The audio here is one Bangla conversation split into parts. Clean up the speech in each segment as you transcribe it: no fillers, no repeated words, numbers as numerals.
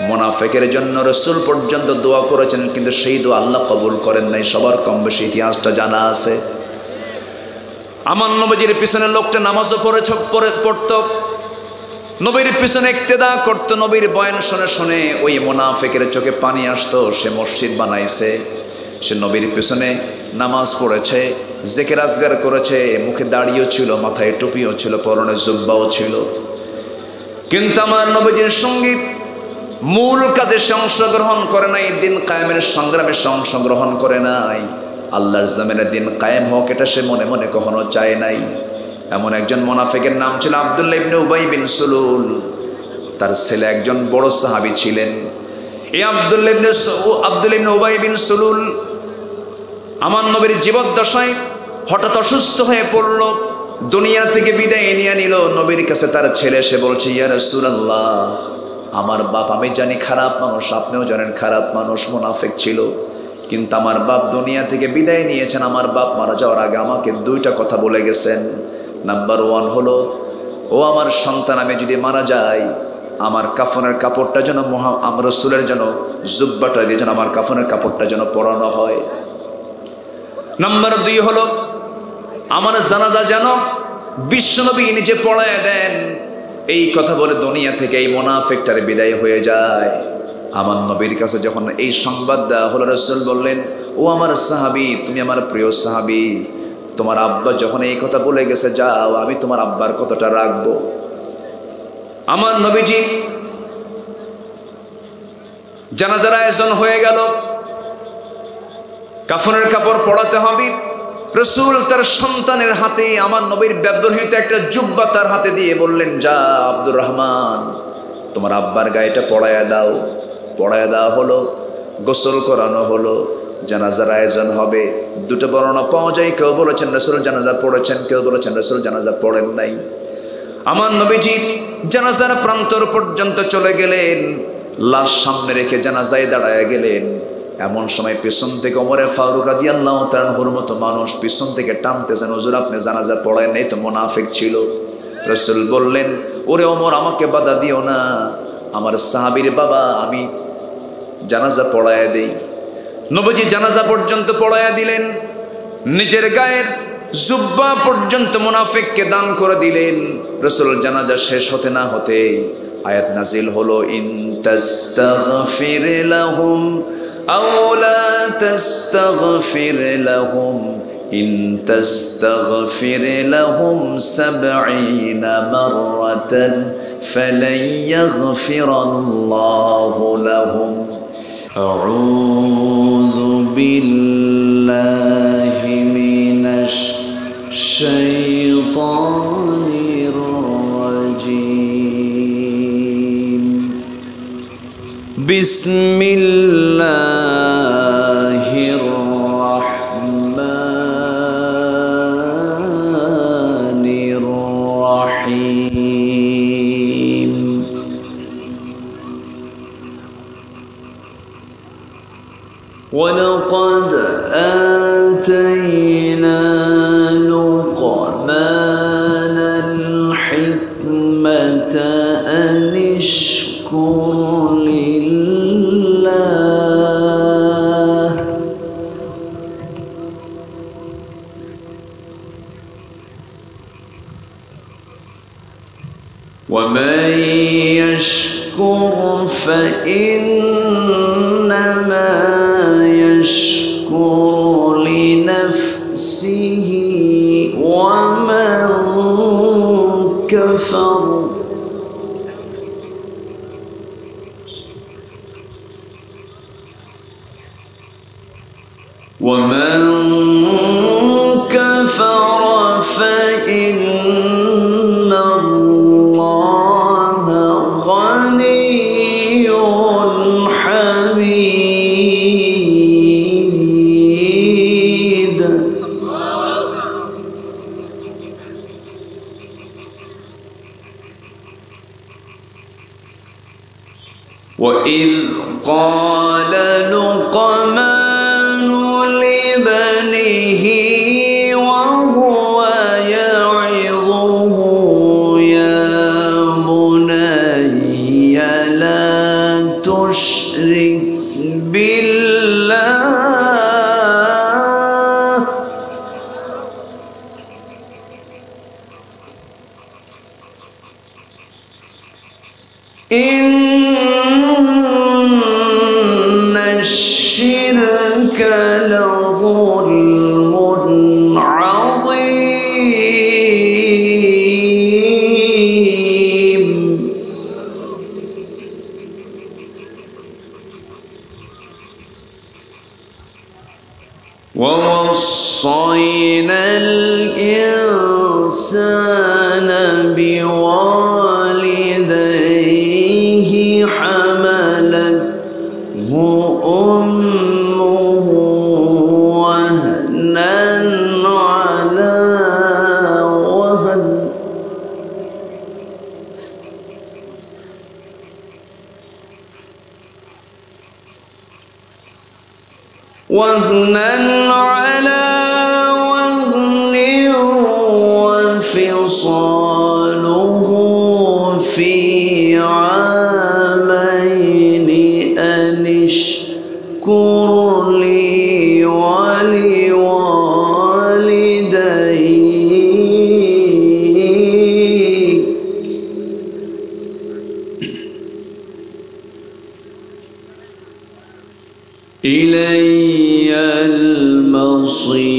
মুনাফিকের জন্য রাসূল পর্যন্ত দোয়া করেছেন, কিন্তু সেই দোয়া আল্লাহ কবুল করেন নাই। সবার কম বেশি ইতিহাসটা জানা আছে। আমার নবীজির পিছনে লোকটা নামাজও পড়তো, নবীর পিছনে ইক্তেদা করতো, নবীর বয়ান শুনে শুনে ওই মুনাফিকের চোখে পানি আসতো। সে মসজিদ বানাইছে, সে নবীর পিছনে নামাজ পড়েছে, জিকির আজগার করেছে, মুখে দাড়িও ছিল, মাথায় টুপিও ছিল, পরনে জুব্বাও ছিল, কিন্তু আমার নবীজির সঙ্গে মূল কাজে সে অংশগ্রহণ করে নাই, দিন কায়েমের সংগ্রামে সে অংশগ্রহণ করে নাই। আল্লাহর জমিনে দিন কায়েম হোক এটা সে মনে মনে কখনো চায় নাই। এমন একজন মুনাফিকের নাম ছিল আব্দুল্লাহ ইবনে উবাই বিন সুলুল। তার ছেলে একজন বড় সাহাবী ছিলেন। এই আব্দুল্লাহ ইবনে উবাই বিন সুলুল আমার নবীর জীবদ্দশায় হঠাৎ অসুস্থ হয়ে পড়ল, দুনিয়া থেকে বিদায় নিয়ে নিল। নবীর কাছে তার ছেলে এসে বলছে, ইয়া রাসূলুল্লাহ, আমার বাপ আমি জানি খারাপ মানুষ, আপনিও জানেন খারাপ মানুষ, মুনাফিক ছিল, কিন্তু আমার বাপ দুনিয়া থেকে বিদায় নিয়েছেন। আমার বাপ মারা যাওয়ার আগে আমাকে দুইটা কথা বলে গেছেন। নাম্বার 1 হলো, ও আমার সন্তান, আমি যদি মারা যাই আমার কাফনের কাপড়টা যেন আমার রাসূলের যেন জুব্বাটা দিয়ে যেন আমার কাফনের কাপড়টা যেন পরানো হয়। নাম্বার 2 হলো, আমার জানাজা যেন বিশ্বনবী নিজে পড়ায় দেন। এই কথা বলে দুনিয়া থেকে এই মুনাফিকটার বিদায় হয়ে যায়। আমার নবীর কাছে যখন এই সংবাদ দেওয়া হলো, রাসূল বললেন, ও আমার সাহাবী, তুমি আমার প্রিয় সাহাবী, তোমার আব্বা যখন এই কথা বলে গেছে, যাও, আমি তোমার আব্বার কথাটা রাখবো। আমার নবীজি জানাজার আয়োজন হয়ে গেল, কাফনের কাপড় পরাতে হবে। রাসূল তার সন্তানের হাতে আমার নবীর ব্যবহৃত একটা জুব্বা তার হাতে দিয়ে বললেন, যা আব্দুর রহমান, তোমার আব্বার গায়েটা পরায়া দাও। পরায়া দেওয়া হলো, গোসল করানো হলো, জানাজার আয়োজন হবে। দুটো বর্ণনা পাওয়া যায়, কেউ বলেছেন রাসূল জানাজা পড়েছেন, কেউ বলেছেন রাসূল জানাজা পড়েন নাই। আমার নবীজি জানাজার প্রান্তর পর্যন্ত চলে গেলেন, লাশ সামনে রেখে জানাজায় দাঁড়ায় গেলেন। এমন সময় পিছন থেকে ওমরে ফারুক রাদিয়াল্লাহু তাআলা আনহুর মতো মানুষ পিছন থেকে টানতেছেন, হুজুর আপনি জানাজা পড়েন নাই তো, মুনাফিক ছিল। রাসূল বললেন, ওরে ওমর, আমাকে বাধা দিও না, আমার সাহাবীর বাবা, আমি জানাজা পড়ায়া দেই। নবীজি জানাজা পর্যন্ত পড়ায়া দিলেন, নিজের গায়ের জুব্বা পর্যন্ত মুনাফিককে দান করে দিলেন। রাসূল জানাজা শেষ হতে না হতে আয়াত নাজিল হলো, ইন তাস্তাগফির লাহুম আও লা তাস্তাগফির লাহুম ইন তাস্তাগফির লাহুম 70 মাররাতান ফালান ইয়াগফিরাল্লাহু লাহুম। আউযু বিল্লাহি মিনাশ শাইতানির রাজীম। বিসমিল্লাহির রাহমানির রাহিম। ولقد آتينا لقمان الحكمة أن اشكر لله ومن يشكر فإنما يشكر لنفسه ومن كفر فإن الله غني حميد. وإذ قال لقمان لابنه وهو يعظه يا بني لا تشرك بالله إن الشرك لظلم عظيم ووصينا الإنسان بوالديه حملته أمه وهنا على وهن على وهن وفصاله في عامين أن اشكر لي ولوالديك إلي المصير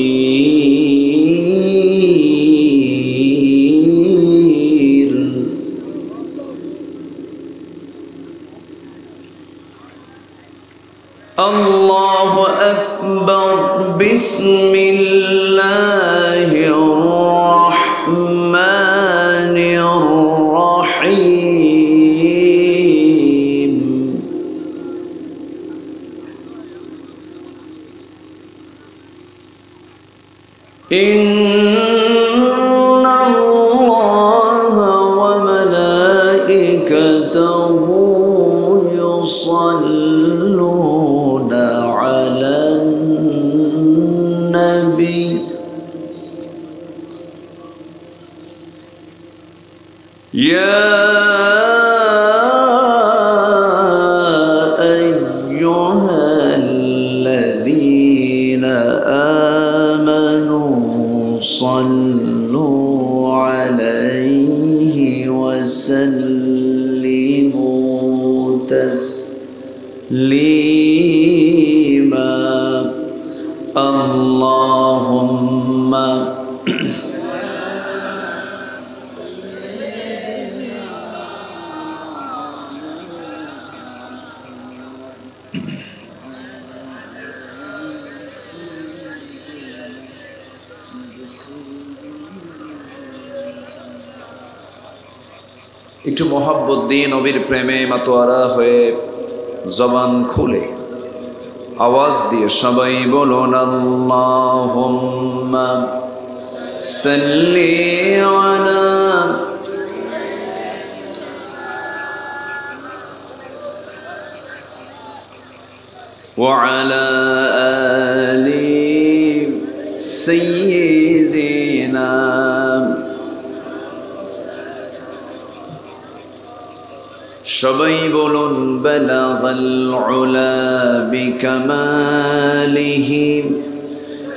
الله أكبر بسم الله الرحمن الرحيم إن الله وملائكته يصلون على النبي يا أيها الذين آمنوا صلوا عليه وسلموا تسليما اللهم একটু মোহাব্বত দিয়ে নবীর প্রেমে মাতোয়ারা হয়ে জবান খুলে আওয়াজ দিয়ে সবাই বলুন আল্লাহুম্মা সাল্লি আলা ওয়া আলা আলি সাইয়্যিদিনা সবাই বলুন বালাগাল উলা বিকামালিহি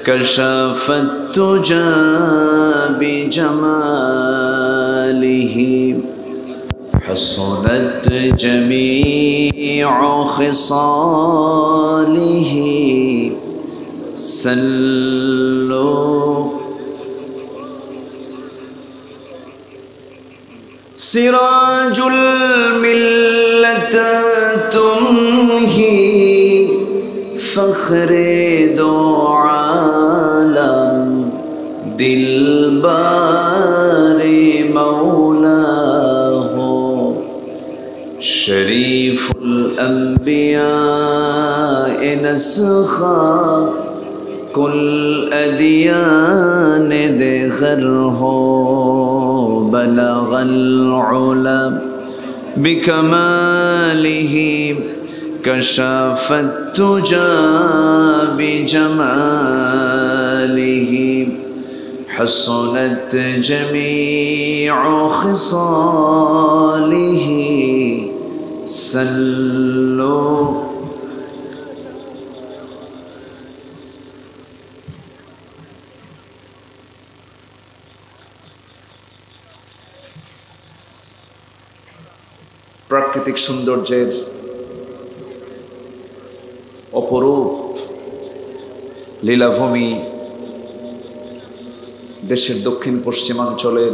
কাশাফাত তুজা বিজামালিহি হাসনাত জামিউ খিসালিহি সাল্লু سراج الملة تمهي فخر دو عالم دلبار مولاه شريف الأنبياء نسخا كل أديان دخره بلغ العلا بكماله كشف التجى بجماله حسنت جميع خصاله صلوا প্রাকৃতিক সৌন্দর্যের অপরূপ লীলাভূমি দেশের দক্ষিণ পশ্চিমাঞ্চলের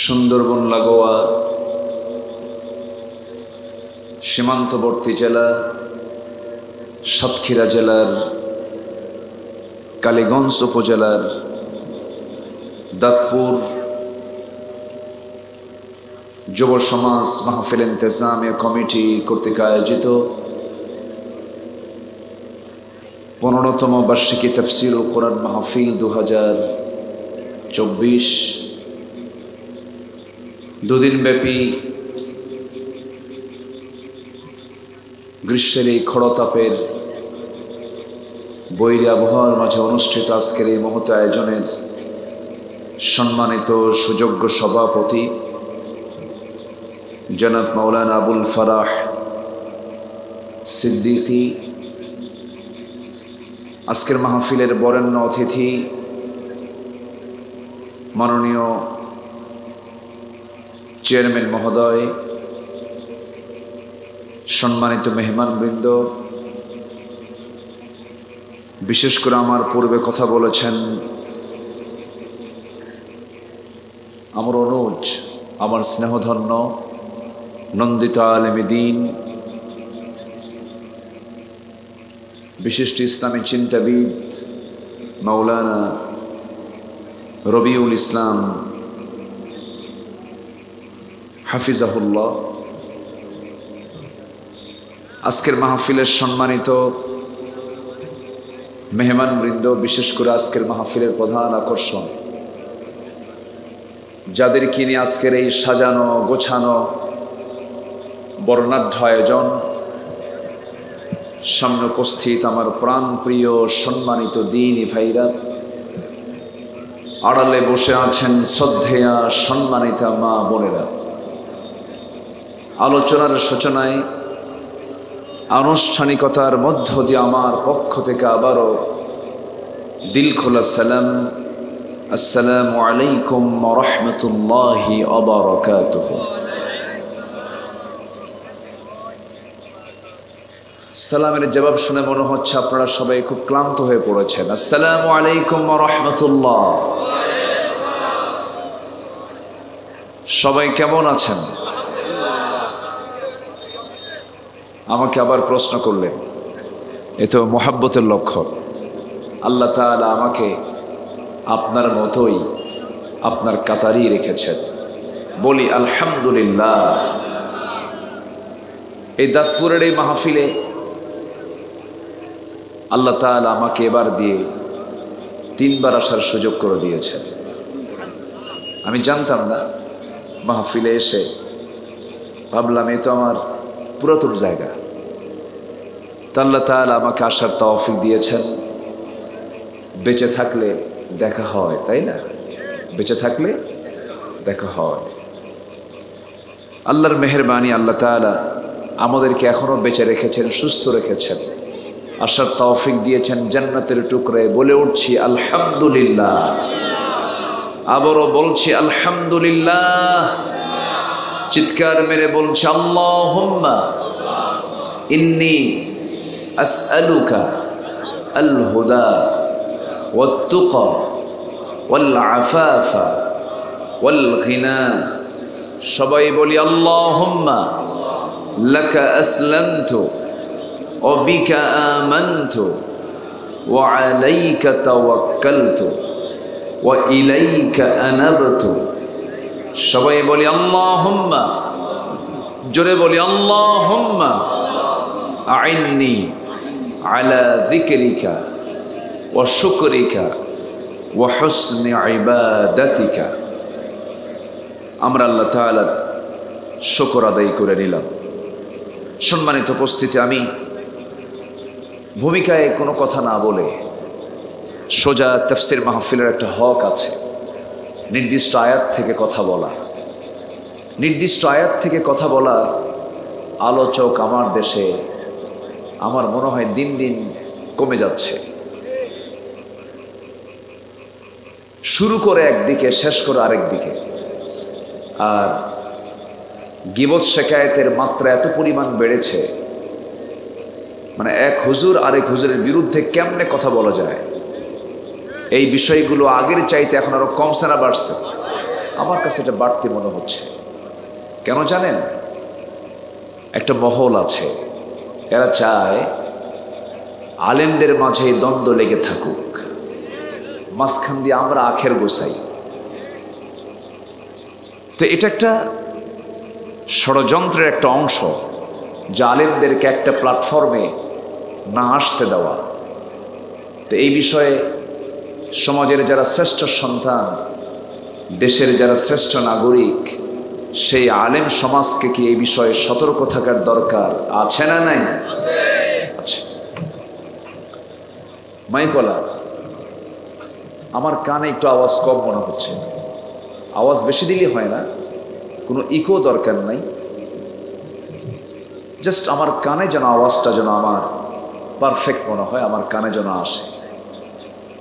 সুন্দরবন লাগোয়া সীমান্তবর্তী জেলা সাতক্ষীরা জেলার কালীগঞ্জ উপজেলার দাঁতপুর যুব সমাজ মাহফিল ইন্তেজামিয়া কমিটি কর্তৃক আয়োজিত 15তম বার্ষিকী তাফসীরুল কোরআন মাহফিল 2024 দুদিনব্যাপী গ্রীষ্মের এই খড়তাপের বৈরী আবহাওয়ার মাঝে অনুষ্ঠিত আজকের এই মহৎ আয়োজনের সম্মানিত সুযোগ্য সভাপতি জনাব মাওলানা আবুল ফারাহ সিদ্দিকী, আজকের মাহফিলের বরেণ্য অতিথি মাননীয় চেয়ারম্যান মহোদয়, সম্মানিত মেহমানবৃন্দ, বিশেষ করে আমার পূর্বে কথা বলেছেন আমার অনুজ, আমার স্নেহধন্য নন্দিত আলেমে দ্বীন, বিশিষ্ট ইসলামী চিন্তাবিদ মাওলানা রবিউল ইসলাম হাফিজাহুল্লাহ, আজকের মাহফিলের সম্মানিত মেহমানবৃন্দ, বিশেষ করে আজকের মাহফিলের প্রধান আকর্ষণ যাদেরকে নিয়ে আজকের এই সাজানো গোছানো বর্ণাঢ্য আয়োজন, সামনে উপস্থিত আমার প্রাণপ্রিয় সম্মানিত দ্বীনী ভাইরা, আড়ালে বসে আছেন শ্রদ্ধেয়া সম্মানিতা মা বোনেরা, আলোচনার সূচনায় আনুষ্ঠানিকতার মধ্য দিয়ে আমার পক্ষ থেকে আবারও দিল খোলা সালাম, আসসালামু আলাইকুম ওয়া রাহমাতুল্লাহি ওয়া বারাকাতুহু। সালামের জবাব শুনে মনে হচ্ছে আপনারা সবাই খুব ক্লান্ত হয়ে পড়েছেন। আসসালামু আলাইকুম ওয়া রাহমাতুল্লাহ। সবাই কেমন আছেন? আমাকে আবার প্রশ্ন করলেন, এ তো মোহাব্বতের লক্ষণ। আল্লাহ তাআলা আমাকে আপনার মতোই আপনার কাতারেই রেখেছেন, বলি আলহামদুলিল্লাহ। এই দাঁতপুরের এই মাহফিলে আল্লাহ তাআলা আমাকে এবার দিয়ে 3 বার আসার সুযোগ করে দিয়েছেন। আমি জানতাম না, মাহফিলে এসে ভাবলাম এ তো আমার পুরাতন জায়গা। তা আল্লাহ তাআলা আমাকে আসার তৌফিক দিয়েছেন। বেঁচে থাকলে দেখা হয়, তাই না? বেঁচে থাকলে দেখা হয়। আল্লাহর মেহেরবানি, আল্লাহ তাআলা আমাদেরকে এখনো বেঁচে রেখেছেন, সুস্থ রেখেছেন, আসার তৌফিক দিয়েছেন জান্নাতের টুকরে। বলে উঠছি আলহামদুলিল্লাহ, আবারও বলছি আলহামদুলিল্লাহ, চিৎকার মেরে বলছি আল্লাহুম্মা ইন্নী আসআলুকা আল হুদা ওয়াত তুকা ওয়াল আফাফা ওয়াল গিনা। সবাই বলি আল্লাহুম্মা লাকা আসলামতু ওয়া বিকা আমানতু ওয়া আলাইকা তাওয়াক্কালতু ওয়া ইলাইকা আনাবতু। সবাই বলি আল্লাহুম্মা, জোরে বলি আল্লাহুম্মা আইন্নি আলা যিকরিকা ওয়া শুকরিকা ওয়া হুসনি ইবাদাতিকা। আমরা আল্লাহ তাআলার শুকর আদায় করে নিলাম। সম্মানিত উপস্থিতি, আমি ভূমিকায় কোনো কথা না বলে সোজা তাফসীর মাহফিলের একটা হক আছে, নির্দিষ্ট আয়াত থেকে কথা বলা। নির্দিষ্ট আয়াত থেকে কথা বলা আলোচক আমার দেশে আমার মনে হয় দিন দিন কমে যাচ্ছে। শুরু করে একদিকে, শেষ করে আরেক দিকে। আর গীবত শেকায়েতের মাত্রা এত পরিমাণ বেড়েছে, মানে এক হুজুর আরেক হুজুরের বিরুদ্ধে কেমনে কথা বলা যায়, এই বিষয়গুলো আগের চাইতে এখন আরো কমছে না বাড়ছে? আমার কাছে এটা বাড়তি মনে হচ্ছে। কেন জানেন? একটা মহল আছে, এরা চায় আলেমদের মাঝে দ্বন্দ্ব লেগে থাকুক, মাঝখান দিয়ে আমরা আখের গোছাই। তো এটা একটা ষড়যন্ত্রের একটা অংশ, যা আলেমদেরকে একটা প্ল্যাটফর্মে না আসতে দেওয়া। তো এই বিষয়ে সমাজের যারা শ্রেষ্ঠ সন্তান, দেশের যারা শ্রেষ্ঠ নাগরিক, সেই আলেম সমাজকে কি এই বিষয়ে সতর্ক থাকার দরকার আছে না নাই? আছে। মাইকলা, আমার কানে একটু আওয়াজ কম মনে হচ্ছে। আওয়াজ বেশি দিলে হয় না, কোনো ইকো দরকার নাই, জাস্ট আমার কানে যেন আওয়াজটা যেন আমার পারফেক্ট মনে হয়, আমার কানে যেন আসে।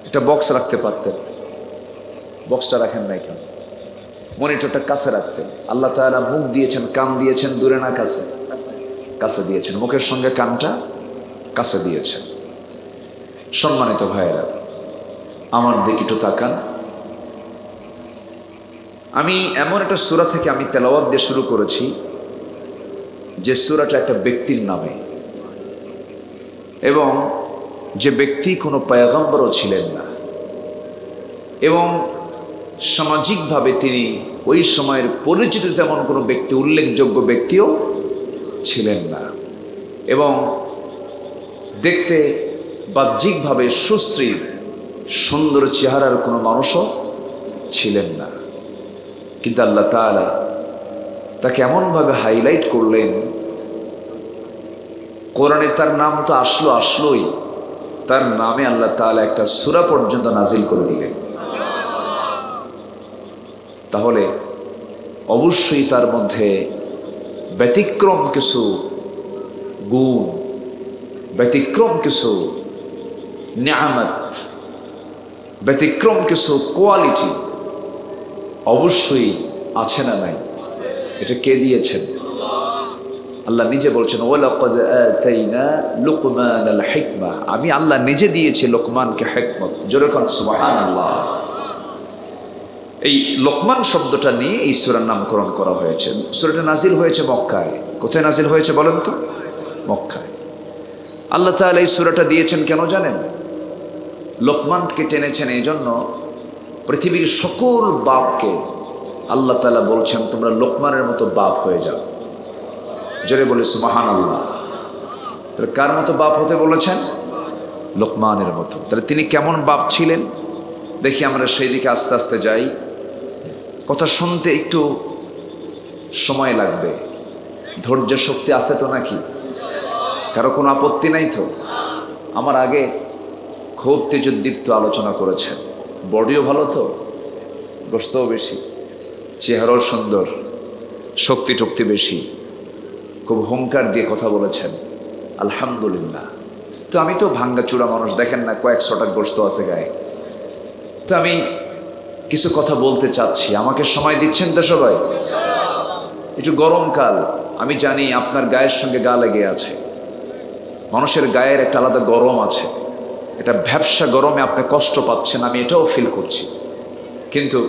একটা বক্স রাখতে পারতেন, বক্সটা রাখেন নাই কেন? মনিটরটা কাছে রাখতেন। আল্লাহ তাআলা মুখ দিয়েছেন, কান দিয়েছেন, দূরে না কাছে? কাছে দিয়েছেন। মুখের সঙ্গে কানটা কাছে দিয়েছেন। সম্মানিত ভাইয়েরা, আমার দিকে একটু তাকান। আমি এমন একটা সূরা থেকে আমি তেলাওয়াত দিয়ে শুরু করেছি যে সূরাটা একটা ব্যক্তির নামে, এবং যে ব্যক্তি কোনো পয়গম্বরও ছিলেন না, এবং সামাজিকভাবে তিনি ওই সময়ের পরিচিত তেমন কোনো ব্যক্তি, উল্লেখযোগ্য ব্যক্তিও ছিলেন না, এবং দেখতে বাহ্যিকভাবে সুশ্রী সুন্দর চেহারার কোনো মানুষও ছিলেন না। কিন্তু আল্লাহ তাআলা তাকে এমনভাবে হাইলাইট করলেন, কোরআনে তার নাম তো আসলোই, তার নামে আল্লাহ তাআলা একটা সূরা পর্যন্ত নাজিল করে দিলেন। তাহলে অবশ্যই তার মধ্যে ব্যতিক্রম কিছু গুণ, ব্যতিক্রম কিছু নিয়ামত, ব্যতিক্রম কিছু কোয়ালিটি অবশ্যই আছে না নাই? এটা কে দিয়েছেন? আল্লাহ নিজে বলছেন, ওয়ালাকাদ আতাইনা লুকমানাল হিকমা, আমি আল্লাহ নিজে দিয়েছি লোকমানকে হিকমত। জোরে কোন সুবহানাল্লাহ। এই লোকমান শব্দটা নিয়ে এই সূরার নামকরণ করা হয়েছে। সূরাটা নাজিল হয়েছে মক্কায়। কোথায় নাজিল হয়েছে বলেন তো? মক্কায়। আল্লাহ তাআলা এই সূরাটা দিয়েছেন কেন জানেন? লোকমানকে টেনেছেন এই জন্য, পৃথিবীর সকল বাপকে আল্লাহ তাআলা বলছেন তোমরা লোকমানের মতো বাপ হয়ে যাও। জোরে বলে সুবহানাল্লাহ। তাহলে কার মতো বাপ হতে বলেছেন? লোকমানের মতো। তাহলে তিনি কেমন বাপ ছিলেন দেখি আমরা সেই দিকে আস্তে আস্তে যাই। কথা শুনতে একটু সময় লাগবে, ধৈর্য শক্তি আছে তো নাকি? কারো কোনো আপত্তি নাই তো? আমার আগে খুব তেজোদ্দীপ্ত আলোচনা করেছেন, বডিও ভালো তো, গোশতও বেশি, চেহারাও সুন্দর, শক্তি টক্তি বেশি, খুব হুঙ্কার দিয়ে কথা বলেছেন, আলহামদুলিল্লাহ। তো আমি তো ভাঙ্গা চূড়া মানুষ, দেখেন না কয়েকশোটা গোশত আছে গায়ে। তো আমি কিছু কথা বলতে চাচ্ছি, আমাকে সময় দিচ্ছেন তো সবাই? একটু গরমকাল, আমি জানি আপনার গায়ের সঙ্গে গা লেগে আছে, মানুষের গায়ের একটা আলাদা গরম আছে, এটা ভ্যাপসা গরমে আপনি কষ্ট পাচ্ছেন, আমি এটাও ফিল করছি। কিন্তু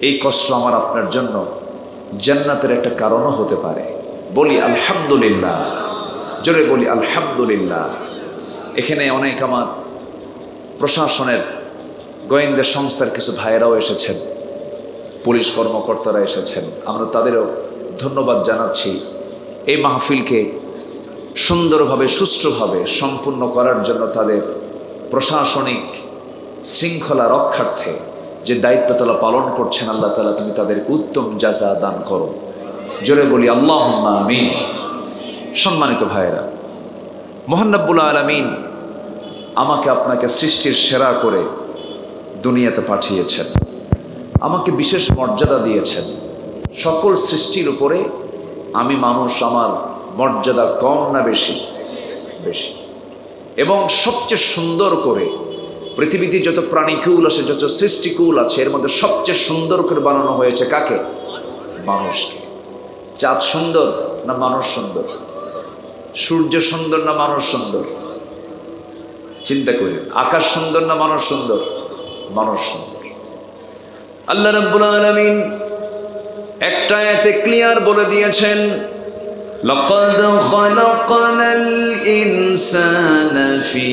এই কষ্ট আমার আপনার জন্য জান্নাতের একটা কারণও হতে পারে। বলি আলহামদুলিল্লাহ, জোরে বলি আলহামদুলিল্লাহ। এখানে অনেক আমার প্রশাসনের গোয়েন্দা সংস্থার কিছু ভাইয়েরাও এসেছেন, পুলিশ কর্মকর্তারা এসেছেন, আমরা তাদেরও ধন্যবাদ জানাচ্ছি। এই মাহফিলকে সুন্দরভাবে সুষ্ঠুভাবে সম্পূর্ণ করার জন্য তাদের প্রশাসনিক শৃঙ্খলা রক্ষার্থে যে দায়িত্ব তারা পালন করছেন, আল্লাহ তাআলা তুমি তাদেরকে উত্তম জাযা দান করো। জোরে বলি আল্লাহুম্মা আমিন। সম্মানিত ভাইয়েরা, মহান রব্বুল আলামিন আমাকে আপনাকে সৃষ্টির সেরা করে দুনিয়াতে পাঠিয়েছেন, আমাকে বিশেষ মর্যাদা দিয়েছেন। সকল সৃষ্টির উপরে আমি মানুষ, আমার মর্যাদা কম না বেশি? বেশি। এবং সবচেয়ে সুন্দর করে পৃথিবীতে যত প্রাণীকুল আছে, যত সৃষ্টিকুল আছে, এর মধ্যে সবচেয়ে সুন্দর করে বানানো হয়েছে কাকে? মানুষকে। চাঁদ সুন্দর না মানুষ সুন্দর? সূর্য সুন্দর না মানুষ সুন্দর? চিন্তা করি, আকাশ সুন্দর না মানুষ সুন্দর? মানুষ সুন্দর। আল্লাহ রাব্বুল আলামিন একটা আয়াতে ক্লিয়ার বলে দিয়েছেন, লাকাদ খালাকনাল ইনসানা ফি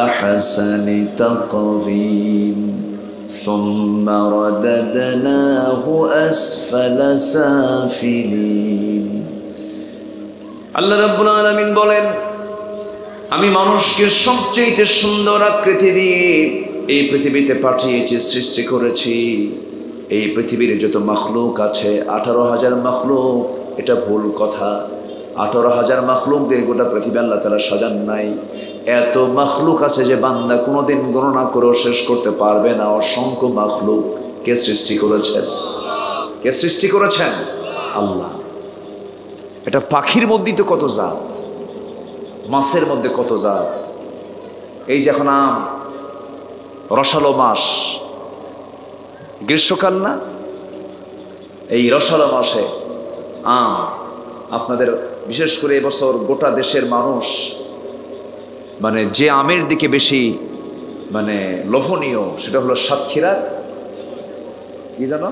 আহসানি তাকওয়িম সুম্মা রাদাদনাহু আসফালা সাফিলিন। আল্লাহ রাব্বুল আলামিন বলেন, আমি মানুষকে সবচেয়ে সুন্দর আকৃতি দিয়ে এই পৃথিবীতে পাঠিয়েছি, সৃষ্টি করেছি। এই পৃথিবীর যত মাখলুক আছে 18,000 মাখলুক, এটা ভুল কথা। 18,000 মাখলুক দিয়ে গোটা পৃথিবী আল্লাহ তাআলা সাজান নাই। এত মাখলুক আছে যে বান্দা কোনোদিন গণনা করেও শেষ করতে পারবে না। অসংখ্য মাখলুক। কে সৃষ্টি করেছেন? কে সৃষ্টি করেছেন? আল্লাহ। এটা পাখির মধ্যেই তো কত জাত, মাছের মধ্যে কত জাত। এই যে এখন আম, রসালো মাস, গ্রীষ্মকাল না, এই রসালো মাসে আম আপনাদের বিশেষ করে এবছর গোটা দেশের মানুষ মানে যে আমের দিকে বেশি মানে লোভনীয় সেটা হলো সাতক্ষীরার কি জানো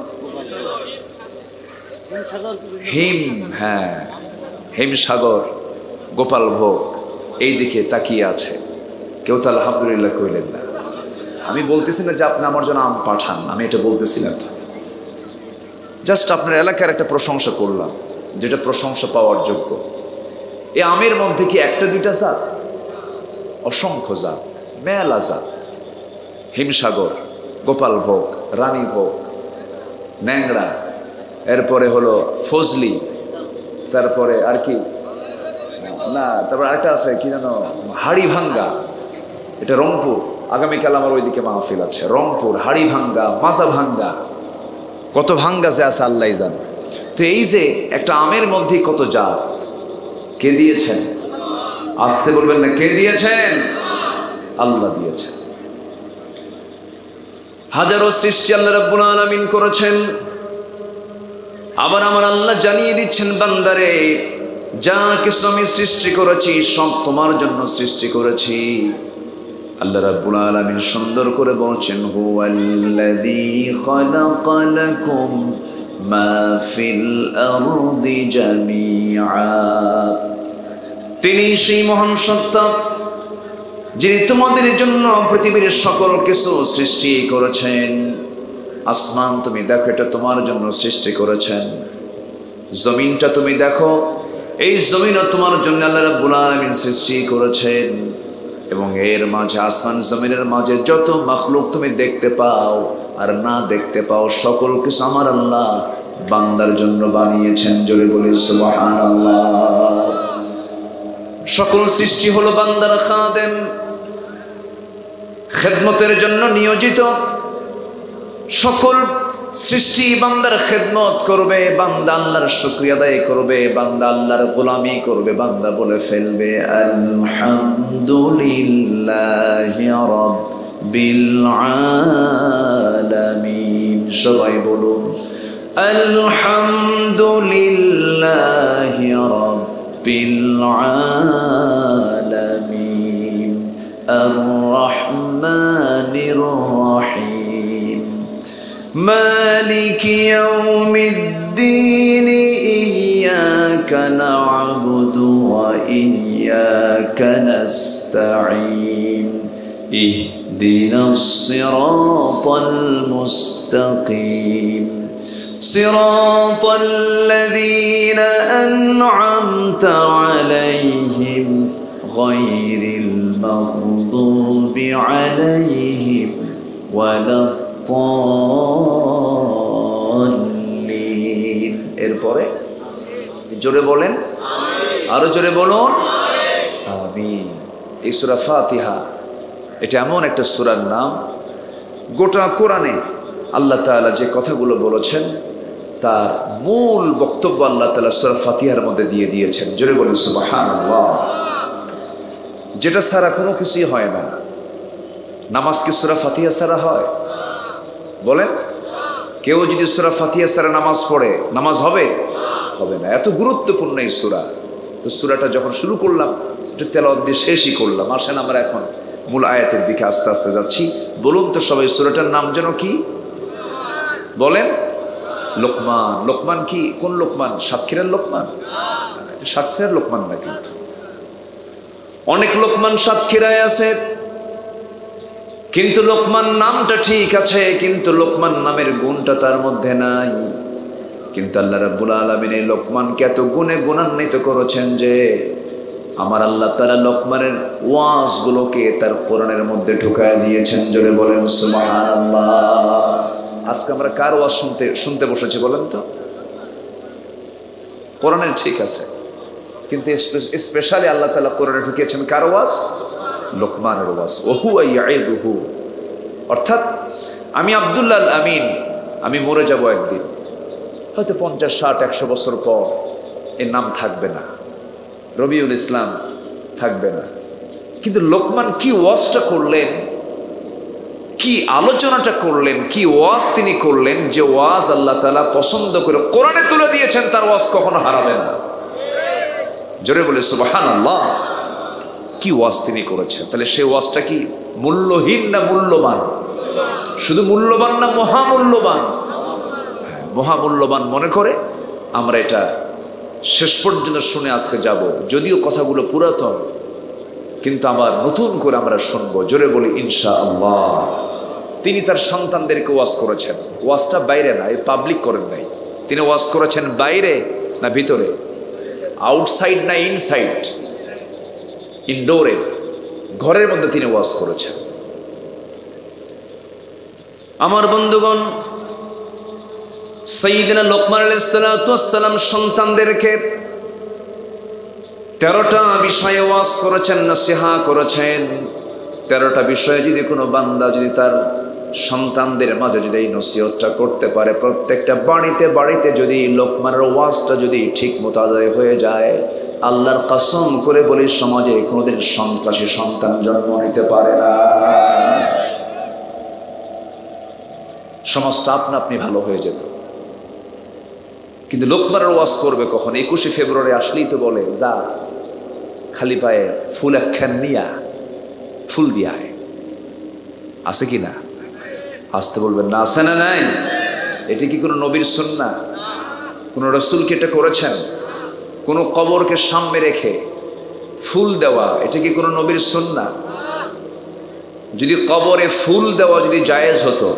হিম, হ্যাঁ হিমসাগর, গোপালভোগ এই দিকে তাকিয়ে আছে। কেউ তো আলহামদুলিল্লাহ কইলেন না। আমি বলতেছি না যে আপনি আমার জন্য আম পাঠান, আমি এটা বলতেছি না তো, জাস্ট আপনার এলাকার একটা প্রশংসা করলাম যেটা প্রশংসা পাওয়ার যোগ্য। এই আমের মধ্যে কি একটা দুইটা জাত? অসংখ্য জাত, মেলা জাত। হিমসাগর, গোপালভোগ, রানীভোগ, ন্যাংরা, এরপরে হলো ফজলি, তারপরে আর কি না, তারপর আরেকটা আছে কি জানো হাড়ি ভাঙ্গা, এটা রংপুর। আগামীকাল আমার ওইদিকে মাহফিল আছে। রংপুর, হাড়ি ভাঙ্গা, মাজা ভাঙ্গা, কত ভাঙ্গা যে আছে আল্লাহ জানে। তো এই যে একটা আমের মধ্যে কত জাত, কে দিয়েছেন? আসতে বলবেন না, কে দিয়েছেন? আল্লাহ দিয়েছেন। হাজারো সৃষ্টি আল্লাহ রাব্বুল আলামিন করেছেন। আবার আমার আল্লাহ জানিয়ে দিচ্ছেন, বান্দারে যা কিছু আমি সৃষ্টি করেছি সব তোমার জন্য সৃষ্টি করেছি। আল্লাহ রাব্বুল আলামিন সুন্দর করে বলছেন, হুয়াল্লাযী খালাকা লাকুম মা ফিল আরদি জামিআ। তিনি সেই মহান সত্তা যিনি তোমাদের জন্য পৃথিবীর সকল কিছু সৃষ্টি করেছেন। আসমান তুমি দেখো, এটা তোমার জন্য সৃষ্টি করেছেন। জমিনটা তুমি দেখো, এই জমিনও তোমার জন্য আল্লাহ রাব্বুল আলামিন সৃষ্টি করেছেন। এবং এর মাঝে, আসমান জমিনের মাঝে যত মাখলুক তুমি দেখতে পাও আর না দেখতে পাও, সকল কিছু আমার আল্লাহ বান্দার জন্য বানিয়েছেন। জোরে বলি সুবহানাল্লাহ। সকল সৃষ্টি হলো বান্দার খাদেম, খেদমতের জন্য নিয়োজিত। সকল সৃষ্টি বান্দার খেদমত করবে, বান্দা আল্লাহর শুকরিয়া আদায় করবে, বান্দা আল্লাহর গোলামি করবে। বান্দা বলে ফেলবে আলহামদুলিল্লাহি রাব্বিল আলামিন। সবাই বলুন আলহামদুলিল্লাহি রাব্বিল আলামিন আর রহমানির রহিম মালিকি ইয়াউমিদ্দিন ইয়্যাকা না'বুদু ওয়া ইয়্যাকা নাস্তাঈন ইহদিনাস সিরাতাল মুস্তাকিম সিরাতাল লাযীনা আন'আমতা আলাইহিম গায়রিল মাগদুবি আলাইহিম ওয়ালাদ-দাল্লিন। এরপরে জোরে বলেন, আরো জোরে বলুন আমিন। এই সূরা ফাতিহা এটা এমন একটা সূরার নাম, গোটা কোরআনে আল্লাহ তাআলা যে কথাগুলো বলেছেন তার মূল বক্তব্য আল্লাহ তাআলা সূরা ফাতিহার মধ্যে দিয়ে দিয়েছেন। জোরে বলেন সুবহানাল্লাহ। যেটা ছাড়া কোনো কিছুই হয় না। নামাজ কি সূরা ফাতিহা ছাড়া হয়? বলেন কেউ যদি সূরা ফাতিহা ছাড়া নামাজ পড়ে, নামাজ হবে? হবে না। এত গুরুত্বপূর্ণ এই সূরা। তো সূরাটা যখন শুরু করলাম, একটু তেলাওয়াত দিয়ে শেষই করলাম। আসেন আমরা এখন মূল আয়াতের দিকে আস্তে আস্তে যাচ্ছি। বলুন তো সবাই, সূরাটার নাম যেন কি? বলেন। লোকমান। লোকমান কি? কোন লোকমান? সাতক্ষীরার লোকমান? সাতক্ষীরার লোকমান না, কিন্তু অনেক লোকমান সাতক্ষীরায় আছে, কিন্তু লোকমান নামটা ঠিক আছে, কিন্তু লোকমান নামের গুণটা তার মধ্যে নাই। কিন্তু আল্লাহ রাব্বুল আলামিন এই লোকমানকে এত গুণে গুণান্বিত করেছেন যে আমার আল্লাহ তাআলা লোকমানের ওয়াজগুলোকে তার কোরআনের মধ্যে ঢুকায় দিয়েছেন। জোরে বলেন সুবহানাল্লাহ। আজকে আমরা কার ওয়াজ শুনতে বসেছি বলেন তো? কোরআনের, ঠিক আছে, কিন্তু স্পেশালি আল্লাহ তাআলা কোরআনে ঢুকিয়েছেন কার ওয়াজ? লোকমানের ওয়াজ। ওহুয়া ইয়াইযুহু, অর্থাৎ আমি আব্দুল্লাহ আল আমিন, আমি মরে যাব একদিন, হয়তো 50, 60, 100 বছর পর এর নাম থাকবে না, রবিউল ইসলাম থাকবে না। কিন্তু লোকমান কি ওয়াজটা করলেন, কি আলোচনাটা করলেন, কি ওয়াজ তিনি করলেন, যে ওয়াজ আল্লাহ তাআলা পছন্দ করে কোরআনে তুলে দিয়েছেন, তার ওয়াজ কখনো হারাবে না। জোরে বলে সুবহানাল্লাহ। কি ওয়াজ তিনি করেছেন, তাহলে সেই ওয়াজটা কি মূল্যহীন না মূল্যবান? শুধু মূল্যবান না মহামূল্যবান? মহামূল্যবান মনে করে আমরা এটা শেষ পর্যন্ত শুনে আজকে যাব। যদিও কথাগুলো পুরাতন, কিন্তু আবার নতুন করে আমরা শুনবো। জোরে বলি ইনশাআল্লাহ। তিনি তার সন্তানদেরকে ওয়াজ করেছেন। ওয়াজটা বাইরে না, এই পাবলিক করেন নাই। তিনি ওয়াজ করেছেন বাইরে না ভিতরে? আউটসাইড না ইনসাইড? ইনডোরে, ঘরের মধ্যে তিনি ওয়াজ করেছেন। আমার বন্ধুগণ, সাইয়্যিদনা লোকমান আলাইহিস সালাতু ওয়াস সালাম সন্তানদেরকে 13টা বিষয়ে ওয়াজ করেছেন, নসিহত করেছেন। 13টা বিষয়ে যদি কোনো বান্দা যদি তার সন্তানদের মাঝে যদি এই নসিহতটা করতে পারে, প্রত্যেকটা বাড়িতে বাড়িতে যদি লোকমানের ওয়াজটা যদি ঠিক মতো আদায় হয়ে যায়, আল্লাহর কসম করে বলি সমাজে কোনোদিন সন্ত্রাসী সন্তান জন্ম নিতে পারে না। সমাজটা আপনা আপনি ভালো হয়ে যেত। কিন্তু লোকমানের ওয়াজ করবে কখন? 21শে ফেব্রুয়ারি আসলেই তো বলে, যা খালি পায়ে ফুল একখান নিয়া ফুল দিয়ায়। আছে কি না? আসতে বলবেন না, আছে না নাই? এটি কি কোনো নবীর সুন্নাহ? কোনো রাসূল কি এটা করেছেন? কোনো কবরকে সামনে রেখে ফুল দেওয়া, এটা কি কোনো নবীর সুন্নাহ? যদি কবরে ফুল দেওয়া যদি জায়েজ হতো,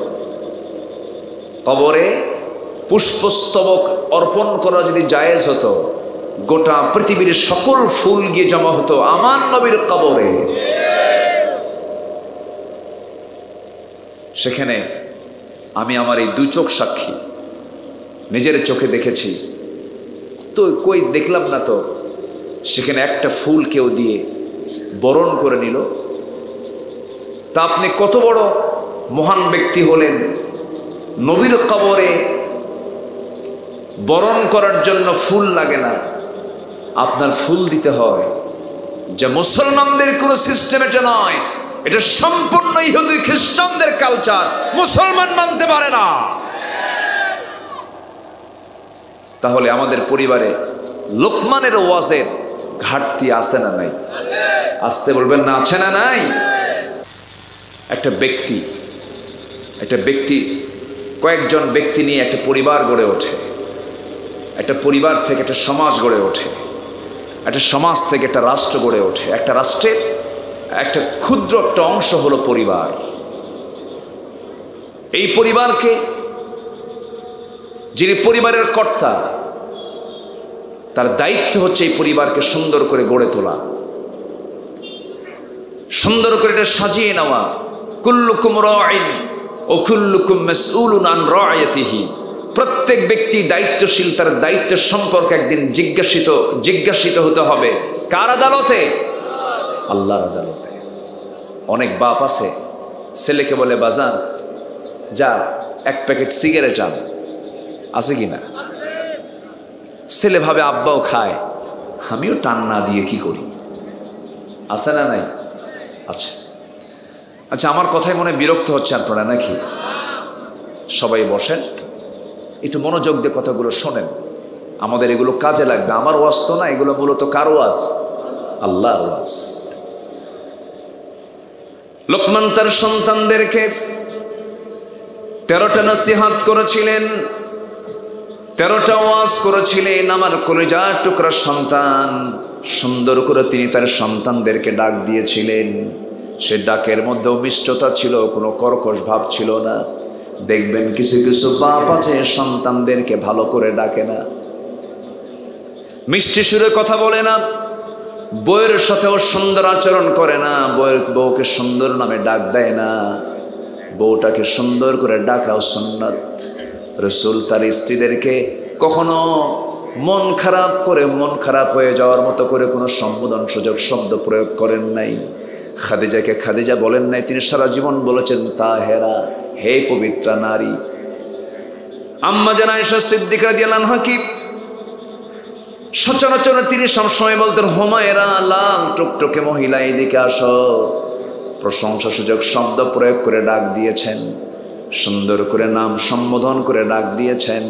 কবরে পুষ্পস্তবক অর্পণ করা যদি জায়েজ হতো, গোটা পৃথিবীর সকল ফুল গিয়ে জমা হতো আমার নবীর কবরে। সেখানে আমি আমার এই 2 চোখ সাক্ষী, নিজের চোখে দেখেছি তো, কই দেখলাম না তো সেখানে একটা ফুল কেউ দিয়ে বরণ করে নিল। তা আপনি কত বড় মহান ব্যক্তি হলেন, নবীর কবরে বরণ করার জন্য ফুল লাগে না, আপনার ফুল দিতে হয়। যে মুসলমানদের কোনো সিস্টেম এটা নয়, এটা সম্পূর্ণ ইহুদি খ্রিস্টানদের কালচার, মুসলমান মানতে পারে না। তাহলে আমাদের পরিবারে লোকমানের ওয়াজের ঘাটতি আছে না নাই? আসতে বলবেন না, আছে না নাই? একটা ব্যক্তি কয়েকজন ব্যক্তি নিয়ে একটা পরিবার গড়ে ওঠে। একটা পরিবার থেকে একটা সমাজ গড়ে ওঠে, একটা সমাজ থেকে একটা রাষ্ট্র গড়ে ওঠে। একটা রাষ্ট্রের একটা ক্ষুদ্র একটা অংশ হলো পরিবার। এই পরিবারকে, যিনি পরিবারের কর্তা, তার দায়িত্ব হচ্ছে এই পরিবারকে সুন্দর করে গড়ে তোলা, সুন্দর করে এটা সাজিয়ে নেওয়া। কুল্লুকুম রাঈন ওয়া কুল্লুকুম মাসউলুন আন রাইয়াতিহি। প্রত্যেক ব্যক্তি দায়িত্বশীল, তার দায়িত্বের সম্পর্কে একদিন জিজ্ঞাসিত হতে হবে। কার আদালতে? আল্লাহর আদালতে। অনেক বাপ আছে, ছেলেকে বলে, বাজান যা 1 প্যাকেট সিগারেট আন। আছে কি না? ছেলে ভাবে আব্বাও খায়, আমিও টান না দিয়ে কি করি? আছে না নাই? আচ্ছা আচ্ছা, আমার কথায় মনে বিরক্ত হচ্ছে আপনারা নাকি? সবাই বসেন, একটু মনোযোগ দিয়ে কথাগুলো শোনেন, আমাদের এগুলো কাজে লাগবে। আমার ওয়াজ তো না, এগুলো মূলত কার ওয়াজ? আল্লাহর ওয়াজ। লোকমান তার সন্তানদেরকে 13টা নসিহত করেছিলেন, 13টা ওয়াজ করেছিলেন। আমার কলিজার টুকরা সন্তান, সুন্দর করে তিনি তার সন্তানদেরকে ডাক দিয়েছিলেন। সে ডাকের মধ্যে মিষ্টতা ছিল, কোনো কর্কশ ভাব ছিল না। দেখবেন কিছু কিছু বাপ আছে সন্তানদেরকে ভালো করে ডাকে না, মিষ্টি সুরে কথা বলে না, বউয়ের সাথেও সুন্দর আচরণ করে না, বউকে সুন্দর নামে ডাক দেয় না। বউটাকে সুন্দর করে ডাকাও সুন্নাত। রাসূল তার স্ত্রীদেরকে কখনো মন খারাপ হয়ে যাওয়ার মতো করে কোনো সম্বোধন সুযোগ শব্দ প্রয়োগ করেন নাই। খাদিজাকে খাদিজা বলেন নাই, তিনি সারা জীবন বলেছেন তাহেরা, হে পবিত্রা নারী। আম্মা জান আয়েশা সিদ্দিকা রাদিয়াল্লাহু আনহা কি সচরাচর তিনি সবসময় বলতেন, হুমায়রা লাল টুকটুকে মহিলা এদিকে আসো। প্রশংসা সুযোগ শব্দ প্রয়োগ করে ডাক দিয়েছেন, সুন্দর করে নাম সম্বোধন করে ডাক দিয়েছেন।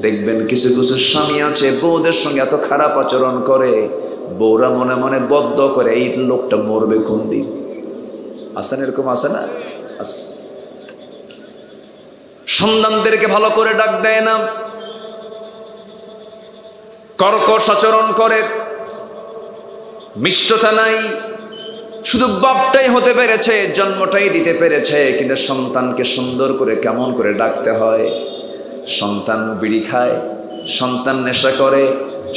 দেখবেন কিছু কিছু স্বামী আছে বউদের সঙ্গে এত খারাপ আচরণ করে, বউরা মনে মনে বদ্ধ করে এই লোকটা মরবে কোন দিন। আসেন, এরকম আছে না? সন্তানদেরকে ভালো করে ডাক দেয় না, কর্কশ আচরণ করে, মিষ্টতা নাই। শুধু বাপটাই হতে পেরেছে, জন্মটাই দিতে পেরেছে, কিন্তু সন্তানকে সুন্দর করে কেমন করে ডাকতে হয়। সন্তান বিড়ি খায়, সন্তান নেশা করে,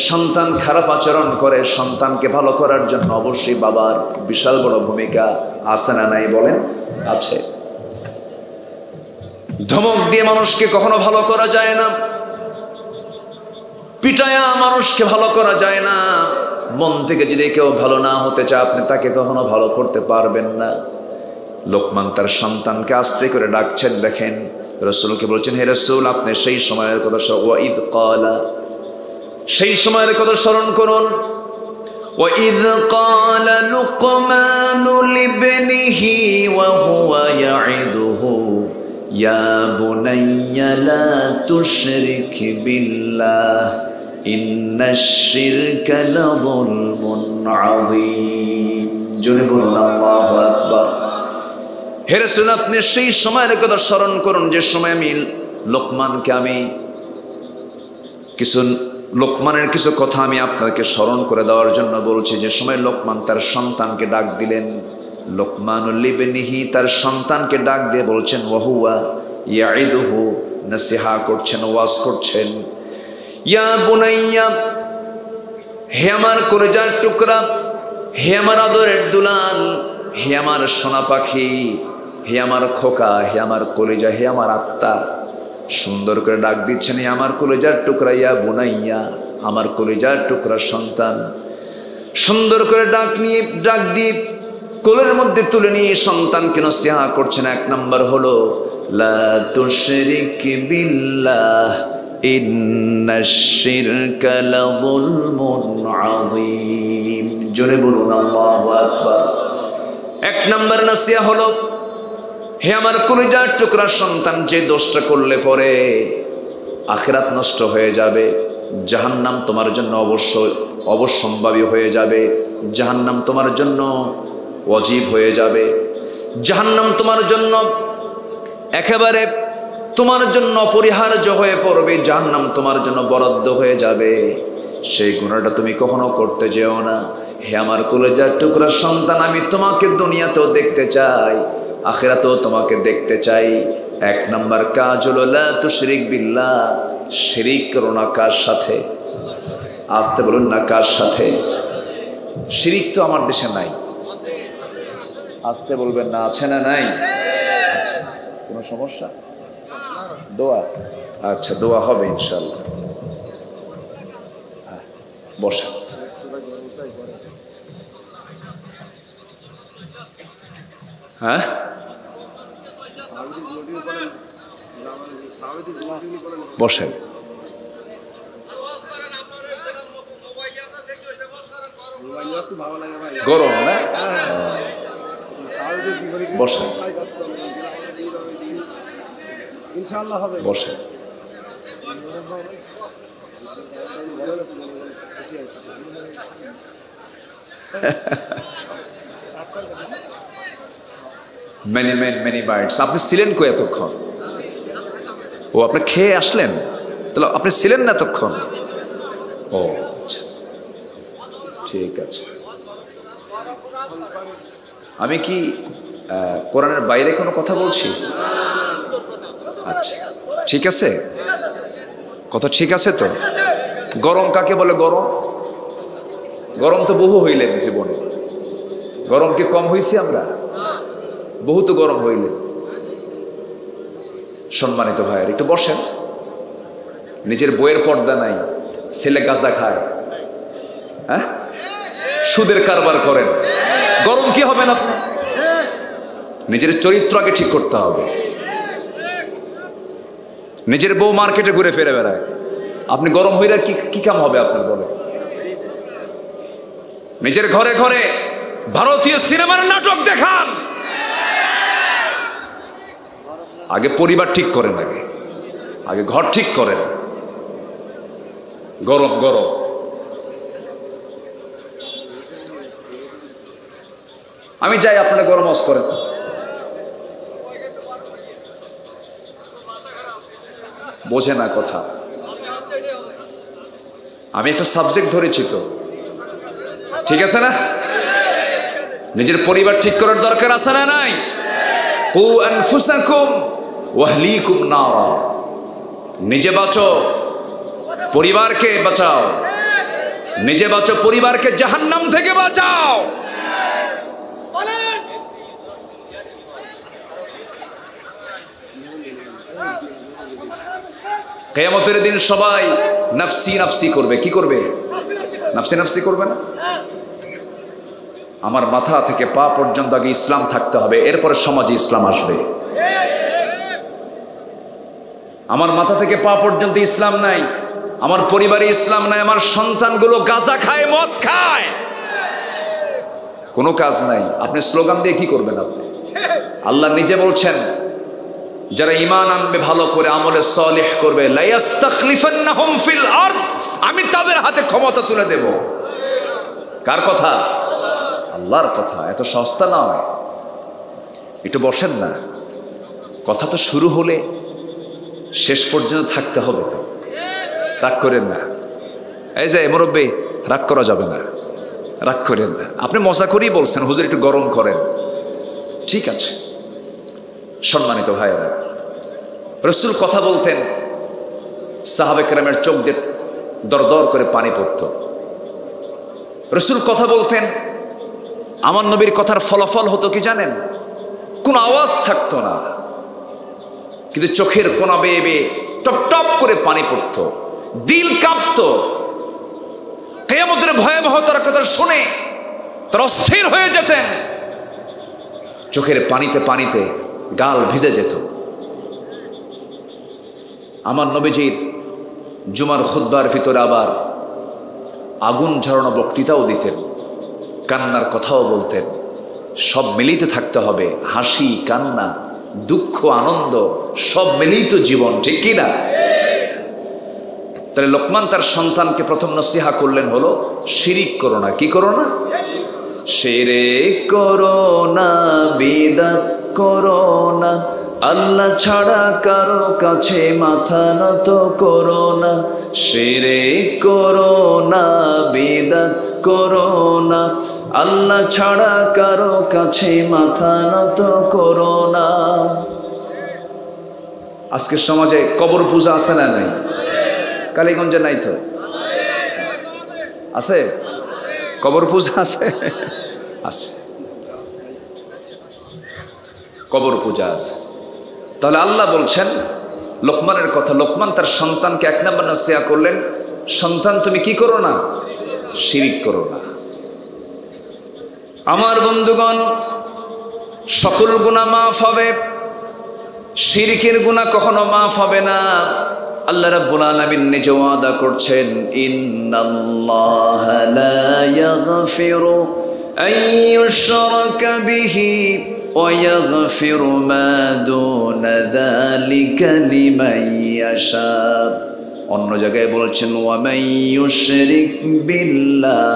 সন্তান খারাপ আচরণ করে, সন্তানকে ভালো করার জন্য অবশ্যই বাবার বিশাল বড় ভূমিকা আছে না নাই বলেন? আছে। ধমক দিয়ে মানুষকে কখনো ভালো করা যায় না, পিটায়া মানুষকে ভালো করা যায় না। মন থেকে যদি কেউ ভালো না হতে চায়, আপনি তাকে কখনো ভালো করতে পারবেন না। লোকমান তার সন্তানকে আস্তে করে ডাকছেন। দেখেন রাসূলকে বলছেন, হে রাসূল, আপনি সেই সময়ের কথা ওয়াইদ ক্বালা, সেই সময়ের কথা স্মরণ করুন। ওয়াইদ ক্বালা লুকমানু লিবনিহি ওয়া হুয়া ইয়াইদুহু ইয়া বুনাইয়া লা তুশরিক বিল্লাহ ইন্নাশ শিরকা লাযুলমুন আযীম। জোরে বলুন আল্লাহু আকবার। হে রাসূল, আপনি সেই সময়ের কথা স্মরণ করুন যে সময় আমি লোকমানের কিছু কথা আমি আপনাকে স্মরণ করে দেওয়ার জন্য বলছি। যে সময় লোকমান তার সন্তানকে ডাক দিলেন, লোকমানুল ইবনিহি, তার সন্তানকে ডাক দিয়ে বলছেন, ওয়াহুয়া ইয়াইদুহু, নসিহা করছেন, ওয়াজ করছেন। ইয়া বুনাইয়া, হে আমার কলিজার টুকরা, হে আমার আদরের দুলাল, হে আমার সোনা পাখি, হে আমার খোকা, হে আমার কলিজা, হে আমার আত্মা। সুন্দর করে ডাক দিচ্ছেন, হে আমার কলিজার টুকরা, ইয়া বুনাইয়া, আমার কলিজার টুকরা সন্তান। সুন্দর করে ডাক দিয়ে কোলের মধ্যে তুলে নিয়ে সন্তানকে নসিহা করছেন। 1 নাম্বার হলো লা তুশরিক বিল্লাহ ইন্নাশ শিরকা লাযুলমুন আযীম। জোরে বলুন আল্লাহু আকবার। 1 নাম্বার নসিহা হলো, হে আমার কলিজার টুকরা সন্তান, যে দোষটা করলে পরে আখিরাত নষ্ট হয়ে যাবে, জাহান্নাম তোমার জন্য অবশ্যম্ভাবী হয়ে যাবে, জাহান্নাম তোমার জন্য ওয়াজিব হয়ে যাবে, জাহান্নাম তোমার জন্য একেবারে তোমার জন্য অপরিহার্য হয়ে পড়বে, জাহান্নাম তোমার জন্য বরাদ্দ হয়ে যাবে। সেই গুনাহটা তুমি কখনো করতে যেও না। হে আমার কলিজার টুকরা সন্তান, আমি তোমাকে দুনিয়াতেও দেখতে চাই, আখিরাতেও তোমাকে দেখতে চাই। 1 নাম্বার কাজ হলো লা তুশরিক বিল্লাহ, শিরিক করো না। কার সাথে? আসতে বলুন না, কার সাথে? শিরিক তো আমার দেশে নাই। আসতে বলবেন না, আছে না নাই? আচ্ছা, কোনো সমস্যা? দোয়া, আচ্ছা দোয়া হবে ইনশাআল্লাহ। বসা। হ্যাঁ, বসেন। গরম না? বসেন, বসেন। Many men many birds. আপনি ছিলেন কই এতক্ষণ? ও, আপনি খেয়ে আসলেন, তাহলে আপনি ছিলেন না এতক্ষণ? ও আচ্ছা, ঠিক আছে। আমি কি কোরআনের বাইরে কোনো কথা বলছি? আচ্ছা, ঠিক আছে, কথা ঠিক আছে তো? গরম কাকে বলে? গরম, গরম তো বহু হইলেন জীবনে। গরম কি কম হয়েছি আমরা? বহু তো গরম হইলেন। সম্মানিত ভাইয়ের, একটু বসেন। নিজের বইয়ের পর্দা নাই, ছেলে গাঁজা খায়, হ্যাঁ, সুদের কারবার করেন, গরম কি হবেন আপনি? নিজের চরিত্র আগে ঠিক করতে হবে। নিজের বউ মার্কেটে ঘুরে ফিরে বেড়ায়, আপনি গরম হইলে কি কাম হবে আপনার? বলে নিজের ঘরে ঘরে ভারতীয় সিনেমার নাটক দেখান, আগে পরিবার ঠিক করেন, আগে ঘর ঠিক করেন। গরম গরম, আমি যাই, আপনারা গরম অস করেন। বোঝে না কথা। আমি একটা সাবজেক্ট ধরেছি তো, ঠিক আছে না? নিজের পরিবার ঠিক করার দরকার আছে না নাই? কু আনফুসাকুম ওয়া আহলিকুম নারা। নিজে বাঁচো, পরিবারকে বাঁচাও। নিজে বাঁচো, পরিবারকে জাহান্নাম থেকে বাঁচাও। কিয়ামতের দিন সবাই নাফসি নাফসি করবে। কি করবে? নাফসি নাফসি করবে না? আমার মাথা থেকে পা পর্যন্ত আগে ইসলাম থাকতে হবে, এরপরে সমাজে ইসলাম আসবে। আমার মাথা থেকে পা পর্যন্ত ইসলাম নাই, আমার পরিবারে ইসলাম নাই, আমার সন্তানগুলো গাঁজা খায়, মদ খায়, কোনো কাজ নাই, আপনি স্লোগান দিয়ে কি করবেন? আপনি, আল্লাহ নিজে বলছেন, যারা ঈমান আনবে, ভালো করে আমলে সালেহ করবে, লা ইস্তাখলিফান্নাহুম ফিল আরদ, আমি তাদের হাতে ক্ষমতা তুলে দেব। কার কথা? আল্লাহর কথা। এত সস্তা নয়। একটু বসেন না, কথা তো শুরু হলে শেষ পর্যন্ত থাকতে হবে তো। রাগ করেন না। এই যে মুরব্বী, রাগ করা যাবে না, রাগ করেন না। আপনি মজা করেই বলছেন, হুজুর একটু গরম করেন, ঠিক আছে। সম্মানিত ভাইয়েরা, রাসূল কথা বলতেন, সাহাবে কেরামের চোখ দিয়ে দরদর করে পানি পড়ত। রাসূল কথা বলতেন, আমার নবীর কথার ফলাফল হতো কি জানেন? কোনো আওয়াজ থাকতো না, কিন্তু চোখের কোনা বেয়ে বেয়ে টপ টপ করে পানি পড়ত, দিল কাঁপত। কিয়ামতের ভয়াবহতার কথা শুনে তারা অস্থির হয়ে যেতেন, চোখের পানিতে পানিতে গাল ভিজে যেত। আমার নবীজির জুমার খুতবার ভিতরে আবার আগুন ঝরানো বক্তৃতাও দিতেন, কান্নার কথাও বলতেন। সব মিলিত থাকতে হবে, হাসি কান্না দুঃখ আনন্দ সব মিলিত জীবন, ঠিক কি না? তাহলে লোকমান তার সন্তানকে প্রথম নসিহা করলেন হলো, শিরিক করো না। কি করো না? শিরিক করো না, বিদআত করো না, আল্লাহ ছাড়া কারো কাছে মাথা নত করো না। শিরিক করো না, বিদআত করো না, আল্লাহ ছাড়া কারো কাছে মাথা নত করো না। আজকের সমাজে কবর পূজা আছে না নাই? কালীগঞ্জে নাই তো? আছে? কবর পূজা আছে? আছে, কবর পূজা আছে। তাহলে আল্লাহ বলছেন লোকমানের কথা, লোকমান তার সন্তানকে এক নম্বর নসিহত করলেন, সন্তান তুমি কি করো না? শিরিক করো না। আমার বন্ধুগণ, সকল গুনাহ মাফ হবে, শিরকের গুনাহ কখনো মাফ হবে না। আল্লাহ রাব্বুল আলামিন নিজে ওয়াদা করছেন, ইন্নাল্লাহা লা ইয়াগফিরু আন ইউশরাকা বিহি ওয়া ইয়াগফিরু মা দুনা যালিকা লিমান ইয়াশা। অন্য জায়গায় বলছেন ওয়ামান ইউশরিক বিল্লাহ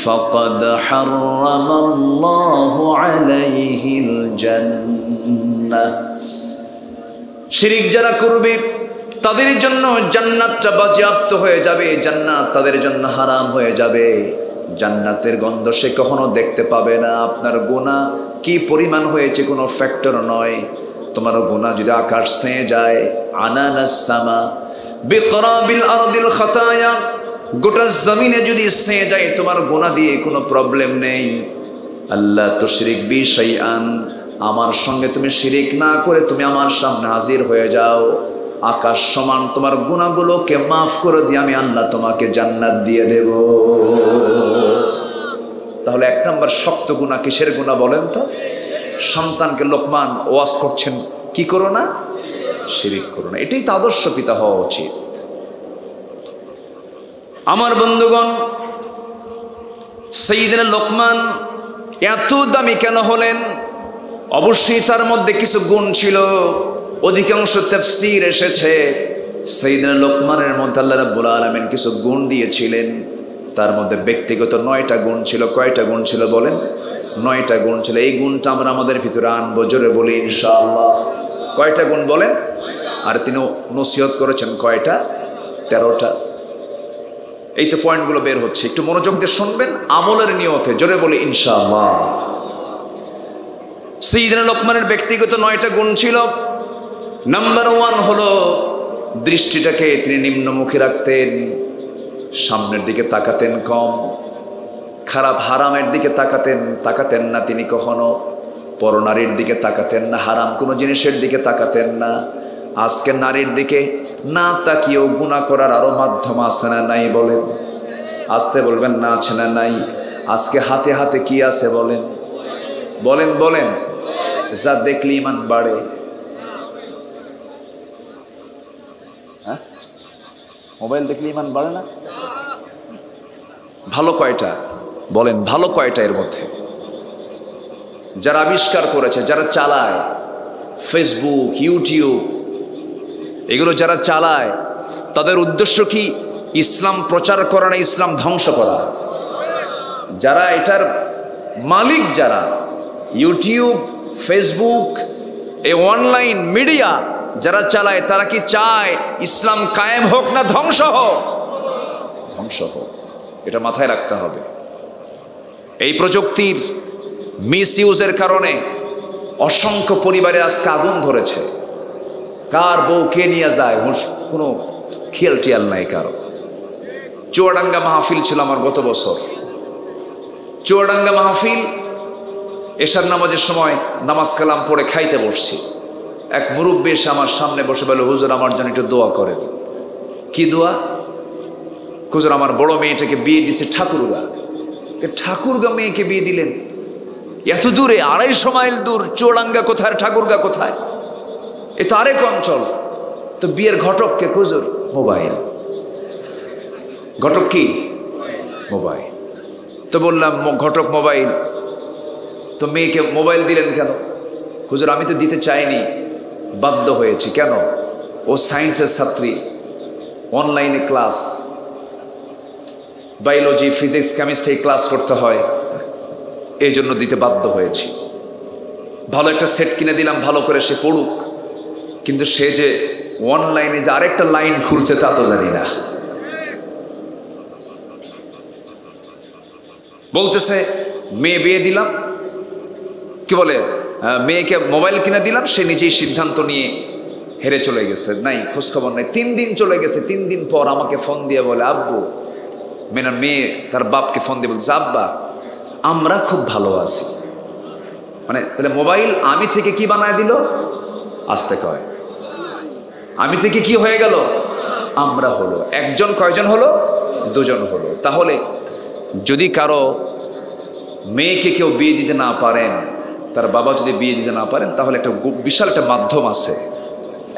ফাকাদ হারামাল্লাহু আলাইহিল জান্নাহ। শিরক যারা করবে তাদের জন্য জান্নাতটা বাজেয়াপ্ত হয়ে যাবে, জান্নাত তাদের জন্য হারাম হয়ে যাবে। জান্নাতের গন্ধ সে কখনো দেখতে পাবে না। আপনার গুনাহ কি পরিমাণ হয়েছে কোনো ফ্যাক্টর নয়। তোমার গুনাহ যদি আকাশ ছুঁয়ে যায়, আনানাস সামা বিকরাবিল আরদিল খাতায়া, গোটা জমিনে যদি ছুঁয়ে যায় তোমার গুনাহ দিয়ে কোনো প্রবলেম নেই। আল্লাহ তুশরিক বি শাইআন, আমার সঙ্গে তুমি শিরিক না করে তুমি আমার সামনে হাজির হয়ে যাও, আকাশ সমান তোমার গুনাহগুলোকে মাফ করে দিয়ে আমি আল্লাহ তোমাকে জান্নাত দিয়ে দেব। তাহলে এক নম্বর শক্ত গুনাহ কিসের গুনাহ বলেন তো? সন্তানকে লোকমান ওয়াজ করছেন কি করো না, শিরিক করো না। এটাই তো আদর্শ পিতা হওয়া উচিত। আমার বন্ধুগণ, সাইয়্যিদনা লোকমান এত দামি কেন হলেন? অবশ্যই তার মধ্যে কিছু গুণ ছিল। অধিকাংশ তাফসীর এসেছে সাইয়্যিদনা লোকমানের মধ্যে আল্লাহ রাব্বুল আলামিন কিছু গুণ দিয়েছিলেন। তার মধ্যে ব্যক্তিগত 9টা গুণ ছিল। কয়টা গুণ ছিল বলেন? 9টা গুণ ছিল। এই গুণটা আমরা আমাদের ভিতরে আনবো, জোরে বলি ইনশাআল্লাহ। কয়টা গুণ বলেন? আর তিনি নসিহত করেছেন কয়টা? 13টা। এই তো পয়েন্টগুলো বের হচ্ছে, একটু মনোযোগ দিয়ে শুনবেন আমলের নিয়তে, জোরে বলি ইনশাআল্লাহ। সাইয়্যিদনা লোকমানের ব্যক্তিগত 9টা গুণ ছিল। নাম্বার 1 হলো দৃষ্টিটাকে তিনি নিম্নমুখী রাখতেন, সামনের দিকে তাকাতেন কম, খারাপ হারামের দিকে তাকাতেন না তিনি কখনো, পরনারীর দিকে তাকাতেন না, হারাম কোনো জিনিসের দিকে তাকাতেন না। আজকে নারীর দিকে না তাকিয়েও গুনাহ করার আরো মাধ্যম আছে না নাই বলেন? আসতে বলবেন না আছে না নাই? আজকে হাতে হাতে কি আছে বলেন? বলেন বলেন। যা দেখলে ইমান বাড়ে। হ্যাঁ, মোবাইল দেখলে ইমান বাড়ে না? ভালো কয়টা বলেন? ভালো কয়টা এর মধ্যে? যারা আবিষ্কার করেছে, যারা চালায় ফেসবুক, ইউটিউব, এগুলো যারা চালায় তাদের উদ্দেশ্য কি? ইসলাম প্রচার করা না ইসলাম ধ্বংস করা? যারা এটার মালিক, যারা ইউটিউব, ফেসবুক, এই অনলাইন মিডিয়া যারা চালায়, তারা কি চায় ইসলাম কায়েম হোক না ধ্বংস হোক? ধ্বংস হোক। এটা মাথায় রাখতে হবে। এই প্রযুক্তির মিসইউজের কারণে অসংখ্য পরিবারে আজকে আগুন ধরেছে। কার বউ কে নিয়ে যায় কোনো খেয়াল টিয়াল নাই কারো। চুয়াডাঙ্গা মাহফিল ছিল আমার গত বছর। চুয়াডাঙ্গা মাহফিল, এশার নামাজের সময় নামাজ কালাম পড়ে খাইতে বসছি। এক মুরব্বী এসে আমার সামনে বসে বলে, হুজুর আমার জন্য একটু দোয়া করেন। কি দোয়া? হুজুর আমার বড় মেয়েটাকে বিয়ে দিছে ঠাকুরগা। ঠাকুরগা মেয়েকে বিয়ে দিলেন? এত দূরে, 250 মাইল দূর। চুয়াডাঙ্গা কোথায়, ঠাকুরগা কোথায়? এ তো আরেক অঞ্চল। তো বিয়ের ঘটককে? হুজুর মোবাইল। ঘটক কি? মোবাইল। তো বললাম ঘটক মোবাইল, তো মেয়েকে মোবাইল দিলেন কেন? হুজুর আমি তো দিতে চাইনি, বাধ্য হয়েছি। কেন? ও সায়েন্সের ছাত্রী, অনলাইনে class, biology, physics, chemistry class করতে হয়, এই জন্য দিতে বাধ্য হয়েছি। ভালো একটা সেট কিনে দিলাম, ভালো করে সে পড়ুক। কিন্তু সে যে অনলাইনে যে আরেকটা লাইন খুলছে তা তো জানি না। বলতেছে মেয়ে বিয়ে দিলাম, কি বলে, মেয়েকে মোবাইল কিনে দিলাম, সে নিজেই সিদ্ধান্ত নিয়ে হেরে চলে গেছে, নাই খোঁজখবর নাই। 3 দিন চলে গেছে। 3 দিন পর আমাকে ফোন দিয়ে বলে, আব্বু, মেয়ে তার বাপকে ফোন দিয়ে বলছে, আব্বা আমরা খুব ভালো আছি। মানে তাহলে মোবাইল আমি থেকে কি বানায় দিল? আসতে কয় আমি থেকে কি হয়ে গেল? আমরা হলো। একজন কয়জন হলো? 2 জন হলো। তাহলে যদি কারো মেয়েকে কেউ বিয়ে দিতে না পারেন, তার বাবা যদি বিয়ে দিতে না পারেন, তাহলে একটা বিশাল একটা মাধ্যম আছে,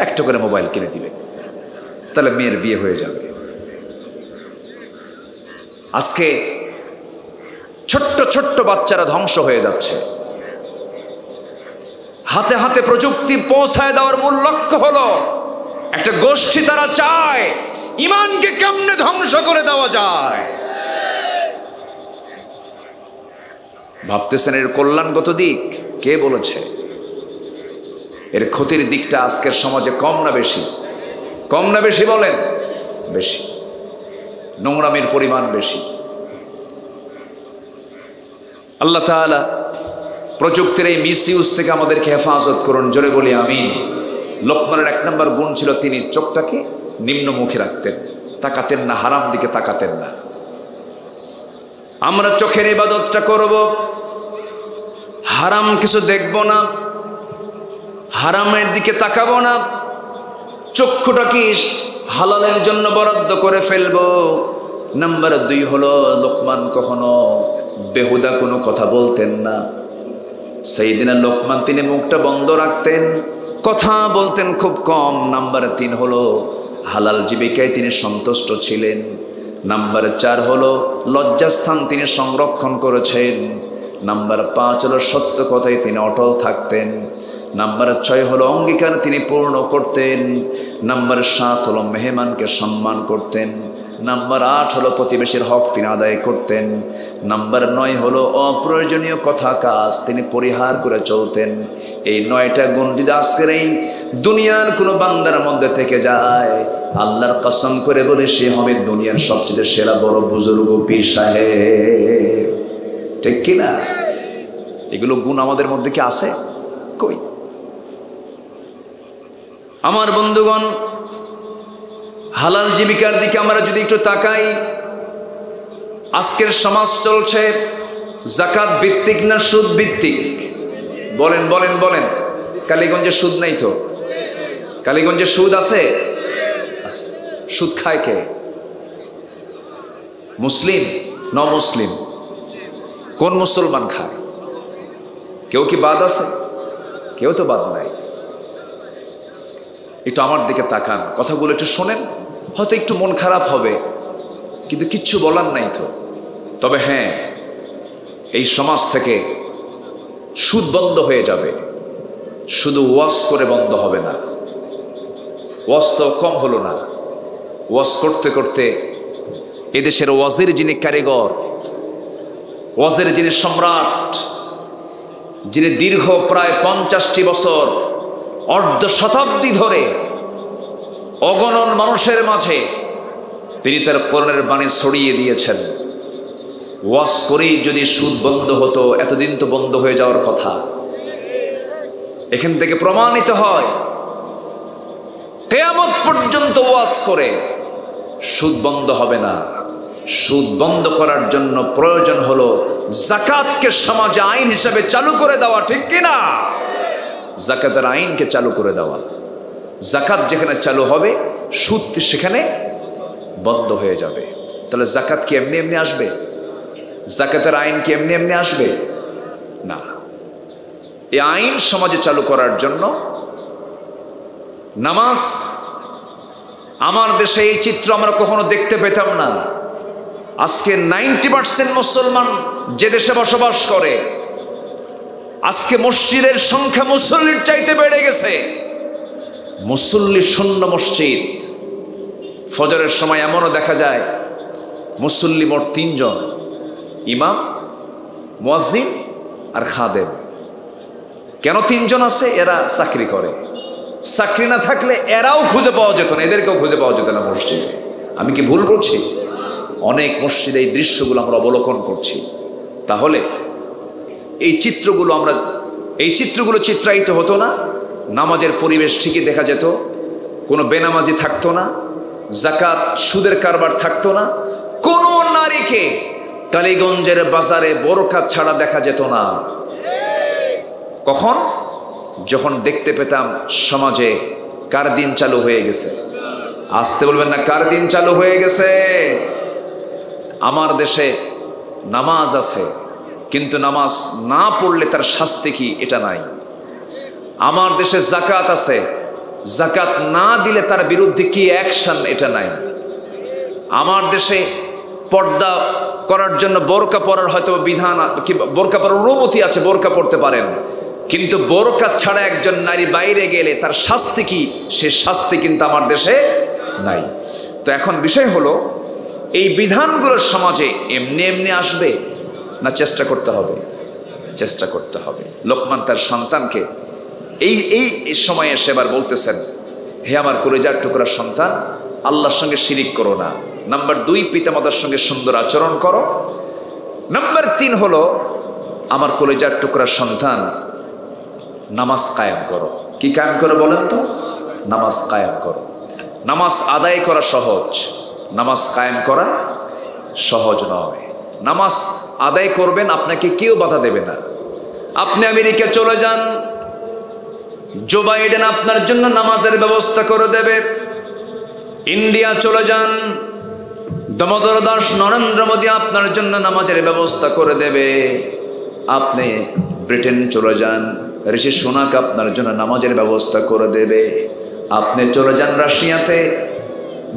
একটা করে মোবাইল কিনে দিবে, তাহলে মেয়ের বিয়ে হয়ে যাবে। আজকে ছোট্ট ছোট্ট বাচ্চারা ধ্বংস হয়ে যাচ্ছে। হাতে হাতে প্রযুক্তি পৌঁছায় দেওয়ার মূল লক্ষ্য হলো একটা গোষ্ঠী, তারা চায় ইমানকে কেমনে ধ্বংস করে দেওয়া যায়। ভাবতেছেন এর কল্যাণগত দিক? কে বলেছে? এর ক্ষতির দিকটা আজকের সমাজে কম না বেশি? কম না বেশি বলেন? বেশি। নোংরামির পরিমাণ বেশি। আল্লাহ তাআলা প্রযুক্তির এই মিসইউজ থেকে আমাদেরকে হেফাজত করুন, জোরে বলি আমিন। লোকমানের 1 নম্বর গুণ ছিল তিনি চোখটাকে নিম্নমুখী রাখতেন, তাকাতেন না, হারাম দিকে তাকাতেন না। আমরা চোখের ইবাদতটা করব, হারাম কিছু দেখব না, হারামের দিকে তাকাবো না, চক্ষুটাকে হালালের জন্য বরাদ্দ করে ফেলবো। নাম্বার 2 হলো লোকমান কখনো বেহুদা কোনো কথা বলতেন না। সাইয়েদিনা লোকমান তিনি মুখটা বন্ধ রাখতেন, কথা বলতেন খুব কম। নাম্বার 3 হলো হালাল জীবিকায় তিনি সন্তুষ্ট ছিলেন। নাম্বার 4 হলো লজ্জাস্থান তিনি সংরক্ষণ করেছেন। নাম্বার 5 হলো সত্য কথায় তিনি অটল থাকতেন। নাম্বার 6 হলো অঙ্গীকার তিনি পূর্ণ করতেন। নাম্বার 7 হলো মেহমানকে সম্মান করতেন। নাম্বার 8 হলো প্রতিবেশীর হক তিনি আদায় করতেন। নাম্বার 9 হলো অপ্রয়োজনীয় কথা কাজ তিনি পরিহার করে চলতেন। এই 9টা গুণ যদি আজকের এই দুনিয়ার কোনো বান্দার মধ্যে থেকে যায়, আল্লাহর কসম করে বলে সে হবে দুনিয়ার সবচেয়ে সেরা বড় বুজুর্গ পীর সাহেব। ঠিক কিনা? এগুলো গুণ আমাদের মধ্যে কি আছে? কই? আমার বন্ধুগণ, হালাল জীবিকার দিকে আমরা যদি একটু তাকাই, আজকের সমাজ চলছে যাকাত ভিত্তিক না সুদ ভিত্তিক? বলেন বলেন বলেন। কালীগঞ্জে সুদ নাই তো? কালীগঞ্জে সুদ আছে? সুদ খায় কে? মুসলিম ন মুসলিম? কোন মুসলমান খায়? কেউ কি বাদ আছে? কেউ তো বাদ নাই। একটু আমার দিকে তাকান, কথাগুলো একটু শোনেন, হয়তো একটু মন খারাপ হবে, কিন্তু কিচ্ছু বলার নাই তো। তবে হ্যাঁ, এই সমাজ থেকে সুদ বন্ধ হয়ে যাবে, শুধু ওয়াজ করে বন্ধ হবে না। ওয়াজ তো কম হলো না, ওয়াজ করতে করতে এদেশের ওয়াজের যিনি কারিগর, ওয়াজের যিনি সম্রাট, যিনি দীর্ঘ প্রায় 50টি বছর, অর্ধ শতাব্দী ধরে অগণন মানুষের মাঝে তিনি তার কোরআনের বাণী ছড়িয়ে দিয়েছেন। ওয়াজ করেই যদি সুদ বন্ধ হতো, এতদিন তো বন্ধ হয়ে যাওয়ার কথা। এখান থেকে প্রমাণিত হয় কিয়ামত পর্যন্ত ওয়াজ করে সুদ বন্ধ হবে না। সুদ বন্ধ করার জন্য প্রয়োজন হলো যাকাতকে সমাজে আইন হিসেবে চালু করে দেওয়া। ঠিক কিনা? যাকাতের আইনকে চালু করে দেওয়া। যাকাত যেখানে চালু হবে, সুদ সেখানে বন্ধ হয়ে যাবে। তাহলে যাকাত কি এমনি এমনি আসবে? যাকাতের আইন কি এমনি এমনি আসবে? না। এই আইন সমাজে চালু করার জন্য নামাজ, আমার দেশে এই চিত্র আমরা কখনো দেখতে পেতাম না। আজকে 90% মুসলমান যে দেশে বসবাস করে, আজকে মসজিদের সংখ্যা মুসল্লির চাইতে বেড়ে গেছে। মুসল্লি শূন্য মসজিদ। ফজরের সময় এমনও দেখা যায় মুসল্লি মোট 3 জন, ইমাম, মুয়াজ্জিন আর খাদেম। কেন 3 জন আছে? এরা চাকরি করে। চাকরি না থাকলে এরাও খুঁজে পাওয়া যেত না, এদেরকেও খুঁজে পাওয়া যেত না মসজিদে। আমি কি ভুল বলছি? অনেক মসজিদে এই দৃশ্যগুলো আমরা অবলোকন করছি। তাহলে এই চিত্রগুলো চিত্রায়িত হতো না, নামাজের পরিবেশ ঠিকই দেখা যেত, কোনো বেনামাজি থাকতো না, যাকাত সুদের কারবার থাকতো না, কোনো নারীকে কালীগঞ্জের বাজারে বোরকা ছাড়া দেখা যেত না। কখন? যখন দেখতে পেতাম সমাজে কার দিন চালু হয়ে গেছে। আসতে বলবেন না, কার দিন চালু হয়ে গেছে? আমার দেশে নামাজ আছে, কিন্তু নামাজ না পড়লে তার শাস্তি কি এটা নাই। আমার দেশে যাকাত আছে, যাকাত না দিলে তার বিরুদ্ধে কি অ্যাকশন এটা নাই। আমার দেশে পর্দা করার জন্য বোরকা পরার হয়তো বিধান, বোরকা পরার অনুমতি আছে, বোরকা পড়তে পারেন, কিন্তু বোরকা ছাড়া একজন নারী বাইরে গেলে তার শাস্তি কি, সে শাস্তি কিন্তু আমার দেশে নাই। তো এখন বিষয় হলো এই বিধানগুলোর সমাজে এমনি এমনি আসবে না চেষ্টা করতে হবে? চেষ্টা করতে হবে। লোকমান তার সন্তানকে এই সময়ে এসে এবার বলতেছেন, হে আমার কলিজার টুকরা সন্তান, আল্লাহর সঙ্গে শিরিক করো না। নাম্বার 2, পিতামাতার সঙ্গে সুন্দর আচরণ করো। নাম্বার 3 হলো, আমার কলিজার টুকরা সন্তান, নামাজ কায়েম করো। কি কায়েম করো বলেন তো? নামাজ কায়েম করো। নামাজ আদায় করা সহজ, নামাজ কায়েম করা সহজ নয়। নামাজ আদায় করবেন, আপনাকে কেউ বাধা দেবে না। আপনি আমেরিকা চলে যান, জো বাইডেন আপনার জন্য নামাজের ব্যবস্থা করে দেবে। ইন্ডিয়া চলে যান, দামোদর দাস নরেন্দ্র মোদী আপনার জন্য নামাজের ব্যবস্থা করে দেবে। আপনি ব্রিটেন চলে যান, ঋষি সুনাক আপনার জন্য নামাজের ব্যবস্থা করে দেবে। আপনি চলে যান রাশিয়াতে,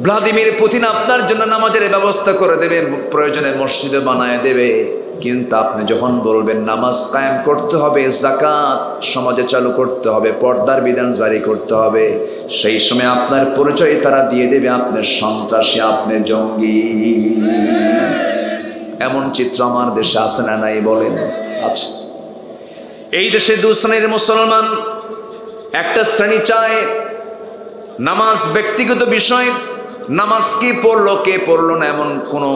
ভ্লাদিমির পুতিন আপনার জন্য নামাজের ব্যবস্থা করে দেবে, প্রয়োজনে মসজিদে বানায় দেবে। কিন্তু আপনি যখন বলবেন নামাজ কায়েম করতে হবে, যাকাত সমাজে চালু করতে হবে, পর্দার বিধান জারি করতে হবে, সেই সময় আপনার পরিচয় তারা দিয়ে দেবে আপনি সন্ত্রাসী, আপনি জঙ্গি। এমন চিত্র আমার দেশে আছে না নাই বলেন? আচ্ছা, এই দেশে 2 শ্রেণীর মুসলমান। একটা শ্রেণী চায় নামাজ ব্যক্তিগত বিষয়, নামাজ কি পড়লো কে পড়লো না এমন কোনো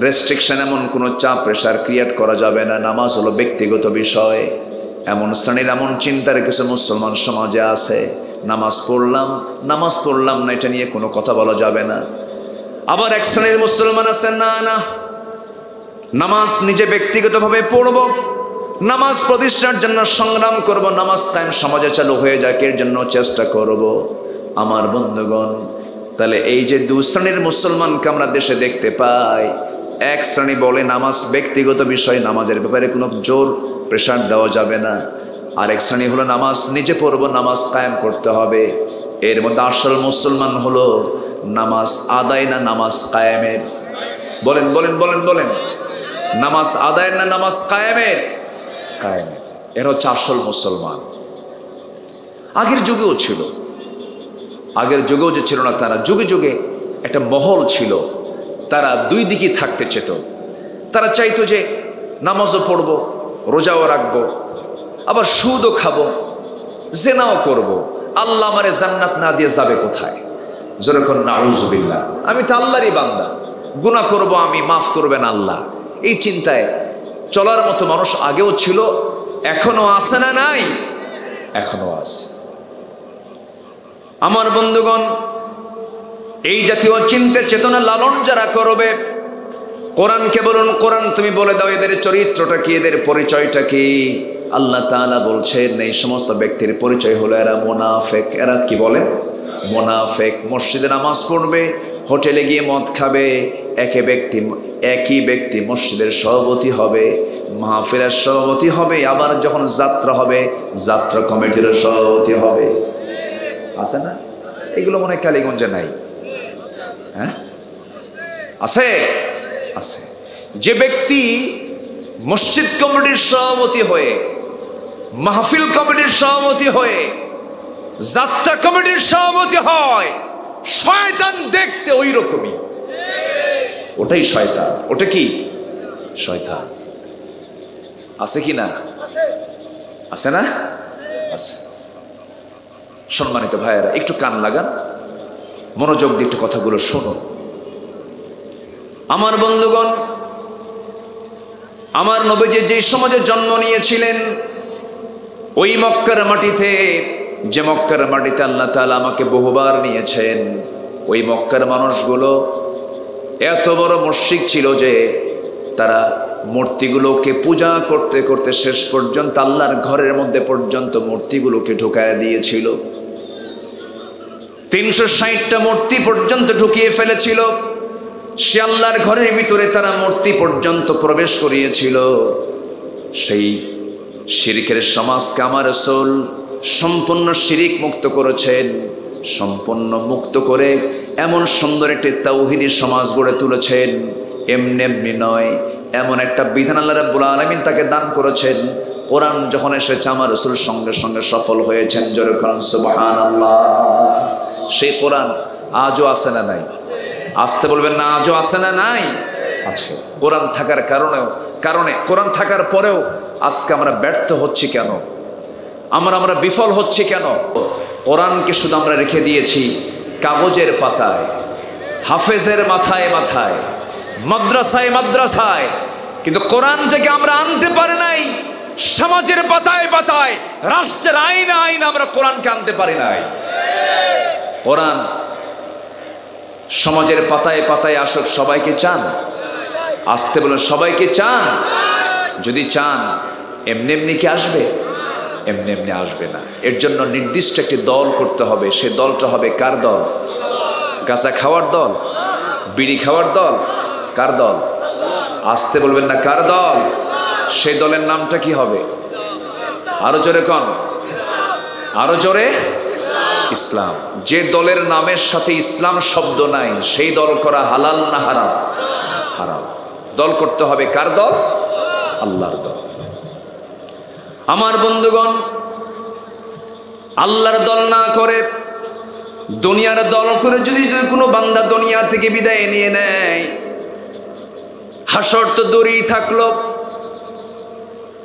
রেস্ট্রিকশন, এমন কোনো চাপ প্রেশার ক্রিয়েট করা যাবে না, নামাজ হলো ব্যক্তিগত বিষয়। এমন শ্রেণীর, এমন চিন্তার কিছু মুসলমান সমাজে আছে। নামাজ পড়লাম না এটা নিয়ে কোনো কথা বলা যাবে না। আবার এক শ্রেণীর মুসলমান আছে, না না, নামাজ নিজে ব্যক্তিগতভাবে পড়ব, নামাজ প্রতিষ্ঠার জন্য সংগ্রাম করব, নামাজ কায়েম সমাজে চালু হয়ে যাক এর জন্য চেষ্টা করব। আমার বন্ধুগণ, তাহলে এই যে 2 শ্রেণীর মুসলমানকে আমরা দেশে দেখতে পাই, এক শ্রেণী বলে নামাজ ব্যক্তিগত বিষয়, নামাজের ব্যাপারে কোনো জোর প্রেশার দেওয়া যাবে না। আর এক শ্রেণী হলো নামাজ নিজে পড়ব, নামাজ কায়েম করতে হবে। এর মধ্যে আসল মুসলমান হলো নামাজ আদায় না নামাজ কায়েমের? বলেন বলেন বলেন বলেন, নামাজ আদায় না নামাজ কায়েমের? কায়েমের। এর হচ্ছে আসল মুসলমান। আগের যুগেও ছিল, আগের যুগেও যে ছিল না তারা, যুগে যুগে একটা মহল ছিল, তারা 2 দিকে থাকতে চেত। তারা চাইতো যে নামাজও পড়বো, রোজাও রাখবো, আবার সুদও খাবো, জেনাও করব। আল্লাহ আমারে জান্নাত না দিয়ে যাবে কোথায়? যেরকম নাউজুবিল্লাহ, আমি তো আল্লাহরই বান্দা, গুনাহ করব আমি, মাফ করবেন আল্লাহ। এই চিন্তায় চলার মতো মানুষ আগেও ছিল, এখনো আছে না নাই? এখনো আছে। আমার বন্ধুগণ, এই জাতীয় চিন্তা চেতনা লালন যারা করবে, কোরআনকে বলুন, কোরআন তুমি বলে দাও এদের চরিত্রটা কি, এদের পরিচয়টা কি? আল্লাহ তাআলা বলছেন এই সমস্ত ব্যক্তির পরিচয় হলো এরা মুনাফিক। এরা কি বলেন? মুনাফিক। মসজিদে নামাজ পড়বে, হোটেলে গিয়ে মদ খাবে, একই ব্যক্তি মসজিদের সভাপতি হবে, মাহফিলের সভাপতি হবে, আবার যখন যাত্রা হবে যাত্রা কমিটির সভাপতি হবে। আছে না? এগুলো মনে হয় কালীগঞ্জে নাই? হ্যাঁ আছে, আছে। যে ব্যক্তি মসজিদ কমিটির সভাপতি হয়ে, মাহফিল কমিটির সভাপতি হয়ে, যাত্রা কমিটির সভাপতি হয়, শয়তান দেখতে ওই রকমই। ওটাই শয়তান। ওটা কি? শয়তান। আছে কি না? আছে না? আছে। সম্মানিত ভাইয়েরা, একটু কান লাগান, মনোযোগ দিয়ে একটু কথাগুলো শোনো। আমার বন্ধুগণ, আমার নবীজি যে সমাজে জন্ম নিয়েছিলেন, ওই মক্কার মাটিতে, যে মক্কার মাটিতে আল্লাহ তাআলা আমাকে বহুবার নিয়েছেন, ওই মক্কার মানুষগুলো এত বড় মুশরিক ছিল যে তারা মূর্তিগুলোকে পূজা করতে করতে শেষ পর্যন্ত আল্লাহর ঘরের মধ্যে পর্যন্ত মূর্তিগুলোকে ঢুকায় দিয়েছিল। 360টা মূর্তি পর্যন্ত ঢুকিয়ে ফেলেছিল। সে আল্লাহর ঘরের ভিতরে তারা মূর্তি পর্যন্ত প্রবেশ করিয়েছিল। সেই শিরকের সমাজকে আমার রাসূল সম্পূর্ণ শিরিক মুক্ত করেছেন। সম্পূর্ণ মুক্ত করে এমন সুন্দর একটি তাওহীদি সমাজ গড়ে তুলেছেন। এমনি এমনি নয়, এমন একটা বিধান আল্লাহ রাব্বুল আলামিন তাকে দান করেছেন। কোরআন যখন এসেছে আমার রাসূল সঙ্গে সঙ্গে সফল হয়েছেন। জোরে বলুন সুবহানাল্লাহ। সেই কোরআন আজও আছে না নাই? আসতে বলবেন না, আজও আছে না? নাই, আছে। কোরআন থাকার কারণে কোরআন থাকার পরেও আজকে আমরা ব্যর্থ হচ্ছি কেন? আমরা বিফল হচ্ছি কেন? কোরআনকে শুধু আমরা রেখে দিয়েছি কাগজের পাতায়, হাফেজের মাথায় মাদ্রাসায়, কিন্তু কোরআনটাকে আমরা আনতে পারি নাই। সমাজের পাতায়, রাষ্ট্রের আইনে আমরা কোরআনকে আনতে পারি নাই। কোরআন সমাজের পাতায় আসুক, সবাইকে চান? আসতে বলেন, সবাইকে চান? যদি চান এমনি কি আসবে? এমনি আসবে না। এর জন্য নির্দিষ্ট একটি দল করতে হবে। সে দলটা হবে কার দল? গাঁজা খাওয়ার দল? বিড়ি খাওয়ার দল? কার দল? আসতে বলবেন না, কার দল? সেই দলের নামটা কি হবে? আরো জোরে কন, আরো জোরে। ইসলাম। যে দলের নামের সাথে ইসলাম শব্দ নাই সেই দল করা হালাল না হারাম? হারাম। দল করতে হবে কার দল? আল্লাহর দল। আমার বন্ধুগণ, আল্লাহর দল না করে দুনিয়ার দল করে যদি কোনো বান্দা দুনিয়া থেকে বিদায় নিয়ে নেয়, হাসর তো দূরেই থাকলো,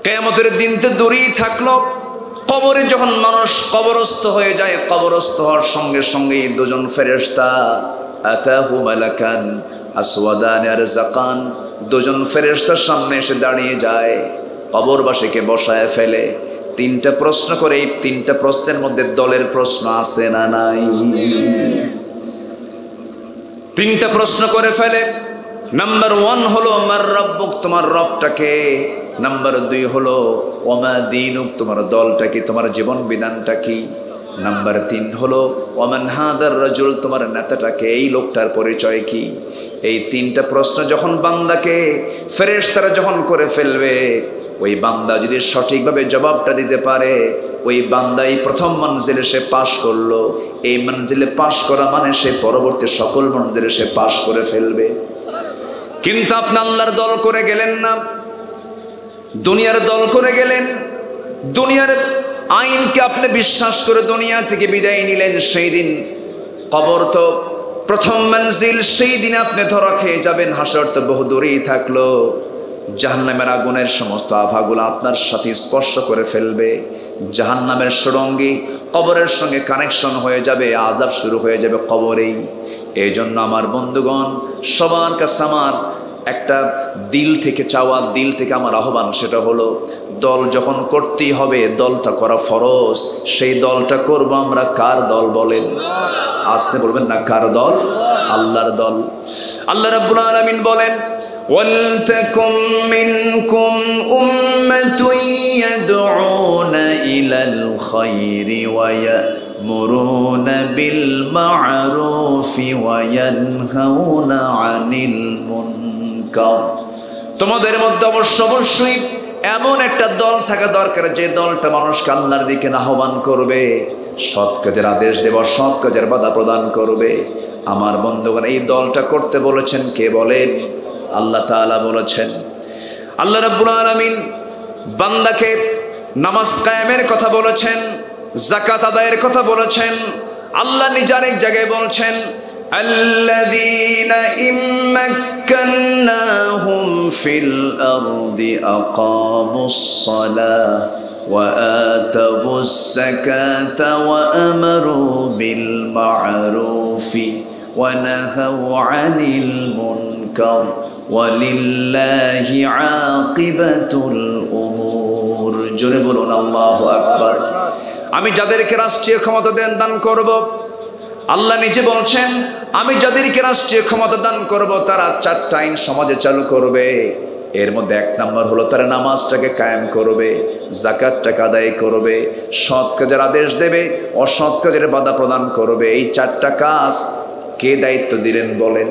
কিয়ামতের দিন তো দূরেই থাকলো, কবরে যখন মানুষ কবরস্থ হয়ে যায়, কবরস্থ হওয়ার সঙ্গে সঙ্গেই দুজন ফেরেশতা, আতাহু মালাকান আসওয়াদান আরজাকান, দুজন ফেরেশতার সামনে এসে দাঁড়িয়ে যায়, কবরবাসীকে বসায় ফেলে, তিনটা প্রশ্ন করে। এই তিনটা প্রশ্নের মধ্যে দলের প্রশ্ন আছে না নাই? তিনটা প্রশ্ন করে ফেলে। নাম্বার 1 হলো মার রব্বুক, তোমার রবটাকে। নাম্বার 2 হলো ওমা দীনুক, তোমার দলটা কি, তোমার জীবন বিধানটা কি। নাম্বার 3 হলো ওমান হাদার রাজুল, তোমার নেতাটাকে, এই লোকটার পরিচয় কি। এই তিনটা প্রশ্ন যখন বান্দাকে ফেরেশতারা যখন করে ফেলবে, ওই বান্দা যদি সঠিকভাবে জবাবটা দিতে পারে, ওই বান্দাই প্রথম মঞ্জিলে সে পাশ করলো। এই মঞ্জিলে পাশ করা মানে সে পরবর্তী সকল মঞ্জিলে সে পাশ করে ফেলবে। কিন্তু আপনি আল্লাহর দল করে গেলেন না, দুনিয়ার দল করে গেলেন। দুনিয়ার আইনকে আপনি বিশ্বাস করে দুনিয়া থেকে বিদায় নিলেন। সেই দিন কবর তো প্রথম মঞ্জিল, সেই দিন আপনি ধরা খেয়ে যাবেন। হাসর তো বহু দূরেই থাকলো। জাহান্নামের আগুনের সমস্ত আভাগুলো আপনার সাথে স্পর্শ করে ফেলবে। জাহান্নামের সুরঙ্গি কবরের সঙ্গে কানেকশন হয়ে যাবে, আযাব শুরু হয়ে যাবে কবরেই। এই জন্য আমার বন্ধুগণ, সবার কাছে আমার একটা দিল থেকে চাওয়া, দিল থেকে আমার আহ্বান, সেটা হলো দল যখন করতেই হবে, দলটা করা ফরজ। সেই দলটা করব আমরা কার দল বলেন? আসতে বলবেন না, কার দল? আল্লাহর দল। আল্লাহ রাব্বুল আলামিন বলেন, ওয়ালতাকুম মিনকুম উম্মাতুন ইয়াদউনা ইলাল খায়রি ওয়া ইয়ামুরুনা বিল মা'রুফি ওয়া ইয়ানহাউনা আনিল মুনকার। তোমাদের মধ্যে অবশ্যই এমন একটা দল থাকা দরকার, যে দলটা মানুষকে আল্লাহর দিকে আহ্বান করবে, সৎ কাজের আদেশ দেব, সৎ কাজের বাধা প্রদান করবে। আমার বন্ধুগণ, এই দলটা করতে বলেছেন কে বলেন? আল্লাহ তাআলা বলেছেন। আল্লাহ রাব্বুল আলামিন বান্দাকে নামাজ কায়েমের কথা বলেছেন, যাকাত আদায়ের কথা বলেছেন। আল্লাহ নিজে আরেক জায়গায় বলছেন, আল্লাযীনা ইম্মাক্কান্নাহুম ফিল আরদি আকামুস সালাহ ওয়া আতাউস যাকাতা ওয়া আমারু বিল মা'রুফি ওয়া নাহাউ আনিল মুনকার ওয়ালিল্লাহি আকিবাতুল উমুর। জোরে বলুন আল্লাহু আকবার। আমি যাদেরকে রাষ্ট্রীয় ক্ষমতা দান করব, আল্লাহ নিজে বলছেন, আমি যাদেরকে রাষ্ট্রীয় ক্ষমতা দান করব তারা 4টা আইন সমাজে চালু করবে। এর মধ্যে 1 নম্বর হলো তারা নামাজটাকে কায়েম করবে, যাকাতটাকে আদায় করবে, সৎ কাজের আদেশ দেবে, অসৎ কাজের বাধা প্রদান করবে। এই 4টা কাজ কে দায়িত্ব দিলেন বলেন?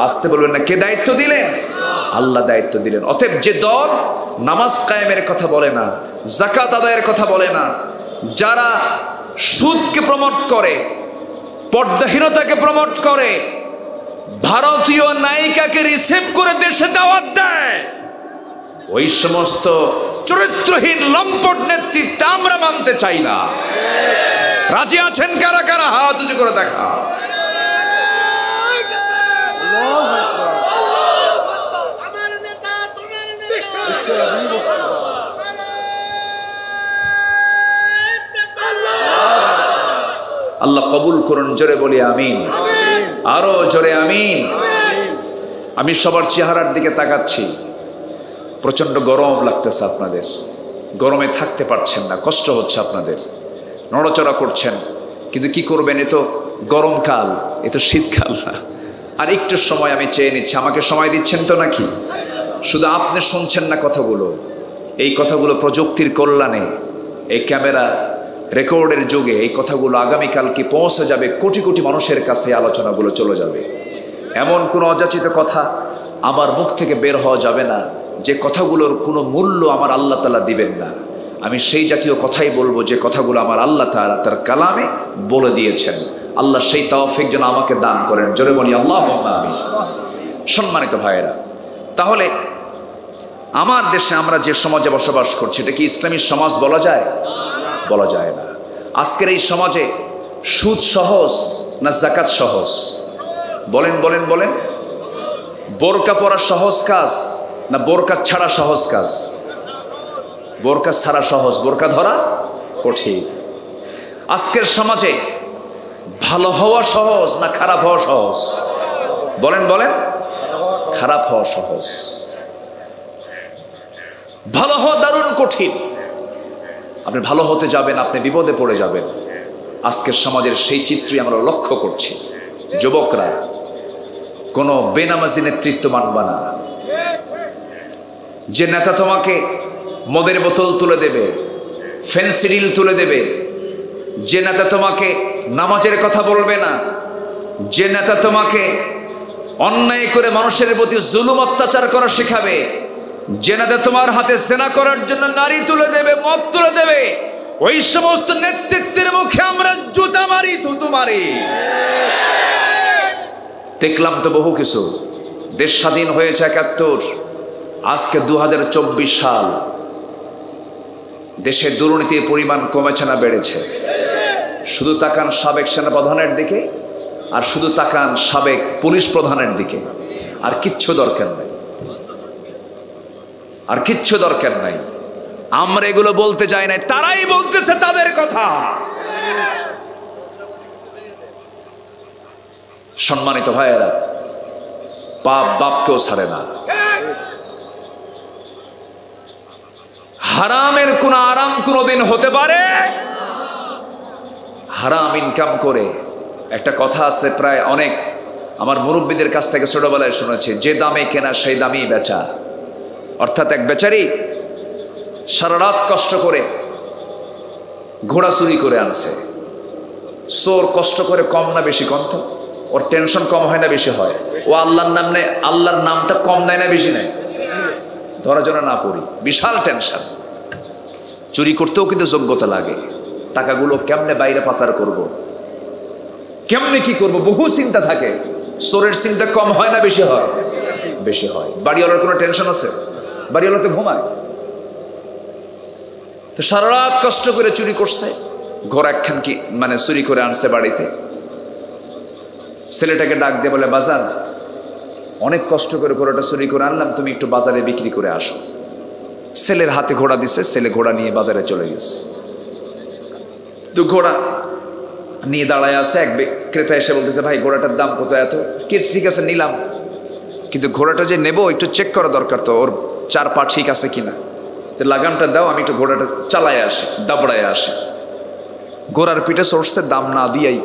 আসতে বলবেন না, কে দায়িত্ব দিলেন? আল্লাহ দায়িত্ব দিলেন। অতএব যে দল নামাজ কায়েমের কথা বলে না, যাকাত আদায়ের কথা বলে না, যারা সুদকে প্রমোট করে, পর্দাহীনতাকে প্রমোট করে, ভারতীয় নায়িকাকে রিসিভ করে দেশে দাওয়াত দেয়, ওই সমস্ত চরিত্রহীন লম্পট নেতৃত্ব আমরা মানতে চাই না। রাজি আছেন কারা কারা? হাত উঁচু করে দেখা। আল্লাহ কবুল করুন, জোরে বলি আমিন, আরো জোরে আমিন। আমি সবার চেহারার দিকে তাকাচ্ছি, প্রচন্ড গরম লাগতেছে আপনাদের, গরমে থাকতে পারছেন না, কষ্ট হচ্ছে আপনাদের, নড়াচড়া করছেন, কিন্তু কি করবেন, এ তো গরমকাল, এ তো শীতকাল না। আর একটু সময় আমি চেয়ে নিচ্ছি, আমাকে সময় দিচ্ছেন তো নাকি? শুধু আপনি শুনছেন না কথাগুলো, এই কথাগুলো প্রযুক্তির কল্যাণে, এই ক্যামেরা রেকর্ডের যুগে এই কথাগুলো আগামীকালকে পৌঁছে যাবে, কোটি কোটি মানুষের কাছে আলোচনাগুলো চলে যাবে। এমন কোনো অযাচিত কথা আমার মুখ থেকে বের হওয়া যাবে না যে কথাগুলোর কোনো মূল্য আমার আল্লাহ তাআলা দিবেন না। আমি সেই জাতীয় কথাই বলবো যে কথাগুলো আমার আল্লাহ তাআলা তার কালামে বলে দিয়েছেন। আল্লাহ সেই তৌফিক যেন আমাকে দান করেন, জোরে বলি আল্লাহুম্মা আমিন। সম্মানিত ভাইয়েরা, তাহলে আমার দেশে আমরা যে সমাজে বসবাস করছি, এটা কি ইসলামী সমাজ বলা যায়? বলা যায় না। আজকের এই সমাজে সুদ সহজ না যাকাত সহজ? বলেন বলেন বলেন। বোরকা পরা সহজ কাজ না বোরকা ছাড়া সহজ কাজ? বোরকা ছাড়া সহজ, বোরকা ধরা কঠিন। আজকের সমাজে ভালো হওয়া সহজ না খারাপ হওয়া সহজ? বলেন বলেন। খারাপ হওয়া সহজ, ভালো হওয়া দারুণ কঠিন। আপনি ভালো হতে যাবেন, আপনি বিপদে পড়ে যাবেন। আজকের সমাজের সেই চিত্রই আমরা লক্ষ্য করছি। যুবকরা কোনো বেনামাজি নেতৃত্ব মানবা না। যে নেতা তোমাকে মদের বোতল তুলে দেবে, ফেন্সিডিল তুলে দেবে, যে নেতা তোমাকে নামাজের কথা বলবে না, যে নেতা তোমাকে অন্যায় করে মানুষের প্রতি জুলুম অত্যাচার করা শেখাবে, যে নেতা তোমার হাতে জেনা করার জন্য নারী তুলে দেবে, মদ তুলে দেবে, ওই সমস্ত নেতৃত্বের মুখে আমরা জুতা মারি, থুতু মারি। দেখলাম তো বহু কিছু। দেশ স্বাধীন হয়েছে ৭১, আজকে ২০২৪ সাল। দেশে দুর্নীতির পরিমাণ কমেছে না বেড়েছে? শুধু তাকান সাবেক সেনাপ্রধানের দিকে, আর শুধু তাকান সাবেক পুলিশ প্রধানের দিকে, আর কিচ্ছু দরকার নাই, আর কিচ্ছু দরকার নাই। আমরা এগুলো বলতে যাই নাই, তারাই বলতেছে তাদের কথা। সম্মানিত ভাইয়েরা, পাপ বাপকেও ছাড়ে না। হারামের কোন আরাম কোনদিন হতে পারে? হারাম ইনকাম করে, একটা কথা আছে, প্রায় অনেক আমার মুরব্বীদের কাছ থেকে ছোটবেলায় শুনেছি, যে দামে কেনা সেই দামেই বেচা। অর্থাৎ এক বেচারি সারা রাত কষ্ট করে ঘোড়া চুরি করে আনছে। চোর কষ্ট করে কম না বেশি? কন্ত ওর টেনশন কম হয় না বেশি হয়? ও আল্লাহর নাম নেয়, আল্লাহর নামটা কম নেয় না বেশি নেয়? ধরা জন্য না পড়ি, বিশাল টেনশন। চুরি করতেও কিন্তু যোগ্যতা লাগে। টাকাগুলো কেমনে বাইরে পাচার করব, কেমনে কি করব, বহু চিন্তা থাকে। চোরের চিন্তা কম হয় না বেশি হয়? বেশি হয়। বাড়িওয়ালার কোনো টেনশন আছে? বাড়িওয়ালা তো ঘুমায়। তো সারা রাত কষ্ট করে চুরি করছে, ঘর একখান কি মানে চুরি করে আনছে বাড়িতে। ছেলেটাকে ডাক দিয়ে বলে, বাজার অনেক কষ্ট করে ঘোড়াটা চুরি করে আনলাম, তুমি একটু বাজারে বিক্রি করে আসো। ছেলের হাতে ঘোড়া দিছে, ছেলে ঘোড়া নিয়ে বাজারে চলে গেছে। তো ঘোড়া নিয়ে দাঁড়ায় আছে, এক ক্রেতা এসে বলতেছে, ভাই ঘোড়াটার দাম কত? এত। কি? ঠিক আছে নিলাম, কিন্তু ঘোড়াটা যে নেবো একটু চেক করা দরকার, তো ওর চার পা ঠিক আছে কিনা, তো লাগামটা দাও, আমি একটু ঘোড়াটা চালায় আসি, দাবড়ায় আসি। ঘোড়ার পিঠে চড়ছে, দাম না দিয়াই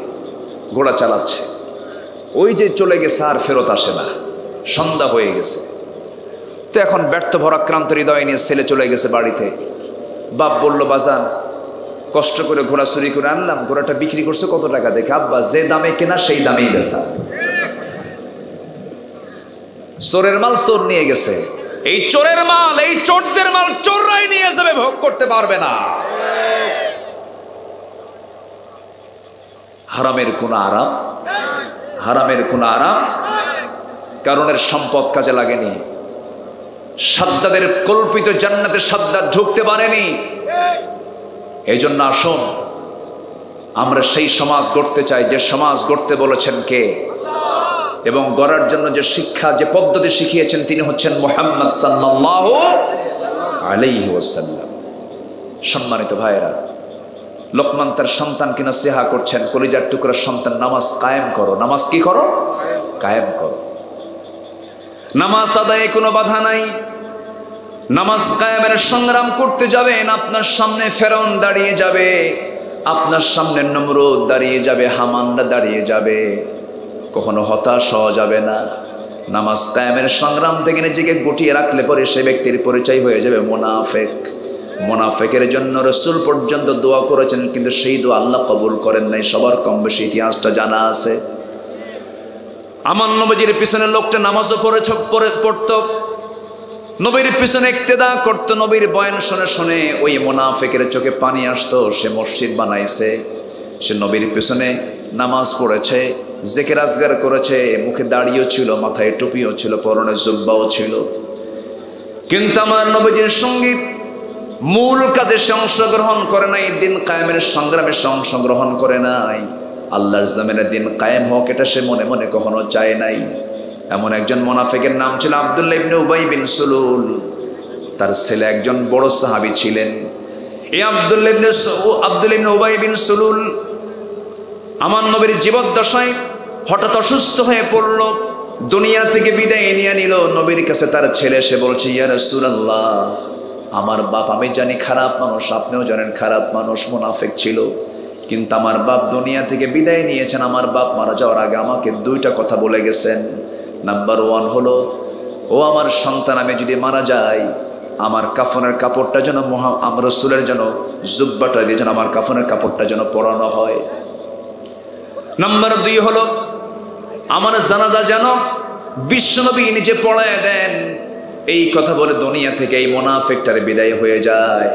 ঘোড়া চালাচ্ছে। ওই যে চলে গেছে, আর ফেরত আসে না, সন্ধ্যা হয়ে গেছে। তো এখন ব্যর্থ ভরাক্রান্ত হৃদয় নিয়ে ছেলে চলে গেছে বাড়িতে। বাপ বলল, বাজান কষ্ট করে ঘোড়া চুরি করে আনলাম, ঘোড়াটা বিক্রি করছে কত টাকা? দেখে, আব্বা যে দামে কেনা সেই দামেই বেচা। চোরের মাল চোর নিয়ে গেছে, এই চোরের মাল, এই চোরদের মাল চোররাই নিয়ে যাবে, ভোগ করতে পারবে না। হারামের কোন আরাম, হারামের কোন আরাম কারণের সম্পদ কাজে লাগেনি। সাদ্দাদের কল্পিত জান্নাতে সাদ্দাত ঢুকতে পারেনি। এই জন্য আসুন আমরা সেই সমাজ গড়তে চাই যে সমাজ গড়তে বলেছেন কে? এবং গড়ার জন্য যে শিক্ষা, যে পদ্ধতি শিখিয়েছেন তিনি হচ্ছেন মুহাম্মদ সাল্লাল্লাহু আলাইহি ওয়াসাল্লাম। সম্মানিত ভাইরা, লোকমান তার সন্তানকে নসিহা করছেন, কলিজার টুকরার সন্তান, নামাজ কায়েম করো। নামাজ কি করো? কায়েম করো। নামাজ আদায়ে কোনো বাধা নাই। নামাজ কায়েমের সংগ্রাম করতে যাবেন, আপনার সামনে ফেরাউন দাঁড়িয়ে যাবে, আপনার সামনে নমরুদ দাঁড়িয়ে যাবে, হামানরা দাঁড়িয়ে যাবে, কখনো হতাশ হওয়া যাবে না। নামাজ কায়েমের সংগ্রাম থেকে নিজেকে গুটিয়ে রাখলে পরে সে ব্যক্তির পরিচয় হয়ে যাবে মুনাফিক। মুনাফিকের জন্য রাসূল পর্যন্ত দোয়া করেছেন, কিন্তু সেই দোয়া আল্লাহ কবুল করেন নাই। সবার কম বেশি ইতিহাসটা জানা আছে। আমার নবীজির পিছনে লোকটা নামাজও পড়তো, নবীর পিছনে ইক্তেদা করতো, নবীর বয়ান শুনে শুনে ওই মুনাফিকের চোখে পানি আসতো। সে মসজিদ বানাইছে, সে নবীর পিছনে নামাজ পড়েছে, জিকির আজগার করেছে, মুখে দাড়িও ছিল, মাথায় টুপিও ছিল, পরনে জুব্বাও ছিল, কিন্তু আমার নবীজির সঙ্গে মূল কাজে সে অংশগ্রহণ করে নাই, দিন কায়েমের সংগ্রামে সে অংশগ্রহণ করে নাই। আল্লাহর জমিনে দিন কায়েম হোক এটা সে মনে মনে কখনো চায় নাই। এমন একজন মুনাফিকের নাম ছিল আব্দুল্লাহ ইবনে উবাই বিন সুলুল। তার ছেলে একজন বড় সাহাবী ছিলেন। এই আব্দুল্লাহ ইবনে উবাই বিন সুলুল আমার নবীর জীবদ্দশায় হঠাৎ অসুস্থ হয়ে পড়ল, দুনিয়া থেকে বিদায় নিয়ে নিল। নবীর কাছে তার ছেলে এসে বলছে, ইয়া রাসূলুল্লাহ, আমার বাপ, আমি জানি খারাপ মানুষ, আপনিও জানেন খারাপ মানুষ, মুনাফিক ছিল, কিন্তু আমার বাপ দুনিয়া থেকে বিদায় নিয়েছেন। আমার বাপ মারা যাওয়ার আগে আমাকে দুইটা কথা বলে গেছেন। নাম্বার 1 হলো, ও আমার সন্তান, আমি যদি মারা যাই আমার কাফনের কাপড়টা যেন আমার রাসূলের যেন জুব্বাটা দিয়ে যেন আমার কাফনের কাপড়টা যেন পরানো হয়। নাম্বার 2 হলো, আমার জানাজা যেন বিশ্বনবী নিজে পড়ায় দেন। এই কথা বলে দুনিয়া থেকে এই মুনাফিকটার বিদায় হয়ে যায়।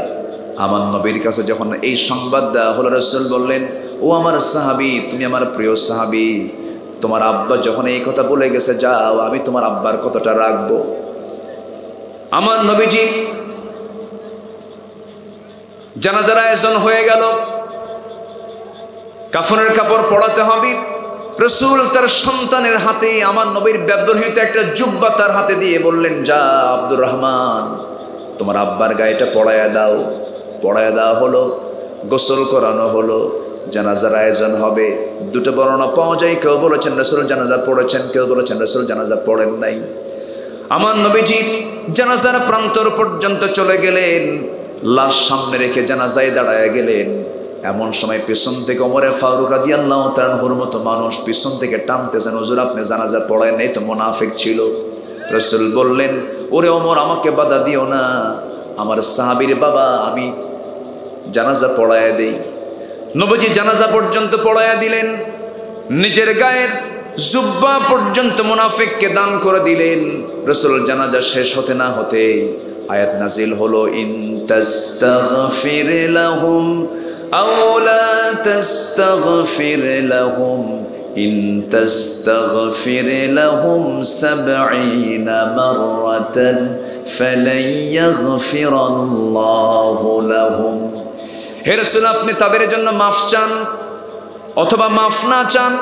আমার নবীর কাছে যখন এই সংবাদ দেওয়া হলো, রাসূল বললেন, ও আমার সাহাবী, তুমি আমার প্রিয় সাহাবী, তোমার আব্বা যখন এই কথা বলে গেছে, যাও, আমি তোমার আব্বার কথাটা রাখবো। আমার নবীজি জানাজার আয়োজন হয়ে গেল, কাফনের কাপড় পরাতে হবে। রাসূল তার সন্তানের হাতে আমার নবীর ব্যবহৃত একটা জুব্বা তার হাতে দিয়ে বললেন, যা আব্দুর রহমান, তোমার আব্বার গায়েটা পড়ায়া দাও। পড়ায়া দেওয়া হলো, গোসল করানো হলো, জানাজার আয়োজন হবে। দুটো বর্ণনা পাওয়া যায়, কেউ বলেছেন রাসূল জানাজা পড়েছেন, কেউ বলেছেন রাসূল জানাজা পড়েন নাই। আমার নবীজি জানাজার প্রান্তর পর্যন্ত চলে গেলেন, লাশ সামনে রেখে জানাজায় দাঁড়ায় গেলেন। এমন সময় পেছন থেকে ওমর ফারুক রাদিয়াল্লাহু তাআলা আনহুর মতো মানুষ পিছন থেকে টানতেছেন, হুজুর আপনি জানাজা পড়ায় নাই তো, মুনাফিক ছিল। রাসূল বললেন, ওরে ওমর, আমাকে বাধা দিও না, আমার সাহাবীর বাবা, আমি জানাজা পড়ায় দেই। নবীজি জানাজা পর্যন্ত পড়ায়া দিলেন, নিজের গায়ের জুব্বা পর্যন্ত মুনাফিককে দান করে দিলেন। রাসূল জানাজা শেষ হতে না হতে আয়াত নাজিল হলো, ইন তাস্তাগফির লাহুম আও লা তাস্তাগফির লাহুম ইন তাস্তাগফির লাহুম 70 মাররাতান ফালান ইয়াগফিরাল্লাহু লাহুম। হে রাসূল, আপনি তাদের জন্য মাফ চান অথবা মাফ না চান,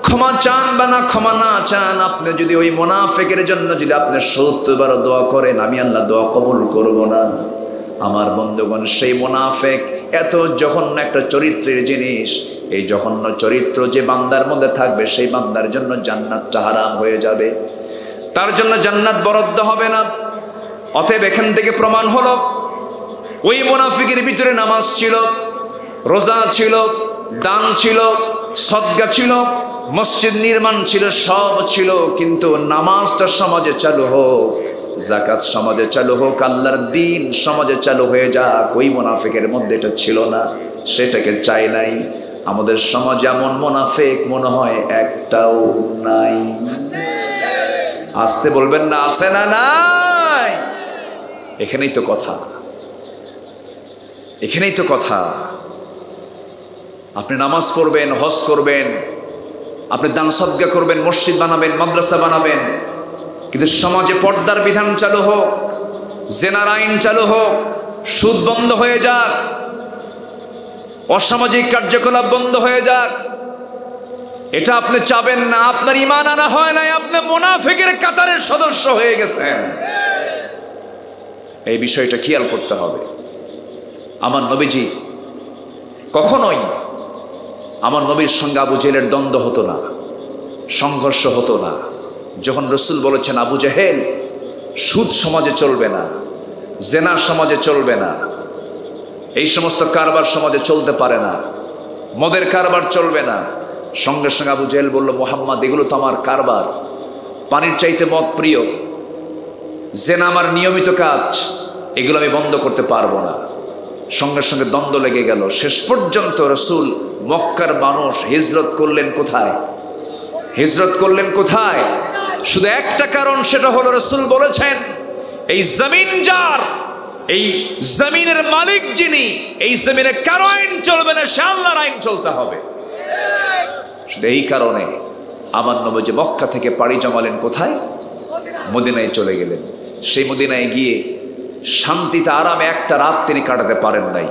ক্ষমা চান বা না ক্ষমা না চান, আপনি যদি ওই মুনাফিকের জন্য যদি আপনি 70 বার দোয়া করেন, আমি আল্লাহ দোয়া কবুল করব না। আমার বন্ধুগণ, সেই মুনাফিক এত জঘন্য একটা চরিত্রের জিনিস। এই জঘন্য চরিত্র যে বান্দার মধ্যে থাকবে, সেই বান্দার জন্য জান্নাতটা হারাম হয়ে যাবে, তার জন্য জান্নাত বরাদ্দ হবে না। অতএব এখান থেকে প্রমাণ হলো, ওই মুনাফিকের ভিতরে নামাজ ছিল, রোজা ছিল, দান ছিল, সদকা ছিল, মসজিদ নির্মাণ ছিল, সব ছিল, কিন্তু নামাজটা সমাজে চালু হোক, যাকাত সমাজে চালু হোক, আল্লাহর দ্বীন সমাজে চালু হয়ে যাক, ওই মুনাফিকের মধ্যে এটা ছিল না, সেটাকে চাই নাই। আমাদের সমাজে এমন মুনাফিক মনে হয় একটাও নাই। আসতে বলবেন না, আছে না? নাই। এখানেই তো কথা, এখানেই তো কথা। আপনি নামাজ পড়বেন, হজ করবেন, আপনি দান সদকা করবেন, মসজিদ বানাবেন, মাদ্রাসা বানাবেন, কিন্তু সমাজে পর্দার বিধান চালু হোক, জেনার আইন চালু হোক, সুদ বন্ধ হয়ে যাক, অসামাজিক কার্যকলাপ বন্ধ হয়ে যাক, এটা আপনি চাবেন না। আপনার ঈমান আনা হয় নাই, আপনি মুনাফিকের কাতারের সদস্য হয়ে গেছেন। এই বিষয়টা খেয়াল করতে হবে। আমার নবীজি কখনোই, আমার নবীর সঙ্গে আবু জেহেলের দ্বন্দ্ব হতো না, সংঘর্ষ হতো না। যখন রসুল বলেছেন আবু জেহেল সুদ সমাজে চলবে না, জেনা সমাজে চলবে না, এই সমস্ত কারবার সমাজে চলতে পারে না, মদের কারবার চলবে না, সঙ্গে সঙ্গে আবু জেহেল বলল, মুহাম্মদ এগুলো তো আমার কারবার, পানির চাইতে মদ প্রিয়, জেনা আমার নিয়মিত কাজ, এগুলো আমি বন্ধ করতে পারবো না। সঙ্গে সঙ্গে দ্বন্দ্ব লেগে গেল। শেষ পর্যন্ত রসুল মক্কার মানুষ হিজরত করলেন কোথায়? হিজরত করলেন কোথায়? শুধু একটা কারণ, সেটা হলো রসুল বলেছেন এই জমিন যার, এই জমিনের মালিক যিনি, এই জমিনে কারো আইন চলবে না, সে আল্লাহর আইন চলতে হবে। শুধু এই কারণে আমার নবী মক্কা থেকে পাড়ি জমালেন কোথায়? মদিনায় চলে গেলেন। সেই মদিনায় গিয়ে শান্তিতে আরামে একটা রাত তিনি কাটাতে পারেন নাই।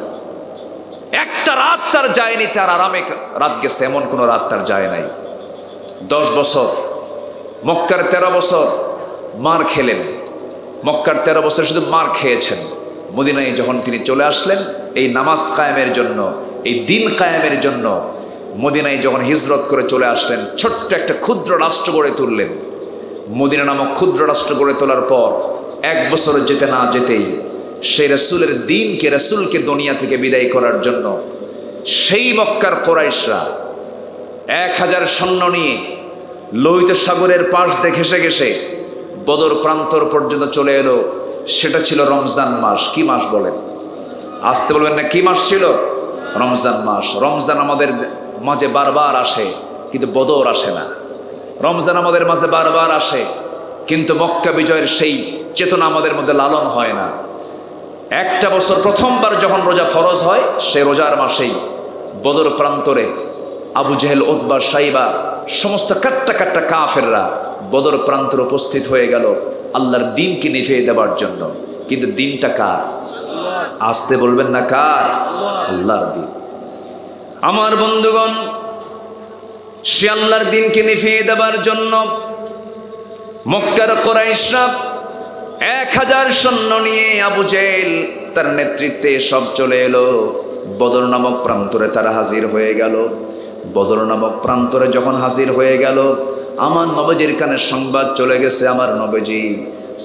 একটা রাত তার যায়নি, তার আরামে রাত গেছে এমন কোনো রাত তার যায় নাই। 10 বছর মক্কার 13 বছর মার খেলেন, মক্কার 13 বছর শুধু মার খেয়েছেন। মদিনায় যখন তিনি চলে আসলেন এই নামাজ কায়েমের জন্য, এই দিন কায়েমের জন্য, মদিনায় যখন হিজরত করে চলে আসলেন, ছোট্ট একটা ক্ষুদ্র রাষ্ট্র গড়ে তুললেন। মদিনা নামক ক্ষুদ্র রাষ্ট্র গড়ে তোলার পর 1 বছর যেতে না যেতেই সেই রসুলের দিনকে, রসুলকে দুনিয়া থেকে বিদায় করার জন্য সেই মক্কার কোরাইশরা 1000 সৈন্য নিয়ে লোহিত সাগরের পাশ দিয়ে ঘেসে ঘেসে বদর প্রান্তর পর্যন্ত চলে এলো। সেটা ছিল রমজান মাস। কি মাস বলেন? আসতে বলবেন না, কি মাস ছিল? রমজান মাস। রমজান আমাদের মাঝে বারবার আসে, কিন্তু বদর আসে না। রমজান আমাদের মাঝে বারবার আসে, কিন্তু মক্কা বিজয়ের সেই চেতনা আমাদের মধ্যে লালন হয় না। একটা বছর প্রথমবার যখন রোজা ফরজ হয়, সেই রোজার মাসেই বদর প্রান্তরে আবু জেহেল, উতবা, সাইবা সমস্ত কাট্টা কাট্টা কাফেররা বদর প্রান্তরে উপস্থিত হয়ে গেল আল্লাহর দিনকে নিভিয়ে দেওয়ার জন্য। কিন্তু দিনটা কার? আসতে বলবেন না, কার? আল্লাহর দিন। আমার বন্ধুগণ, সে আল্লাহর দিনকে নিভিয়ে দেওয়ার জন্য মক্কার কুরাইশরা 1000 সৈন্য নিয়ে আবু জেহেল তার নেতৃত্বে সব চলে এলো। বদর নামক প্রান্তরে তারা হাজির হয়ে গেল। বদর নামক প্রান্তরে যখন হাজির হয়ে গেল, আমার নবীজির কানে সংবাদ চলে গেছে, আমার নবীজি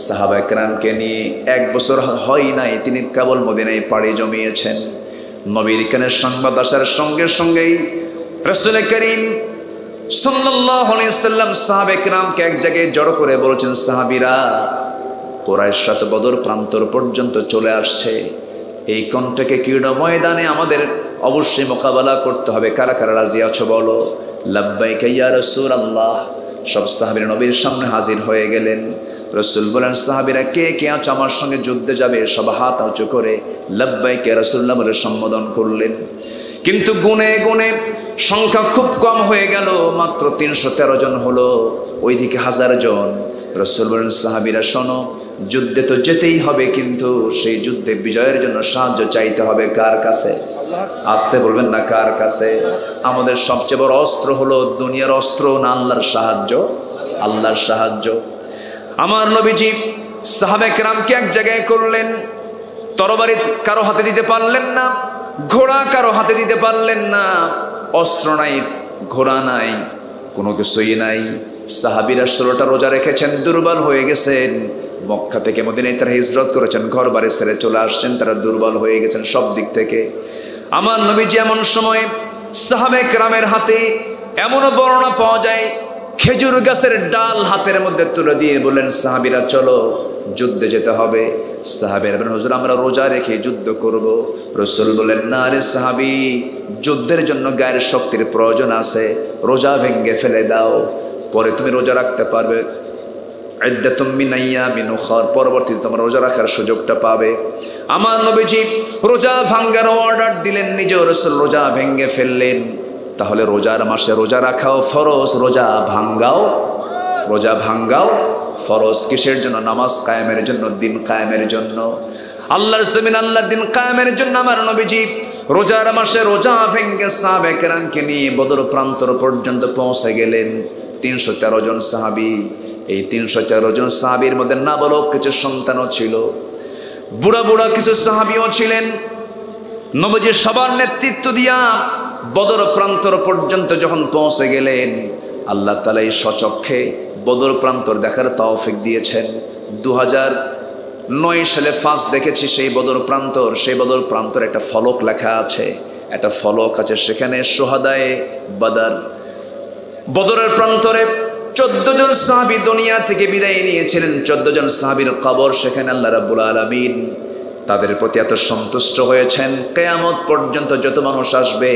সাহাবা কেরামকে নিয়ে 1 বছর হয় নাই, তিনি কেবল মদিনায় পাড়ি জমিয়েছেন। নবীর কানে সংবাদ আসার সঙ্গে সঙ্গেই রাসূল করিম সাল্লাল্লাহু আলাইহি সাল্লাম সাহাবা কেরামকে এক জায়গায় জড়ো করে বলছেন, সাহাবীরা, কুরাইশরা তো বদর প্রান্তর পর্যন্ত চলে আসছে, এই কণ্ঠকে ক্রীড়া ময়দানে আমাদের অবশ্যই মোকাবেলা করতে হবে। কারা কারা রাজি আছো বলো? লাব্বাইকা ইয়া রাসূলুল্লাহ। সব সাহাবীরা নবীর সামনে হাজির হয়ে গেলেন। রাসূল বলেন, সাহাবীরা কে কে আছো আমার সঙ্গে যুদ্ধে যাবে? সব হাত উঁচু করে লাব্বাইকা রাসূলুল্লাহ বলে সম্বোধন করলেন। কিন্তু গুনে গুনে সংখ্যা খুব কম হয়ে গেল, মাত্র 313 জন হলো, ওইদিকে 1000 জন। রাসূল বলেন, সাহাবীরা শোনো, যুদ্ধে তো যেতেই হবে, কিন্তু সেই যুদ্ধে বিজয়ের জন্য সাহায্য চাইতে হবে কার কাছে? আসতে বলবেন না, কার কাছে? আমাদের সবচেয়ে বড় অস্ত্র হলো দুনিয়ার অস্ত্র না আল্লাহর সাহায্য? আল্লাহর সাহায্য। আমার নবীজি সাহাবা কেরামকে এক জায়গায় করলেন। তরবারি কারো হাতে দিতে পারলেন না, ঘোড়া কারো হাতে দিতে পারলেন না, অস্ত্র নাই, ঘোড়া নাই, কোনো কিছুই নাই। সাহাবীরা 16টা রোজা রেখেছেন, দুর্বল হয়ে গেছেন। মক্কা থেকে মদিনায় তারা হিজরত করেছেন, ঘর বাড়ি ছেড়ে চলে আসছেন, তারা দুর্বল হয়ে গেছেন সব দিক থেকে। আমার নবীজি এমন সময় সাহাবা কেরামের হাতে এমনও বর্ণনা পাওয়া যায়, খেজুর গাছের ডাল হাতের মধ্যে তুলে দিয়ে বললেন, সাহাবীরা চলো, যুদ্ধে যেতে হবে। সাহাবীরা বলেন, হুজুর আমরা রোজা রেখে যুদ্ধ করব। রাসূল বলেন, না রে সাহাবী, যুদ্ধের জন্য গায়ের শক্তির প্রয়োজন আছে, রোজা ভেঙে ফেলে দাও, পরে তুমি রোজা রাখতে পারবে। ইদ্দাতুম মিন আইয়ামিন উখর, পরবর্তীতে তোমরা রোজা রাখার সুযোগটা পাবে। আমার নবীজি রোজা ভাঙ্গার অর্ডার দিলেন, নিজেও রাসূল রোজা ভেঙে ফেললেন। তাহলে রোজার মাসে রোজা রাখাও ফরজ, রোজা ভাঙ্গাও, রোজা ভাঙ্গাও ফরজ। কিসের জন্য? নামাজ কায়েমের জন্য, দিন কায়েমের জন্য, আল্লাহর জমিন আল্লাহর দিন কায়েমের জন্য। আমার নবীজি রোজার মাসে রোজা ভেঙ্গে সাহাবে কেরামকে নিয়ে বদর প্রান্তর পর্যন্ত পৌঁছে গেলেন 313 জন সাহাবী। এই 313 জন সাহাবীর মধ্যে নাবালক কিছু সন্তানও ছিল, বুড়া বুড়া কিছু সাহাবীও ছিলেন। নবীজি সবার নেতৃত্ব দিয়া বদর প্রান্তর পর্যন্ত যখন পৌঁছে গেলেন, আল্লাহ তাআলা এই সচক্ষে বদর প্রান্তর দেখার তৌফিক দিয়েছেন। 2009 সালে ফার্স্ট দেখেছি সেই বদর প্রান্তর। সেই বদর প্রান্তর একটা ফলক লেখা আছে, একটা ফলক আছে, সেখানে সোহাদায়ে বদর। বদরের প্রান্তরে 14 জন সাহাবী দুনিয়া থেকে বিদায় নিয়েছিলেন। 14 জন সাহাবীর কবর সেখানে আল্লাহ রাব্বুল আলামিন তাদের প্রতি এত সন্তুষ্ট হয়েছেন, কিয়ামত পর্যন্ত যত মানুষ আসবে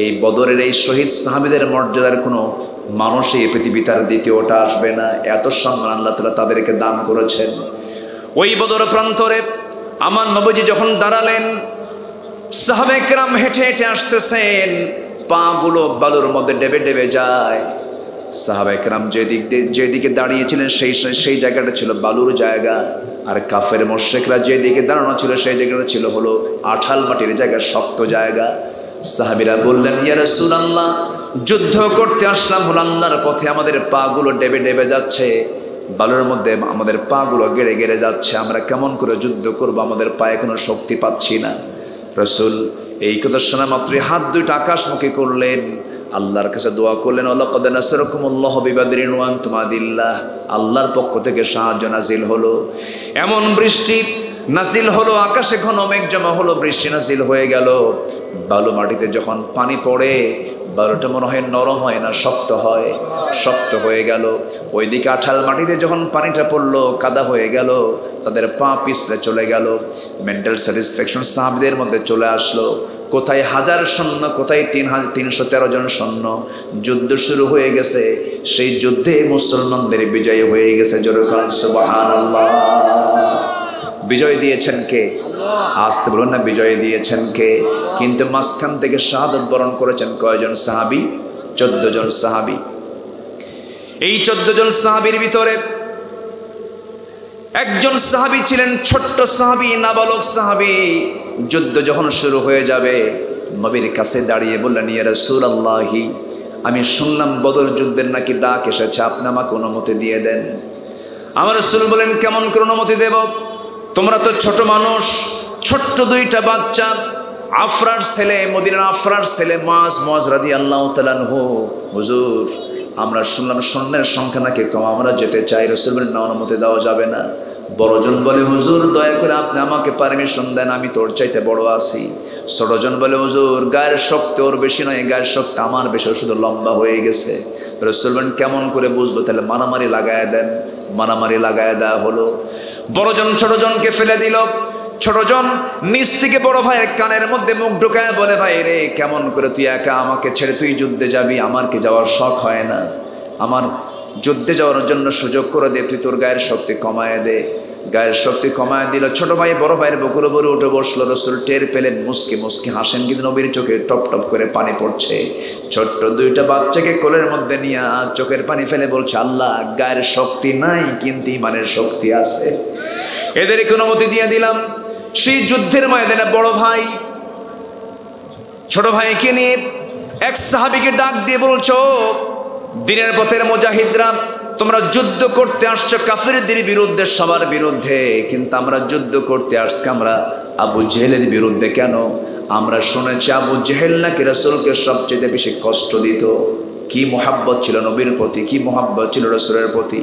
এই বদরের এই শহীদ সাহাবীদের মর্যাদার কোনো মানুষ এই পৃথিবীতে আর দ্বিতীয়টা আসবে না। এত সম্মান আল্লাহ তাআলা তাদেরকে দান করেছেন। ওই বদর প্রান্তরে আমার নবীজি যখন দাঁড়ালেন, সাহাবে কেরাম হেঁটে হেঁটে আসতেছেন, পাগুলো বালুর মধ্যে ডেবে ডেবে যায়। সাহাবে কেরাম যেদিকে দাঁড়িয়েছিলেন সেই জায়গাটা ছিল বালুর জায়গা, আর কাফের মুশরিকরা যেদিকে দাঁড়ানো ছিল সেই জায়গাটা ছিল হলো আঠাল মাটির জায়গা, শক্ত জায়গা। সাহাবীরা বললেন, ইয়া রাসূলুল্লাহ, যুদ্ধ করতে আসলাম হলো আল্লাহর পথে, আমাদের পাগুলো ডেবে ডেবে যাচ্ছে, বালুর মধ্যে আমাদের পাগুলো গেড়ে গেড়ে যাচ্ছে, আমরা কেমন করে যুদ্ধ করব, আমাদের পায়ে কোনো শক্তি পাচ্ছি না। রাসূল এই কথা শোনা মাত্রই হাত দুইটা আকাশমুখী করলেন, আল্লাহর কাছে দোয়া করলেন, লাকাদ নাসারাকুমুল্লাহু বিবাদরিন ওয়া আনতুম আদিল্লাহ। আল্লাহর পক্ষ থেকে সাহায্য নাজিল হলো, এমন বৃষ্টি নাজিল হলো, আকাশে ঘন মেঘ জমা হলো, বৃষ্টি নাজিল হয়ে গেল। বালু মাটিতে যখন পানি পড়ে, বালুটা মনে হয় নরম হয় না, শক্ত হয়, শক্ত হয়ে গেল। ওইদিকে আঠাল মাটিতে যখন পানিটা পড়লো, কাদা হয়ে গেল, তাদের পা পিছলে চলে গেল। মেন্টাল স্যাটিসফ্যাকশন সাহাবীদের মধ্যে চলে আসলো। কোথায় 1000 সৈন্য, কোথায় 313 জন সৈন্য। যুদ্ধ শুরু হয়ে গেছে, সেই যুদ্ধে মুসলমানদের বিজয় হয়ে গেছে। জোরে বলুন সুবহানাল্লাহ। বিজয় দিয়েছেন কে? আসতে বলুন না, বিজয় দিয়েছেন কে? কিন্তু মাঝখান থেকে শাহাদাত বরণ করেছেন কয়জন সাহাবী? 14 জন সাহাবী। এই 14 জন সাহাবীর ভিতরে একজন সাহাবী ছিলেন ছোট্ট সাহাবী, নাবালক সাহাবী। যুদ্ধ যখন শুরু হয়ে যাবে, নবীর কাছে দাঁড়িয়ে বললেন, ইয়া রাসূলুল্লাহি, আমি শুনলাম বদর যুদ্ধের নাকি ডাক এসেছে, আপনি আমাকে অনুমতি দিয়ে দেন। আমার রাসূল বলেন, কেমন করে অনুমতি দেব? তোমরা তো ছোট মানুষ, ছোট্ট দুইটা বাচ্চা, আফরার ছেলে, মদিনার আফরার ছেলে মুআজ রাদিয়াল্লাহু তাআলা আনহু। হুজুর, আমরা শুনলাম সৈন্যের সংখ্যা নাকি কম, আমরা যেতে চাই। রাসূল বলেন, না, অনুমতি দেওয়া যাবে না। বড়জন বলে, হুজুর দয়া করে আপনি আমাকে পারমিশন দেন, আমি তোর চাইতে বড় আছি। ছোটজন বলে, হুজুর গায়ের শক্তি ওর বেশি নয়, গায়ের শক্তি আমার বেশি, শুধু লম্বা হয়ে গেছে। রাসূল বলেন, কেমন করে বুঝবো? তাহলে মারামারি লাগায় দেন। মারামারি লাগায় দেওয়া হলো। বড়জন ছোটজনকে ফেলে দিল। ছোটজন নিচ থেকে বড় ভাইয়ের কানের মধ্যে মুখ ঢুকায় বলে, ভাই রে, কেমন করে তুই একা আমাকে ছেড়ে তুই যুদ্ধে যাবি? আমার কি যাওয়ার শখ হয় না? আমার যুদ্ধে যাওয়ার জন্য সুযোগ করে দে, তুই তোর গায়ের শক্তি কমায় দে। গায়ের শক্তি কমায় দিল। ছোট ভাই বড় ভাইয়ের বুকের উপরে উঠে বসলো। রাসূল টের পেলেন, মুস্কি মুস্কি হাসেন, কিন্তু নবীর চোখে টপ টপ করে পানি পড়ছে। ছোট্ট দুইটা বাচ্চাকে কোলের মধ্যে নিয়ে চোখের পানি ফেলে বলছে, আল্লাহ, গায়ের শক্তি নাই কিন্তু ইমানের শক্তি আছে, এদেরকে অনুমতি দিয়ে দিলাম। সেই যুদ্ধের ময়দানে বড় ভাই ছোট ভাইকে নিয়ে এক সাহাবীকে ডাক দিয়ে বলছো, দিনের পথের মুজাহিদরা, তোমরা যুদ্ধ করতে আসছো কাফিরদের বিরুদ্ধে, সবার বিরুদ্ধে, কিন্তু আমরা যুদ্ধ করতে আসছি আমরা আবু জেহেলের বিরুদ্ধে। কেন? আমরা শুনেছি আবু জেহেল নাকি রাসূলকে সবচেয়ে বেশি কষ্ট দিত। কি মোহাব্বত ছিল নবীর প্রতি, কি মোহাব্বত ছিল রাসূলের প্রতি।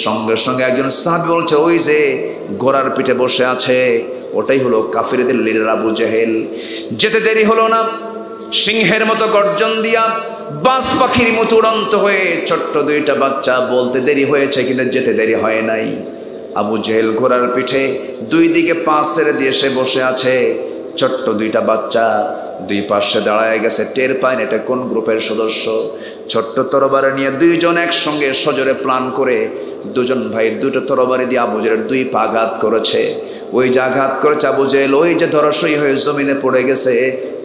সঙ্গে সঙ্গে একজন সাহাবী বলছে, ওই যে ঘোড়ার পিঠে বসে আছে, ওটাই হলো কাফিরদের লিডার আবু জেহেল। যেতে দেরি হলো না, সিংহের মতো গর্জন দিয়া বাজ পাখির মতো উড়ন্ত হয়ে ছোট্ট দুইটা বাচ্চা, বলতে দেরি হয়েছে কিন্তু যেতে দেরি হয় নাই। আবু জেহেল ঘোড়ার পিঠে দুই দিকে পা ছেড়ে দিয়ে সে বসে আছে। ছোট্ট দুইটা বাচ্চা দুই পাশে দাঁড়ায় গেছে, টের পায় না এটা কোন গ্রুপের সদস্য। ছোট্ট তরবারি নিয়ে দুইজন একসঙ্গে সজোরে প্ল্যান করে দুজন ভাই দুটো তরবারি দিয়ে আবু জেহেলের দুই পা আঘাত করেছে। ওই যে আঘাত করেছে আবু জেহেল, ওই যে ধরাশয়ী হয়ে জমিনে পড়ে গেছে।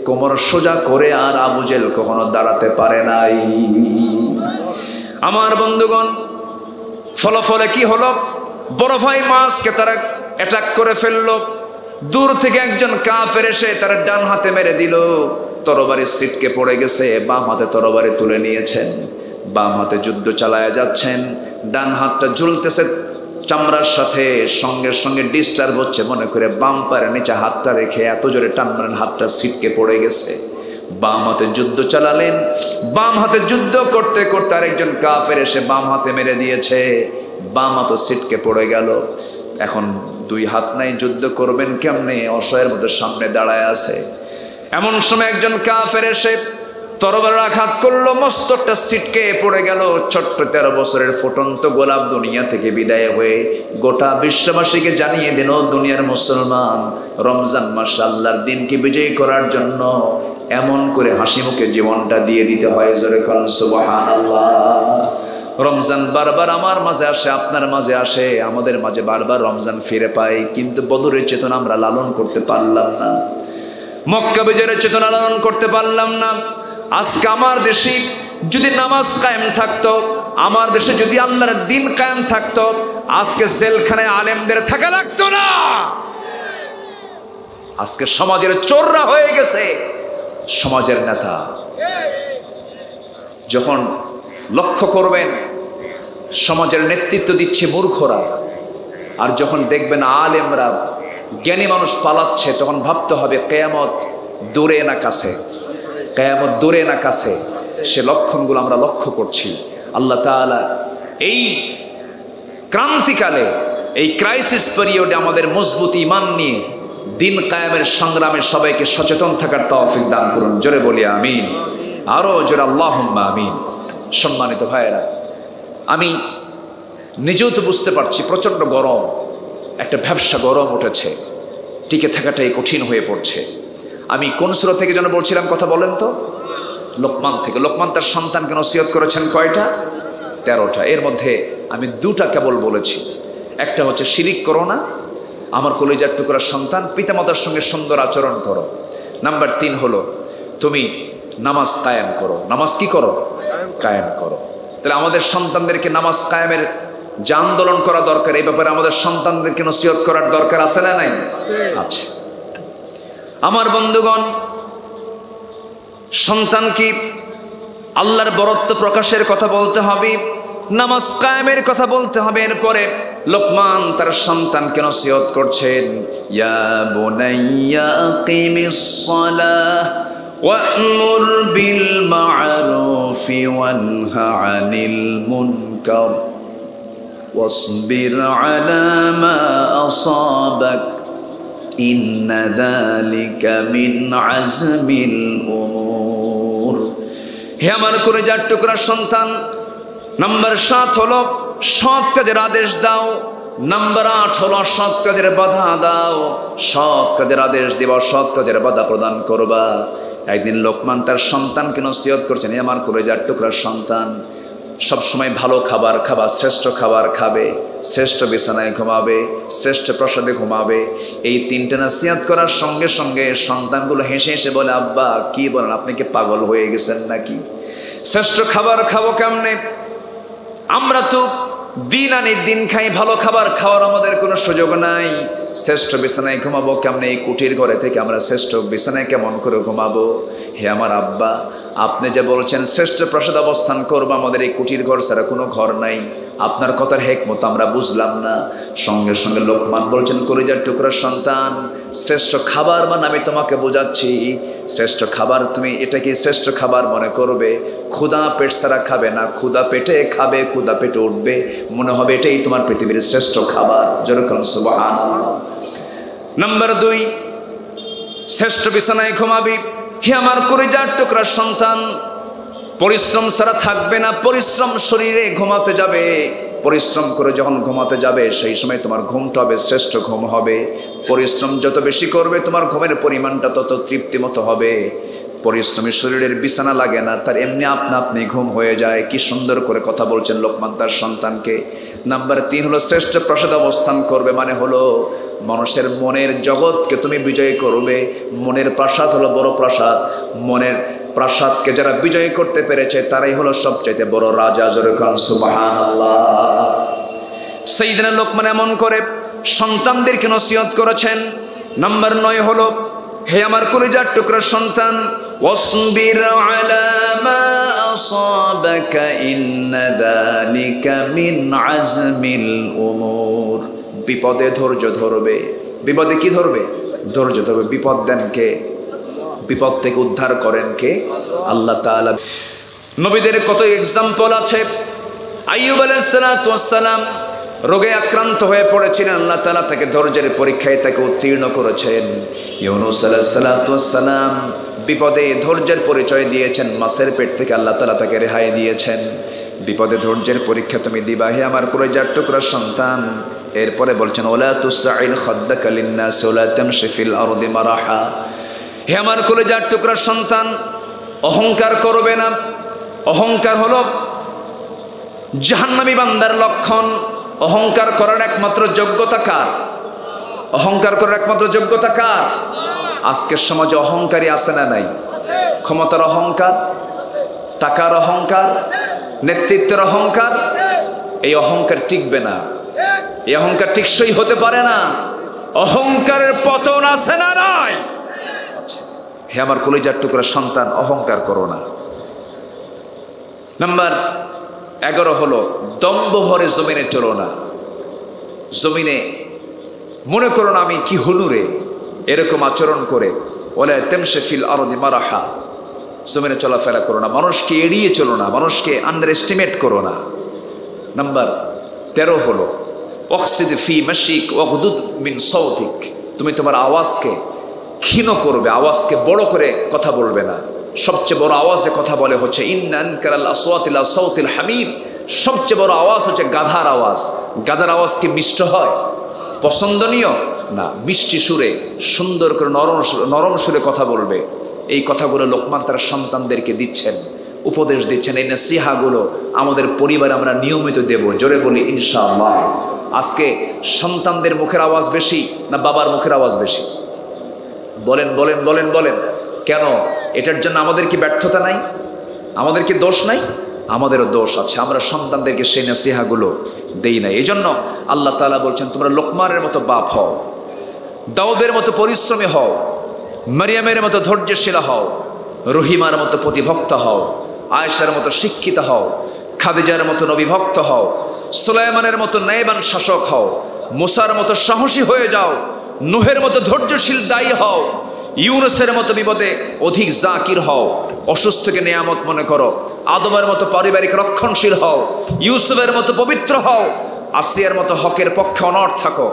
কোমর সোজা করে আর আবু জেহেল কখনো দাঁড়াতে পারে নাই। আমার বন্ধুগণ, ফলাফলে কি হলো? বড় ভাই মাসকে তারা অ্যাটাক করে ফেললো। দূর থেকে একজন কাফের এসে তার ডান হাতে মেরে দিল, তরবারি ছিটকে পড়ে গেছে, বাম হাতে তরবারি তুলে নিয়েছেন, বাম হাতে যুদ্ধ চালায়া যাচ্ছেন, ডান হাতটা ঝুলতেছে চামড়ার সাথে, সঙ্গে সঙ্গে ডিস্টার্ব হচ্ছে মনে করে বাম পায়ের নিচে হাতটা রেখে এত জোরে টান মারেন হাতটা ছিটকে পড়ে গেছে। বাম হাতে যুদ্ধ চালালেন, বাম হাতে যুদ্ধ করতে করতে আরেকজন কাফের এসে বাম হাতে মেরে দিয়েছে, বাম হাতও ছিটকে পড়ে গেল। এখন দুই হাত নাই, যুদ্ধ করবেন কেমনে? অসহায়ের মধ্যে সামনে দাঁড়ায় আছে। এমন সময় একজন কাফের এসে তরবারির আঘাত করলো, মস্তকটা ছিটকে পড়ে গেল। ছোট্ট 13 বছরের ফুটন্ত গোলাপ দুনিয়া থেকে বিদায় হয়ে গোটা বিশ্ববাসীকে জানিয়ে দিল, দুনিয়ার মুসলমান রমজান মাস আল্লাহর দিনকে বিজয়ী করার জন্য এমন করে হাসি মুখে জীবনটা দিয়ে দিতে হয়। জোরে বলেন সুবহানাল্লাহ। রমজান বারবার আমার মাঝে আসে, আপনার মাঝে আসে, আমাদের মাঝে বারবার রমজান ফিরে পাই, কিন্তু বদরের চেতনা আমরা লালন করতে পারলাম না, মক্কা বিজয়ের চেতনা লালন করতে পারলাম না। আজকে আমার দেশে যদি নামাজ কায়েম থাকতো, আমার দেশে যদি আল্লাহর দিন কায়েম থাকতো, আজকে জেলখানায় আলেমদের থাকা লাগতো না। আজকে সমাজের চোররা হয়ে গেছে সমাজের নেতা। যখন লক্ষ্য করবেন সমাজের নেতৃত্ব দিচ্ছে মূর্খরা, আর যখন দেখবেন আলেমরা জ্ঞানী মানুষ পালাচ্ছে, তখন ভাবতে হবে কিয়ামত দূরে না কাছে, কিয়ামত দূরে না কাছে। সে লক্ষণগুলো আমরা লক্ষ্য করছি। আল্লাহ তাআলা এই ক্রান্তিকালে, এই ক্রাইসিস পিরিয়ডে আমাদের মজবুত ঈমান নিয়ে দিন কায়েমের সংগ্রামে সবাইকে সচেতন থাকার তৌফিক দান করুন। জোরে বলি আমিন, আরো জোরে আল্লাহুম্মা আমিন। সম্মানিত ভাইয়েরা, আমি নিজেও তো বুঝতে পারছি প্রচণ্ড গরম, একটা ব্যবসা গরম উঠেছে, টিকে থাকাটাই কঠিন হয়ে পড়ছে। আমি কোন সূরা থেকে যেন বলছিলাম, কথা বলেন তো? লোকমান থেকে। লোকমান তার সন্তানকে নসিহত করেছেন কয়টা? 13টা। এর মধ্যে আমি 2টা কেবল বলেছি। একটা হচ্ছে শিরিক করো না, আমার কলিজার টুকরা সন্তান, পিতামাতার সঙ্গে সুন্দর আচরণ করো। নাম্বার 3 হলো তুমি নামাজ কায়েম করো। নামাজ কি করো? কায়েম করো। তাহলে আমাদের সন্তানদেরকে নামাজ কায়েমের যে আন্দোলন করা দরকার, এই ব্যাপারে আমাদের সন্তানদেরকে নসিহত করার দরকার আছে না নাই? আছে। আমার বন্ধুগণ, সন্তানকে আল্লাহর বরত্ব প্রকাশের কথা বলতে হবে, নামাজ কায়েমের কথা বলতে হবে। এরপরে লোকমান তার সন্তানকে নসিহত করছেন, ইয়া বুনাইয়া আকিমিস সালাহ ওয়া'মুর বিল মা'রুফি ওয়ানহা আনিল মুনকার ওয়াসবির আলা মা আসাবাক ইন্না যালিকা মিন আজমিল উমুর। হে আমার কলিজার টুকরা সন্তান, নাম্বার 7 হলো সৎ কাজের আদেশ দাও। নাম্বার 8 হলো সৎ কাজের বাধা দাও। সৎ কাজের আদেশ দিবা, সৎ কাজের বাধা প্রদান করবা। একদিন লোকমান তার সন্তানকে নসিহত করছেন, হে আমার কলিজার টুকরা সন্তান, সবসময় ভালো খাবার খাবা, শ্রেষ্ঠ খাবার খাবে, শ্রেষ্ঠ বিছানায় ঘুমাবে, শ্রেষ্ঠ প্রসাদে ঘুমাবে। এই 3টা নসিহত করার সঙ্গে সঙ্গে সন্তানগুলো হেসে হেসে বলে, আব্বা কি বলেন, আপনি কি পাগল হয়ে গেছেন নাকি? শ্রেষ্ঠ খাবার খাবো কেমনে? আমরা তো দিন আনি দিন খাই, ভালো খাবার খাওয়ার আমাদের কোনো সুযোগ নাই। শ্রেষ্ঠ বিছানায় ঘুমাবো কেমনে? এই কুটির ঘরে থেকে আমরা শ্রেষ্ঠ বিছানায় কেমন করে ঘুমাবো? হে আমার আব্বা, আপনি যে বলছেন শ্রেষ্ঠ প্রাসাদ অবস্থান করবো, আমাদের এই কুটির ঘর ছাড়া কোনো ঘর নাই। আপনার কথার হেকমত আমরা বুঝলাম না। সঙ্গে সঙ্গে লোকমান বলছেন, কলিজার টুকরা সন্তান, শ্রেষ্ঠ খাবার মানে আমি তোমাকে বোঝাচ্ছি। শ্রেষ্ঠ খাবার তুমি এটাকে শ্রেষ্ঠ খাবার মনে করবে, ক্ষুধা পেট ছাড়া খাবে না, ক্ষুধা পেটে খাবে, ক্ষুধা পেটে উঠবে, মনে হবে এটাই তোমার পৃথিবীর শ্রেষ্ঠ খাবার। যেরকম সুবহানাল্লাহ। নাম্বার 2, শ্রেষ্ঠ বিছানায় ঘুমাবি। হে আমার কলিজার টুকরা সন্তান, পরিশ্রম ছাড়া থাকবে না, পরিশ্রম শরীরে ঘুমাতে যাবে। পরিশ্রম করে যখন ঘুমাতে যাবে, সেই সময় তোমার ঘুমটা হবে শ্রেষ্ঠ ঘুম হবে। পরিশ্রম যত বেশি করবে, তোমার ঘুমের পরিমাণটা তত তৃপ্তিমতো হবে। পরিশ্রমী শরীরের বিছানা লাগে না, তার এমনি আপনা আপনি ঘুম হয়ে যায়। কি সুন্দর করে কথা বলছেন লোকমান তার সন্তানকে। নাম্বার 3 হলো শ্রেষ্ঠ প্রাসাদ অবস্থান করবে, মানে হলো মানুষের মনের জগৎকে তুমি বিজয় করবে। মনের প্রাসাদ হলো বড় প্রাসাদ। মনের প্রাসাদকে যারা বিজয় করতে পেরেছে তারাই হলো সবচাইতে বড় রাজা। জোরে বলেন সুবহানাল্লাহ। সাইয়েদনা লোকমান এমন করে সন্তানদেরকে নসিহত করেছেন, নাম্বার 9 হলো, হে আমার কলিজার টুকরার সন্তান, ওয়াসবির আলা মা আসাবাকা ইন্না যালিকা মিন আজমিল উমুর। বিপদে ধৈর্য ধরবে। বিপদে কি ধরবে? ধৈর্য ধরবে। বিপদ দেন কে? বিপদ থেকে উদ্ধার করেন কে? আল্লাহ তাআলা। নবীদের কত এক্সাম্পল আছে। আইয়ুব আলাইহিস সালাতু ওয়াস সালাম রোগে আক্রান্ত হয়ে পড়েছিলেন, আল্লাহ তাআলা তাকে ধৈর্যের পরীক্ষায় তাকে উত্তীর্ণ করেছেন। ইউনূস আলাইহিস সালাতু ওয়াস সালাম বিপদে ধৈর্যের পরিচয় দিয়েছেন, মাছের পেট থেকে আল্লাহ তাআলা তাকে রেহাই দিয়েছেন। বিপদে ধৈর্যের পরীক্ষা তুমি দিবা হে আমার কলিজার টুকরার সন্তান। এরপরে বলছেন, ওয়ালা তুসআইল খাদ্দাকা লিন-নাস ওয়ালা তামশি ফিল আরদি মারাহা। হে আমার কলিজার টুকরার সন্তান, অহংকার করবে না। অহংকার হলো জাহান্নামী বান্দার লক্ষণ। অহংকার করার একমাত্র যোগ্যতা কার? অহংকার করার একমাত্র যোগ্যতা কার? আজকের সমাজে অহংকারী আছে না নাই? ক্ষমতার অহংকার, টাকার অহংকার, নেতৃত্বের অহংকার। এই অহংকার টিকবে না, এই অহংকার টিকসই হতে পারে না। অহংকারের পতন আছে না নাই? হে আমার কলিজার টুকরা সন্তান, অহংকার করো না। নাম্বার 11 হলো, দম্ভ ভরে জমিনে চলো না। জমিনে মনে করো না আমি কি হুনুরে, এরকম আচরণ করে ওয়ালা তামশি ফিল আরদি মারাহা। জমিনে চলাফেরা করো না, মানুষকে এড়িয়ে চলো না, মানুষকে আন্ডার এস্টিমেট করো না। নাম্বার 13 হলো, ওয়াকসিদ ফি মাশিক ওয়াগদুদ মিন সাওতিক। তুমি তোমার আওয়াজকে ক্ষীণ করবে, আওয়াজকে বড় করে কথা বলবে না। সবচেয়ে বড় আওয়াজে কথা বলে হচ্ছে ইন্না আনকারাল আসওয়াতি লা সাওতিল হামির। সবচেয়ে বড় আওয়াজ হচ্ছে গাধার আওয়াজ। গাধার আওয়াজ কি মিষ্ট হয়? পছন্দনীয় না। মিষ্টি সুরে, সুন্দর করে নরম সুরে কথা বলবে। এই কথাগুলো লোকমান তার সন্তানদেরকে দিচ্ছেন, উপদেশ দিচ্ছেন। এই নসিহাগুলো আমাদের পরিবারে আমরা নিয়মিত দেব। জোরে বলি ইনশাআল্লাহ। আজকে সন্তানদের মুখের আওয়াজ বেশি না বাবার মুখের আওয়াজ বেশি? বলেন বলেন বলেন বলেন। কেন? এটার জন্য আমাদের কি ব্যর্থতা নাই? আমাদের কি দোষ নাই? আমাদেরও দোষ আছে। আমরা সন্তানদেরকে সেই নসিহাগুলো দেই নাই। এই জন্য আল্লাহ তাআলা বলছেন, তোমরা লোকমানের মতো বাপ হও, দাউদের মতো পরিশ্রমী হও, মারিয়ামের মতো ধৈর্যশীলা হও, রহিমার মতো প্রতিভক্ত হও, আয়েশার মতো শিক্ষিত হও, খাদিজার মতো নবীভক্ত হও, সুলাইমানের মতো ন্যায়বান শাসক হও, মুসার মতো সাহসী হয়ে যাও, নূহের মতো ধৈর্যশীল দায়ী হও, ইউনুসের মতো বিপদে অধিক জাকির হও, অসুস্থকে নিয়ামত মনে করো, আদমের মতো পারিবারিক রক্ষণশীল হও, ইউসুফের মতো পবিত্র হও, আসিয়ার মতো হকের পক্ষে অনড় থাকো,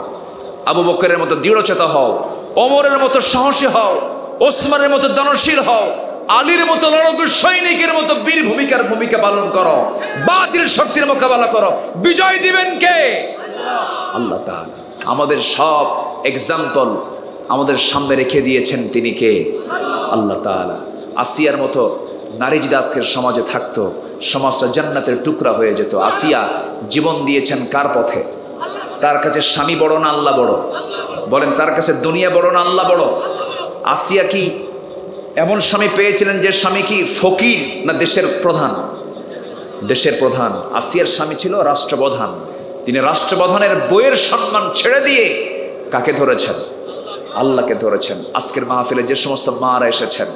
আবু বকরের মতো দৃঢ়চেতা হও, ওমরের মতো সাহসী হও, ওসমানের মতো দানশীল হও, আলীর মতো লড়াকু সৈনিকের মতো বীর ভূমিকা পালন করো, বাতিল শক্তির মোকাবেলা করো। বিজয় দিবেন কে? আল্লাহ তাআলা। আমাদের সব এক্সাম্পল আমাদের সামনে রেখে দিয়েছেন তিনি কে? আল্লাহ তাআলা। আসিয়ার মতো নারী যদি আজকের সমাজে থাকতো, সমাজটা জান্নাতের টুকরা হয়ে যেত। আসিয়া জীবন দিয়েছেন কার পথে? তার কাছে স্বামী বড় না আল্লাহ বড়? বলেন, তার কাছে দুনিয়া বড় না আল্লাহ বড়? আসিয়া কি এমন স্বামী পেয়েছিলেন যে স্বামী কি ফকির না দেশের প্রধান? দেশের প্রধান। আসিয়ার স্বামী ছিল রাষ্ট্রপ্রধান। তিনি রাষ্ট্রপ্রধানের বইয়ের সম্মান ছেড়ে দিয়ে কাকে ধরেছেন? আল্লাহকে ধরেছেন। আজকের মাহফিলে যে সমস্ত মারা এসেছেন,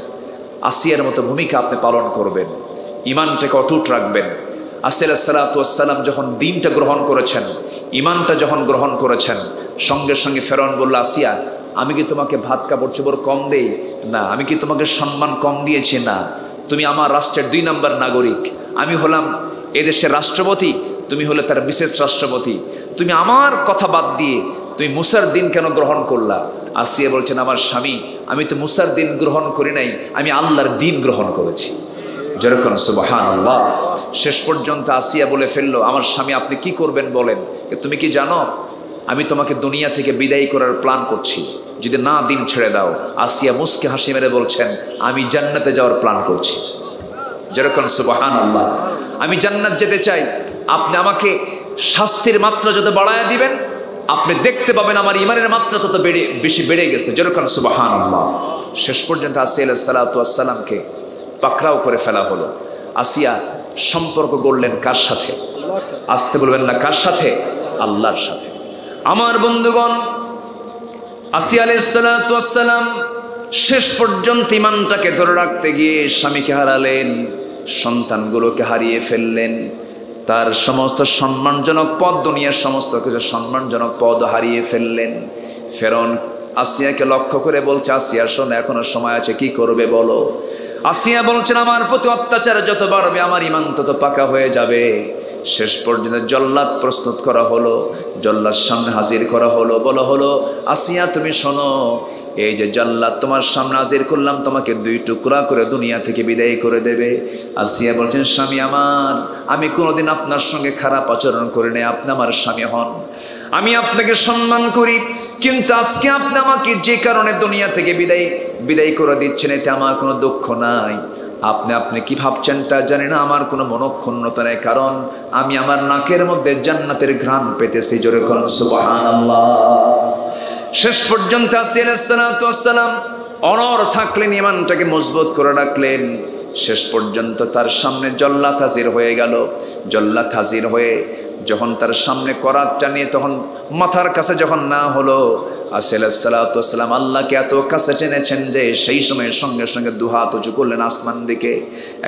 আসিয়ার মতো ভূমিকা আপনি পালন করবেন, ইমানটাকে অটুট রাখবেন। আসিয়া সালাতু ওয়াস সালাম যখন দিনটা গ্রহণ করেছেন, ইমানটা যখন গ্রহণ করেছেন, সঙ্গে সঙ্গে ফেরাউন বলল, আসিয়া আমি কি তোমাকে ভাত কাপড় চোপড় কম দেই? না। আমি কি তোমাকে সম্মান কম দিয়েছি? না। তুমি আমার রাষ্ট্রের 2 নম্বর নাগরিক। আমি হলাম এদেশের রাষ্ট্রপতি, তুমি হলে তার বিশেষ রাষ্ট্রপতি। তুমি আমার কথা বাদ দিয়ে তুমি মুসার দিন কেন গ্রহণ করলা? আসিয়া বলছেন, আমার স্বামী, আমি তো মুসার দিন গ্রহণ করি নাই, আমি আল্লাহর দিন গ্রহণ করেছি। যেরকম সুবহানাল্লাহ। শেষ পর্যন্ত আসিয়া বলে ফেললো, আমার স্বামী আপনি কি করবেন বলেন? তুমি কি জানো আমি তোমাকে দুনিয়া থেকে বিদায় করার প্ল্যান করছি, যদি না দিন ছেড়ে দাও। আসিয়া মুস্কে হাসি মেরে বলছেন, আমি জান্নাতে যাওয়ার প্ল্যান করছি। যেরকম সুবহানাল্লাহ। আমি জান্নাত যেতে চাই। আপনি আমাকে শাস্তির মাত্রা যত বাড়ায়া দিবেন, আপনি দেখতে পাবেন আমার ইমানের মাত্রা তত বেশি বেড়ে গেছে। যেরকম সুবহানাল্লাহ। শেষ পর্যন্ত আসিয়া আলাইহিস সালাতু ওয়াস সালামকে পাকড়াও করে ফেলা হলো। আসিয়া সম্পর্ক গড়লেন কার সাথে? আসতে বলবেন না, কার সাথে? আল্লাহর সাথে। আমার বন্ধুগণ, আসিয়া আলাইহিস সালাতু ওয়াস সালাম শেষ পর্যন্ত ঈমানটাকে ধরে রাখতে গিয়ে স্বামীকে হারালেন, সন্তানগুলোকে হারিয়ে ফেললেন, তার সমস্ত সম্মানজনক পদ, দুনিয়ার সমস্ত কিছু সম্মানজনক পদ হারিয়ে ফেললেন। ফেরাউন আসিয়াকে লক্ষ্য করে বলছে, আসিয়া শোনো, এখনো সময় আছে, কি করবে বলো। আসিয়া বলছেন, আমার প্রতি অত্যাচার যত বাড়বে আমার ঈমান তত পাকা হয়ে যাবে। শেষ পর্যন্ত জল্লাদ প্রস্তুত করা হলো, জল্লাদ সামনে হাজির করা হলো, বলা হলো, আসিয়া তুমি শোনো, এই যে জল্লাদ তোমার সামনে হাজির করলাম, তোমাকে 2 টুকরা করে দুনিয়া থেকে বিদায় করে দেবে। আসিয়া বলছেন, স্বামী আমার, আমি কোনোদিন আপনার সঙ্গে খারাপ আচরণ করি নাই, আপনি আমার স্বামী হন, আমি আপনাকে সম্মান করি, কিন্তু আজকে আপনি আমাকে যে কারণে দুনিয়া থেকে বিদায় করে দিচ্ছেন, এতে আমার কোনো দুঃখ নাই। আপনি কি ভাবছেন তা জানি না, আমার কোনো মনক্ষুণ্ণতা নেই, কারণ আমি আমার নাকের মধ্যে জান্নাতের ঘ্রাণ পেতেছি। জোরে বলুন সুবহানাল্লাহ। শেষ পর্যন্ত আসিয়া আলাইহিস সালাতু ওয়াস সালাম অনড় থাকলেন, ঈমানটাকে মজবুত করে রাখলেন। শেষ পর্যন্ত তার সামনে জল্লাদ হাজির হয়ে গেল। জল্লাদ হাজির হয়ে যখন তার সামনে করাত জানিয়ে তখন মাথার কাছে যখন না হলো, আসিয়া আলাইহিস সালাতু ওয়াস সালাম আল্লাহকে এত কাছে টেনেছেন যে সেই সময় সঙ্গে সঙ্গে 2 হাত উঁচু করলেন আসমান দিকে,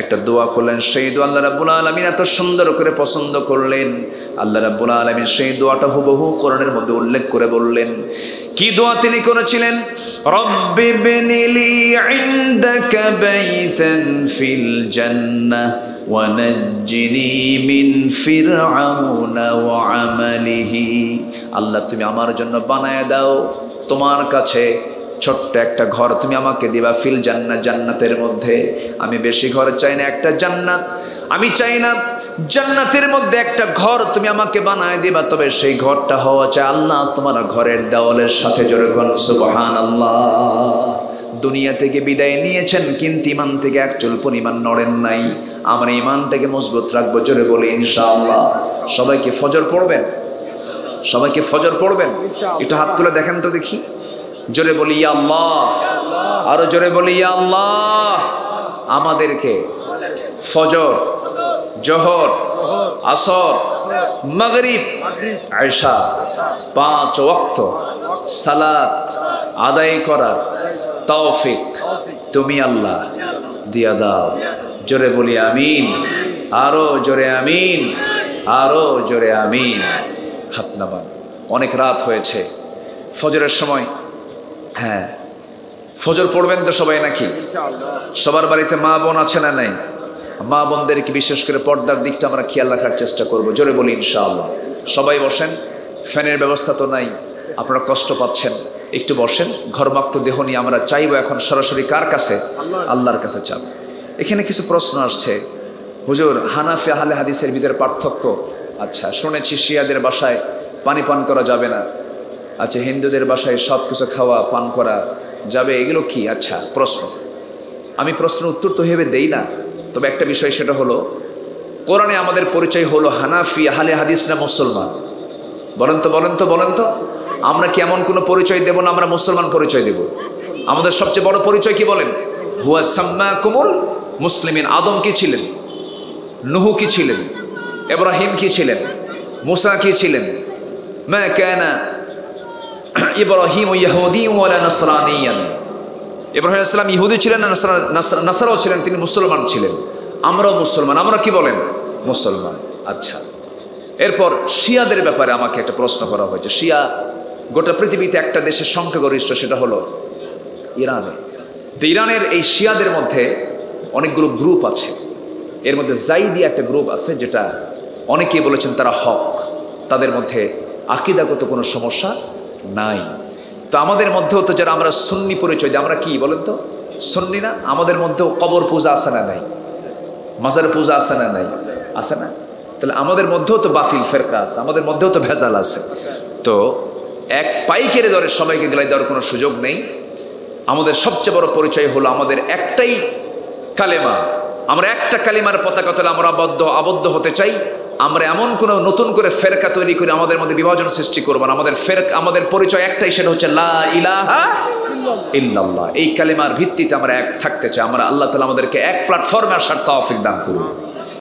একটা দোয়া করলেন। সেই দোয়া আল্লাহ রাব্বুল আলামিন এত সুন্দর করে পছন্দ করলেন। আল্লাহ রাব্বুল আলামিন সেই দোয়াটা হুবহু কোরআনের মধ্যে উল্লেখ করে বললেন। কি দোয়া তিনি করেছিলেন? রব্বি বিনিলি ইনদাকা বাইতান ফিল জান্নাহ ওয়া নাজ্জিনি মিন ফিরআউনা ওয়া আমালিহি। আল্লাহ তুমি আমার জন্য বানায় দাও তোমার কাছে ছোট্ট একটা ঘর, তুমি আমাকে দিবা ফিল জান্নাহ, জান্নাতের মধ্যে। আমি বেশি ঘর চাই না, একটা জান্নাত। আমি চাই না জান্নাতের মধ্যে একটা ঘর তুমি আমাকে বানায় দিবা, তবে সেই ঘরটা হওয়া চাই আল্লাহ তোমার ঘরের দেওয়ালের সাথে। জোরে বলুন সুবহানাল্লাহ। দুনিয়া থেকে বিদায় নিয়েছেন, কিন্তু ঈমান থেকে এক চুল পরিমাণ নড়েন নাই। আমরা ঈমানটাকে মজবুত রাখবো, জোরে বলি ইনশাআল্লাহ। সবাইকে ফজর পড়বেন, সবাইকে ফজর পড়বেন। একটু হাত তুলে দেখেন তো দেখি, জোরে বলি ইয়া আল্লাহ, আরো জোরে বলি ইয়া আল্লাহ। আমাদেরকে ফজর, জোহর, আসর, মাগরিব, ইশা 5 ওয়াক্ত সালাত আদায় করার তৌফিক তুমি আল্লাহ দিয়া দাও। জোরে বলি আমিন, আরো জোরে আমিন, আরো জোরে আমিন। হাত নামান। অনেক রাত হয়েছে, ফজরের সময়। হ্যাঁ, ফজর পড়বেন তো সবাই নাকি? সবার বাড়িতে মা বোন আছে না নাই? মা বোনদেরকে বিশেষ করে পর্দার দিকটা আমরা খেয়াল রাখার চেষ্টা করব। জোরে বলি ইনশাআল্লাহ। সবাই বসেন। ফ্যানের ব্যবস্থা তো নাই, আপনারা কষ্ট পাচ্ছেন, একটু বসেন। ঘরমাক্ত দেহ নিয়ে আমরা চাইবো এখন সরাসরি কার কাছে? আল্লাহর কাছে চাব। এখানে কিছু প্রশ্ন আসছে, হুজুর হানাফি আহলে হাদিসের ভিতরে পার্থক্য। আচ্ছা, শুনেছি শিয়াদের বাসায় পানি পান করা যাবে না, আচ্ছা হিন্দুদের বাসায় সব কিছু খাওয়া পান করা যাবে, এগুলো কি? আচ্ছা, প্রশ্ন। আমি প্রশ্নের উত্তর তো ভেবে দেই না, তবে একটা বিষয়, সেটা হলো কোরআনে আমাদের পরিচয় হলো হানাফি আহলে হাদিস না মুসলমান? বলেন তো বলেন তো বলেন তো। আমরা কি এমন কোনো পরিচয় দেব না আমরা মুসলমান পরিচয় দেব? আমাদের সবচেয়ে বড় পরিচয় কি বলেন? হুয়া সাম্মাকুমুল মুসলিমিন। আদম কি ছিলেন? নুহু কি ছিলেন? ইব্রাহিম কি ছিলেন? মুসা কি ছিলেন? মা কানা ইব্রাহিম ইয়াহুদিয়্যান ওয়ালা নাসরানিয়ান। ইব্রাহিম আলাইহিস সালাম ইহুদি ছিলেন না নাসারাও ছিলেন? তিনি মুসলমান ছিলেন। আমরাও মুসলমান। আমরা কি বলেন? মুসলমান। আচ্ছা, এরপর শিয়াদের ব্যাপারে আমাকে একটা প্রশ্ন করা হয়েছে। শিয়া গোটা পৃথিবীতে একটা দেশের সংখ্যাগরিষ্ঠ, সেটা হলো ইরানে। তো ইরানের এই শিয়াদের মধ্যে অনেকগুলো গ্রুপ আছে। এর মধ্যে জাইদি একটা গ্রুপ আছে, যেটা অনেকেই বলেছেন তারা হক, তাদের মধ্যে আকীদাগত কোনো সমস্যা নাই। তো আমাদের মধ্যেও তো যারা আমরা সুন্নি পরিচয় দিই, আমরা কি বলেন তো? সুন্নি না? আমাদের মধ্যেও কবর পূজা আছে না নাই? মাজার পূজা আছে না নাই? আছে না? তাহলে আমাদের মধ্যেও তো বাতিল ফেরকা আছে, আমাদের মধ্যেও তো ভেজাল আছে। তো এক পাইকেরে ধরে সবাইকে গেলাই দেওয়ার কোনো সুযোগ নেই। আমাদের সবচেয়ে বড় পরিচয় হলো আমাদের একটাই কালেমা। আমরা একটা কালিমার পতাকা তলে আমরা আবদ্ধ হতে চাই। আমরা এমন কোনো নতুন করে ফেরকা তৈরি করে আমাদের মধ্যে বিভাজন সৃষ্টি করব না। আমাদের পরিচয় একটাই, সেটা হচ্ছে লা ইলাহা ইল্লাল্লাহ। এই কালিমার ভিত্তিতে আমরা এক থাকতে চাই। আমরা আল্লাহ তাআলা আমাদেরকে এক প্ল্যাটফর্মে আসার তৌফিক দান করুন।